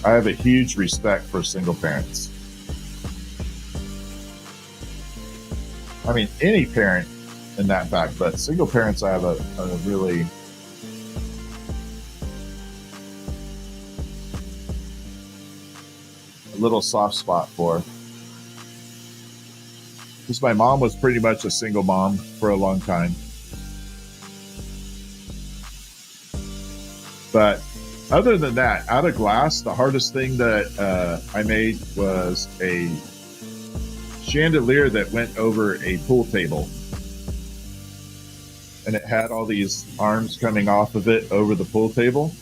I have a huge respect for single parents. I mean, any parent in that fact, but single parents I have a really little soft spot for. Because my mom was pretty much a single mom for a long time. But other than that, out of glass, the hardest thing that I made was a chandelier that went over a pool table. And it had all these arms coming off of it over the pool table.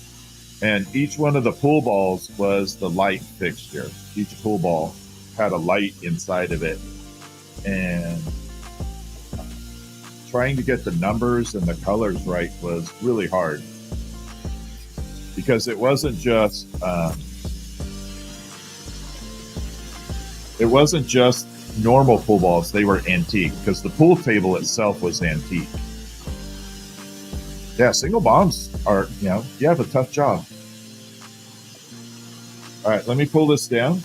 And each one of the pool balls was the light fixture. Each pool ball had a light inside of it. And trying to get the numbers and the colors right was really hard. Because it wasn't just normal pool balls. They were antique because the pool table itself was antique. Yeah, single moms are, you have a tough job. All right, let me pull this down.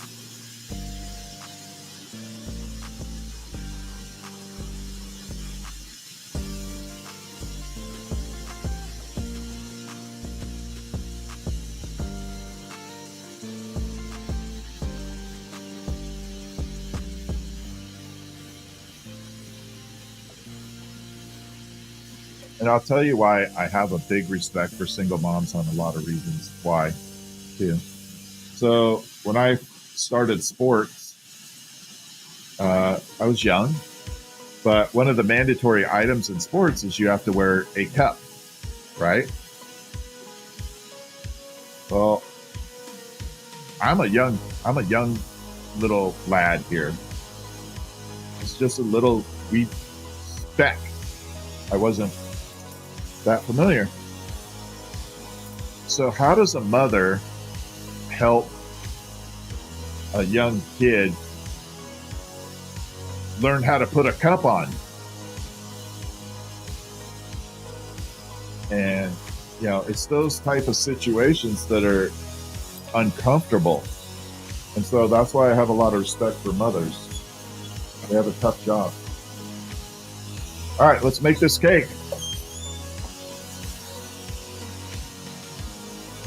And I'll tell you why I have a big respect for single moms on a lot of reasons why, too. So when I started sports, I was young, but one of the mandatory items in sports is you have to wear a cup, right? Well, I'm a young little lad here. It's just a little wee speck. I wasn't that familiar. So how does a mother help a young kid learn how to put a cup on? And it's those type of situations that are uncomfortable. And so that's why I have a lot of respect for mothers. They have a tough job. All right, let's make this cake.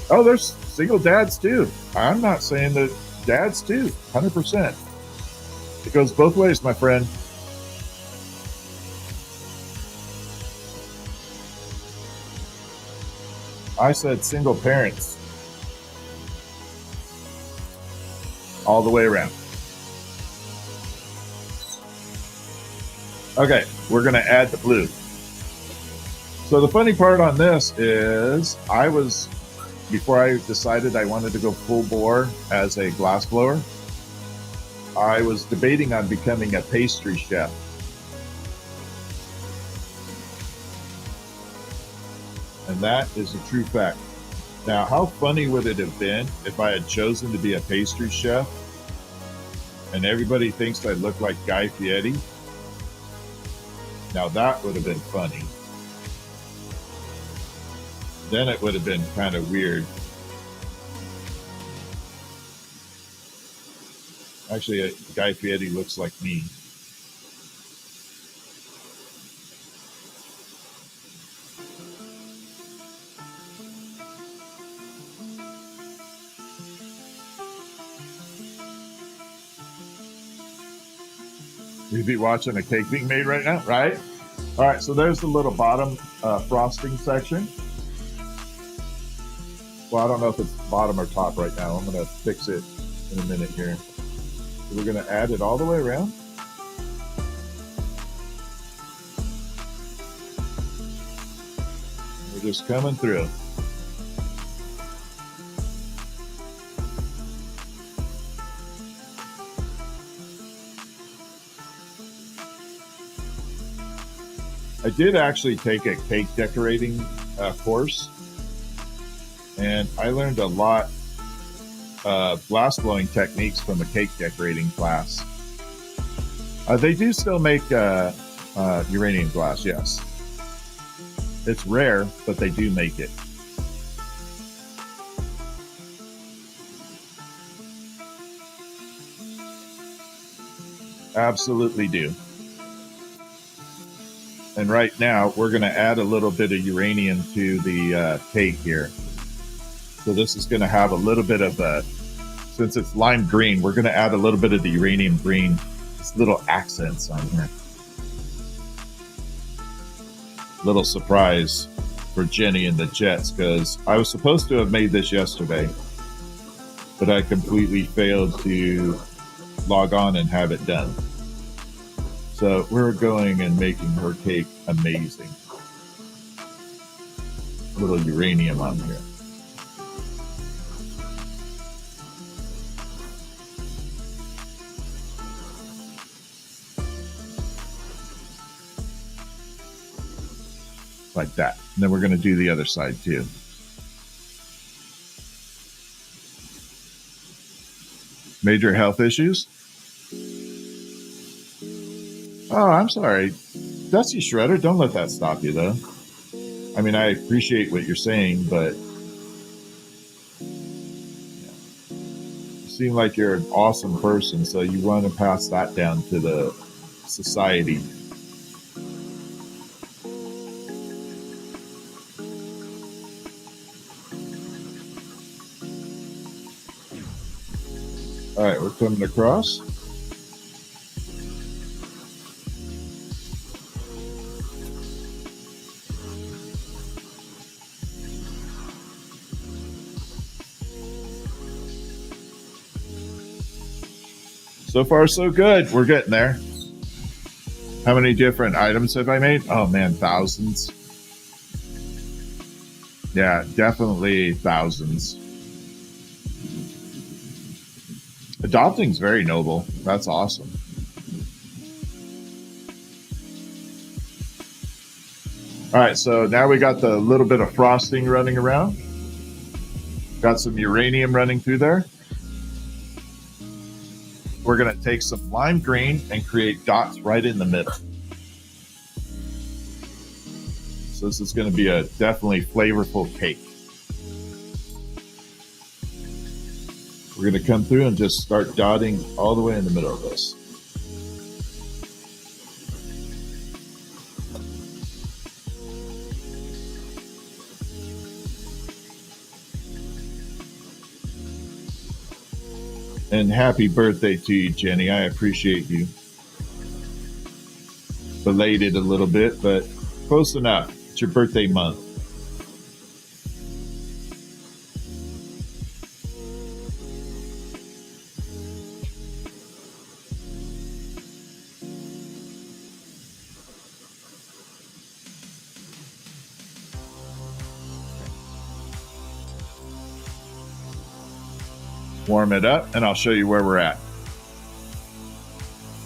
Oh, there's single dads too. I'm not saying that dads too, 100%. It goes both ways, my friend. I said single parents all the way around. Okay, we're going to add the blue. So the funny part on this is before I decided I wanted to go full bore as a glass blower, I was debating on becoming a pastry chef. And that is a true fact. Now, how funny would it have been if I had chosen to be a pastry chef and everybody thinks I look like Guy Fieri? Now that would have been funny. Then it would have been kind of weird. Actually, Guy Fieri looks like me. You'd be watching a cake being made right now, right? All right, so there's the little bottom frosting section. Well, I don't know if it's bottom or top right now. I'm going to fix it in a minute here. So we're going to add it all the way around. We're just coming through. I did actually take a cake decorating course, and I learned a lot of glass blowing techniques from a cake decorating class. They do still make uranium glass, yes. It's rare, but they do make it. Absolutely do. And right now, we're going to add a little bit of uranium to the cake here. So this is going to have a little bit of a, since it's lime green, we're going to add a little bit of the uranium green, just little accents on here. Little surprise for Jenny and the Jets, because I was supposed to have made this yesterday, but I completely failed to log on and have it done. So we're going and making her cake amazing. A little uranium on here. Like that. And then we're going to do the other side too. Major health issues? Oh, I'm sorry. Dusty Shredder, don't let that stop you, though. I mean, I appreciate what you're saying, but you seem like you're an awesome person, so you want to pass that down to the society. All right, we're coming across. So far, so good. We're getting there. How many different items have I made? Oh, man, thousands. Yeah, definitely thousands. Adopting's very noble. That's awesome. All right, so now we got the little bit of frosting running around. Got some uranium running through there. We're going to take some lime green and create dots right in the middle. So this is going to be a definitely flavorful cake. We're going to come through and just start dotting all the way in the middle of this. And happy birthday to you, Jenny. I appreciate you. Belated a little bit, but close enough. It's your birthday month. Warm it up, and I'll show you where we're at.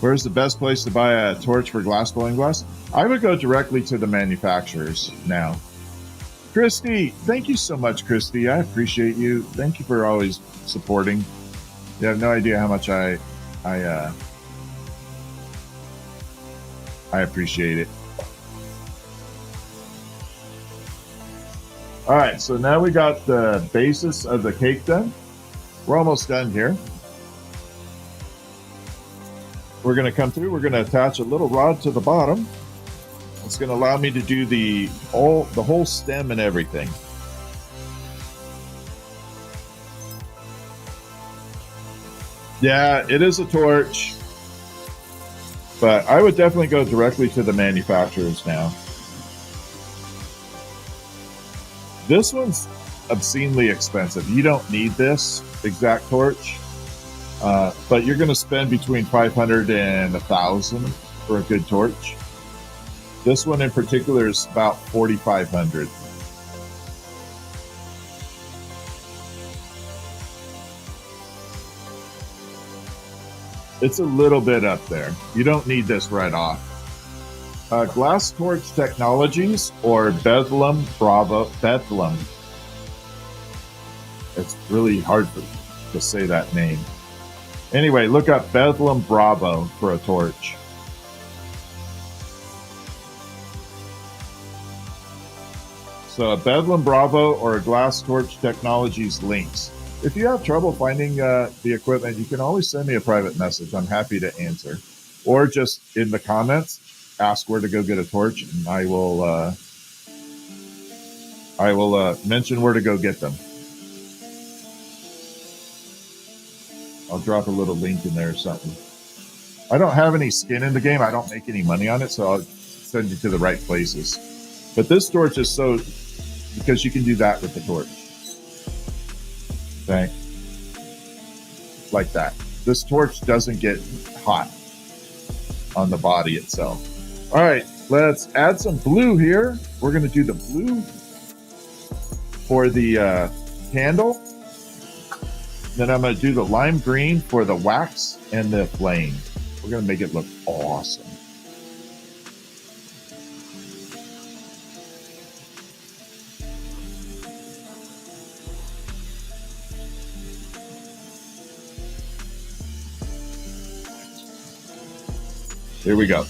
Where's the best place to buy a torch for glass blowing glass? I would go directly to the manufacturers now. Christy, thank you so much, Christy. I appreciate you. Thank you for always supporting. You have no idea how much I appreciate it. All right, so now we got the basis of the cake done. We're almost done here. We're going to come through. We're going to attach a little rod to the bottom. It's going to allow me to do the whole stem and everything. Yeah, it is a torch, but I would definitely go directly to the manufacturers now. This one's obscenely expensive. You don't need this exact torch, but you're going to spend between 500 and 1,000 for a good torch. This one in particular is about 4,500. It's a little bit up there. You don't need this right off. Glass Torch Technologies or Bedlam Bravo. Bedlam. It's really hard to say that name. Anyway, look up Bedlam Bravo for a torch. So a Bedlam Bravo or a Glass Torch Technologies links. If you have trouble finding the equipment, you can always send me a private message. I'm happy to answer. Or just in the comments, ask where to go get a torch, and I will mention where to go get them. I'll drop a little link in there or something. I don't have any skin in the game. I don't make any money on it, so I'll send you to the right places. But this torch is so, because you can do that with the torch. Okay. Like that. This torch doesn't get hot on the body itself. All right, let's add some blue here. We're going to do the blue for the handle. Then I'm going to do the lime green for the wax and the flame. We're going to make it look awesome. Here we go.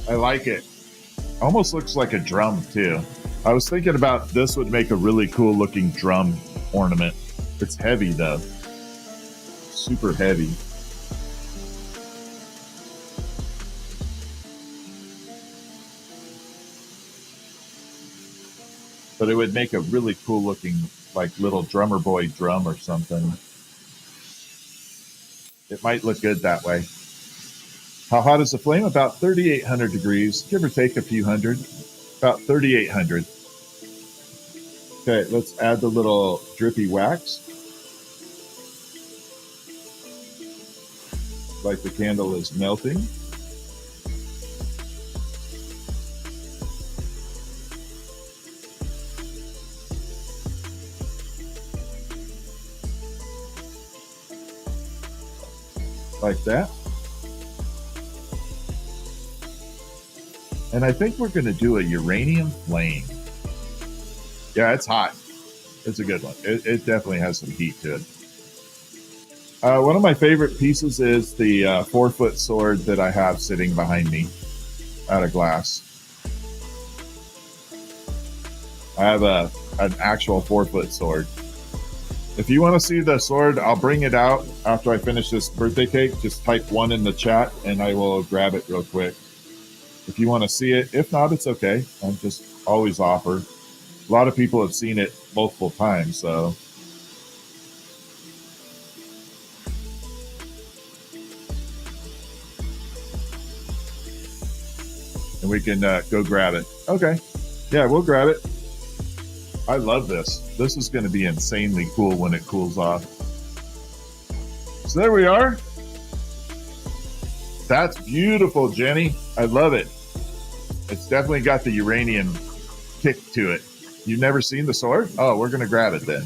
I like it. Almost looks like a drum too. I was thinking about this would make a really cool looking drum ornament. It's heavy though. Super heavy. But it would make a really cool looking like little drummer boy drum or something. It might look good that way. How hot is the flame? About 3,800 degrees, give or take a few hundred. About 3,800. Okay, let's add the little drippy wax. Like the candle is melting. Like that. And I think we're going to do a uranium flame. Yeah, it's hot. It's a good one. It definitely has some heat to it. One of my favorite pieces is the 4-foot sword that I have sitting behind me out of glass. I have an actual 4-foot sword. If you want to see the sword, I'll bring it out after I finish this birthday cake. Just type 1 in the chat and I will grab it real quick. If you want to see it, if not, it's okay. I'm just always offer. A lot of people have seen it multiple times, so. And we can go grab it. Okay. Yeah, we'll grab it. I love this. This is going to be insanely cool when it cools off. So there we are. That's beautiful, Jenny. I love it. It's definitely got the uranium kick to it. You've never seen the sword? Oh, we're going to grab it then.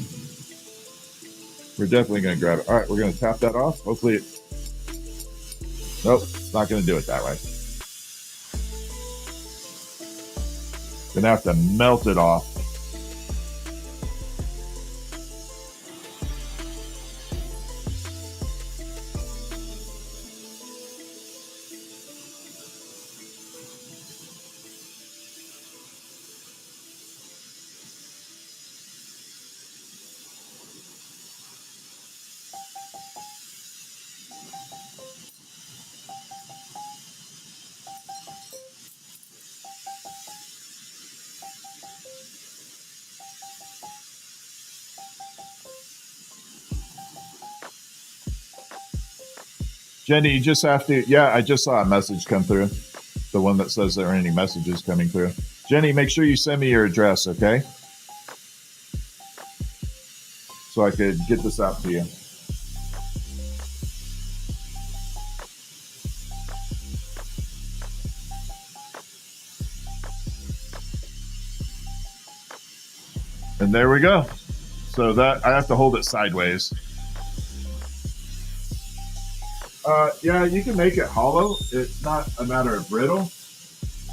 We're definitely going to grab it. All right, we're going to tap that off. Hopefully it... Nope, it's not going to do it that way. Going to have to melt it off. Jenny, you just have to, yeah, I just saw a message come through. The one that says there are any messages coming through. Jenny, make sure you send me your address, okay? So I could get this out to you. And there we go. So that I have to hold it sideways. Yeah, you can make it hollow. It's not a matter of brittle.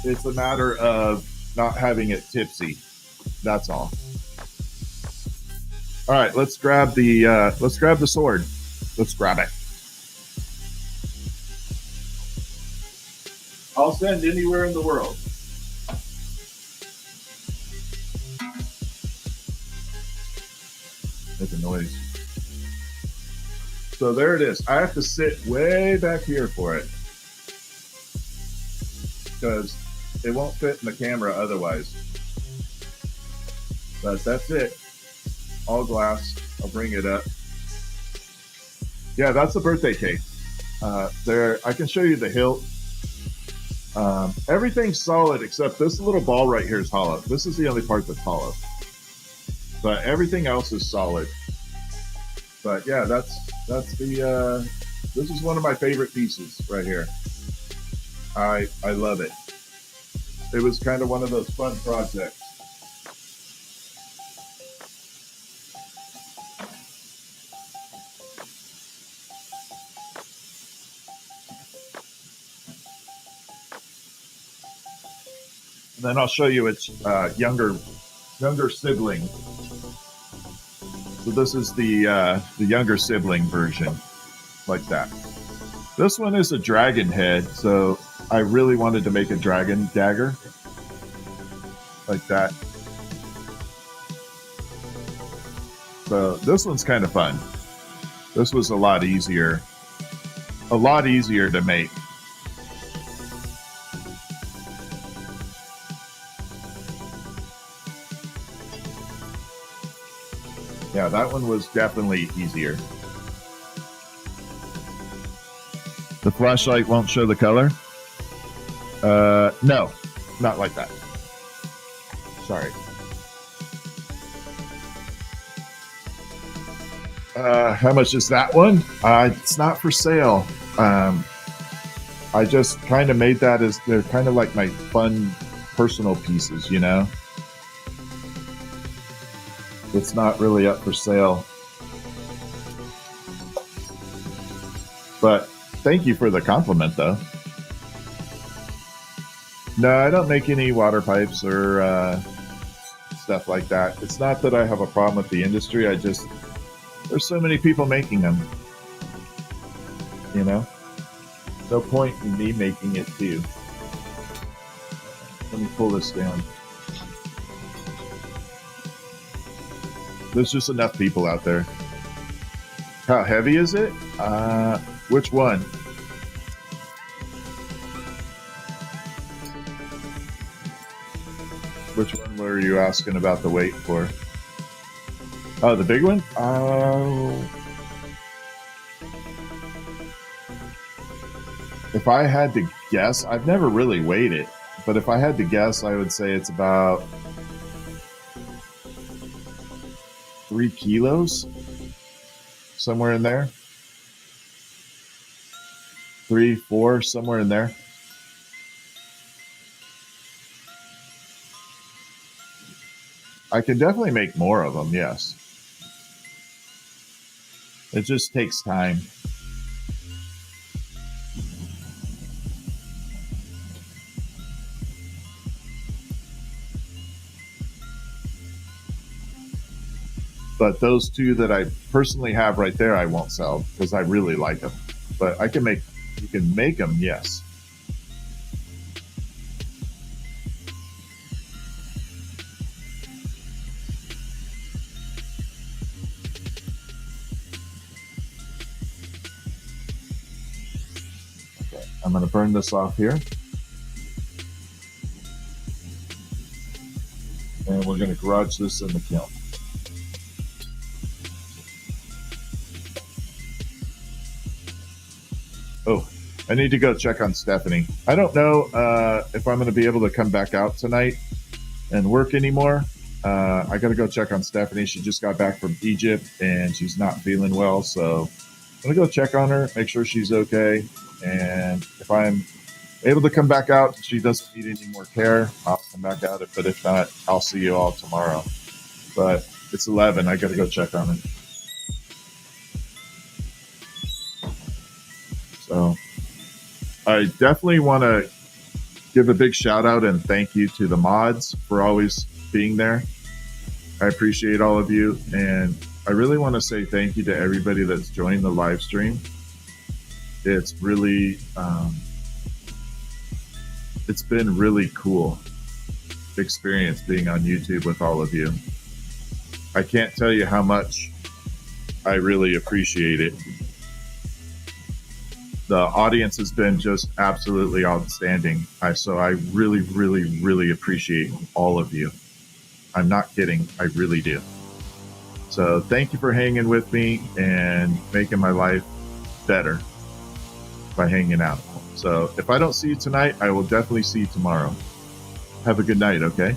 It's a matter of not having it tipsy. That's all. All right, let's grab the sword. Let's grab it. I'll send anywhere in the world. Make a noise. So there it is. I have to sit way back here for it because it won't fit in the camera otherwise. But that's it. All glass. I'll bring it up. Yeah, that's a birthday cake. There, I can show you the hilt. Everything's solid except this little ball right here is hollow. This is the only part that's hollow. But everything else is solid. But yeah, that's the this is one of my favorite pieces right here. I love it. It was kind of one of those fun projects. And then I'll show you its younger sibling. So this is the younger sibling version, like that. This one is a dragon head, so I really wanted to make a dragon dagger, like that. So this one's kind of fun. This was a lot easier to make. Yeah, that one was definitely easier. The flashlight won't show the color? No, not like that. Sorry. How much is that one? It's not for sale. I just kind of made that as they're kind of like my fun personal pieces, you know? It's not really up for sale. But thank you for the compliment, though. No, I don't make any water pipes or stuff like that. It's not that I have a problem with the industry. There's so many people making them. You know? No point in me making it too. Let me pull this down. There's just enough people out there. How heavy is it? Which one? Which one were you asking about the weight for? Oh, the big one? If I had to guess, I've never really weighed it, but if I had to guess, I would say it's about 3 kilos, somewhere in there. 3, 4, somewhere in there. I can definitely make more of them, yes. It just takes time. But those two that I personally have right there, I won't sell because I really like them. But you can make them, yes. Okay, I'm going to burn this off here. and we're going to garage this in the kiln. Oh, I need to go check on Stephanie. I don't know if I'm going to be able to come back out tonight and work anymore. I got to go check on Stephanie. She just got back from Egypt and she's not feeling well. So I'm going to go check on her, make sure she's okay. And if I'm able to come back out, she doesn't need any more care, I'll come back out. But if not, I'll see you all tomorrow. But it's 11. I got to go check on her. So I definitely want to give a big shout out and thank you to the mods for always being there. I appreciate all of you. And I really want to say thank you to everybody that's joined the live stream. It's really, it's been really cool experience being on YouTube with all of you. I can't tell you how much I really appreciate it. The audience has been just absolutely outstanding. So I really, really, really appreciate all of you. I'm not kidding. I really do. So thank you for hanging with me and making my life better by hanging out. So if I don't see you tonight, I will definitely see you tomorrow. Have a good night, okay?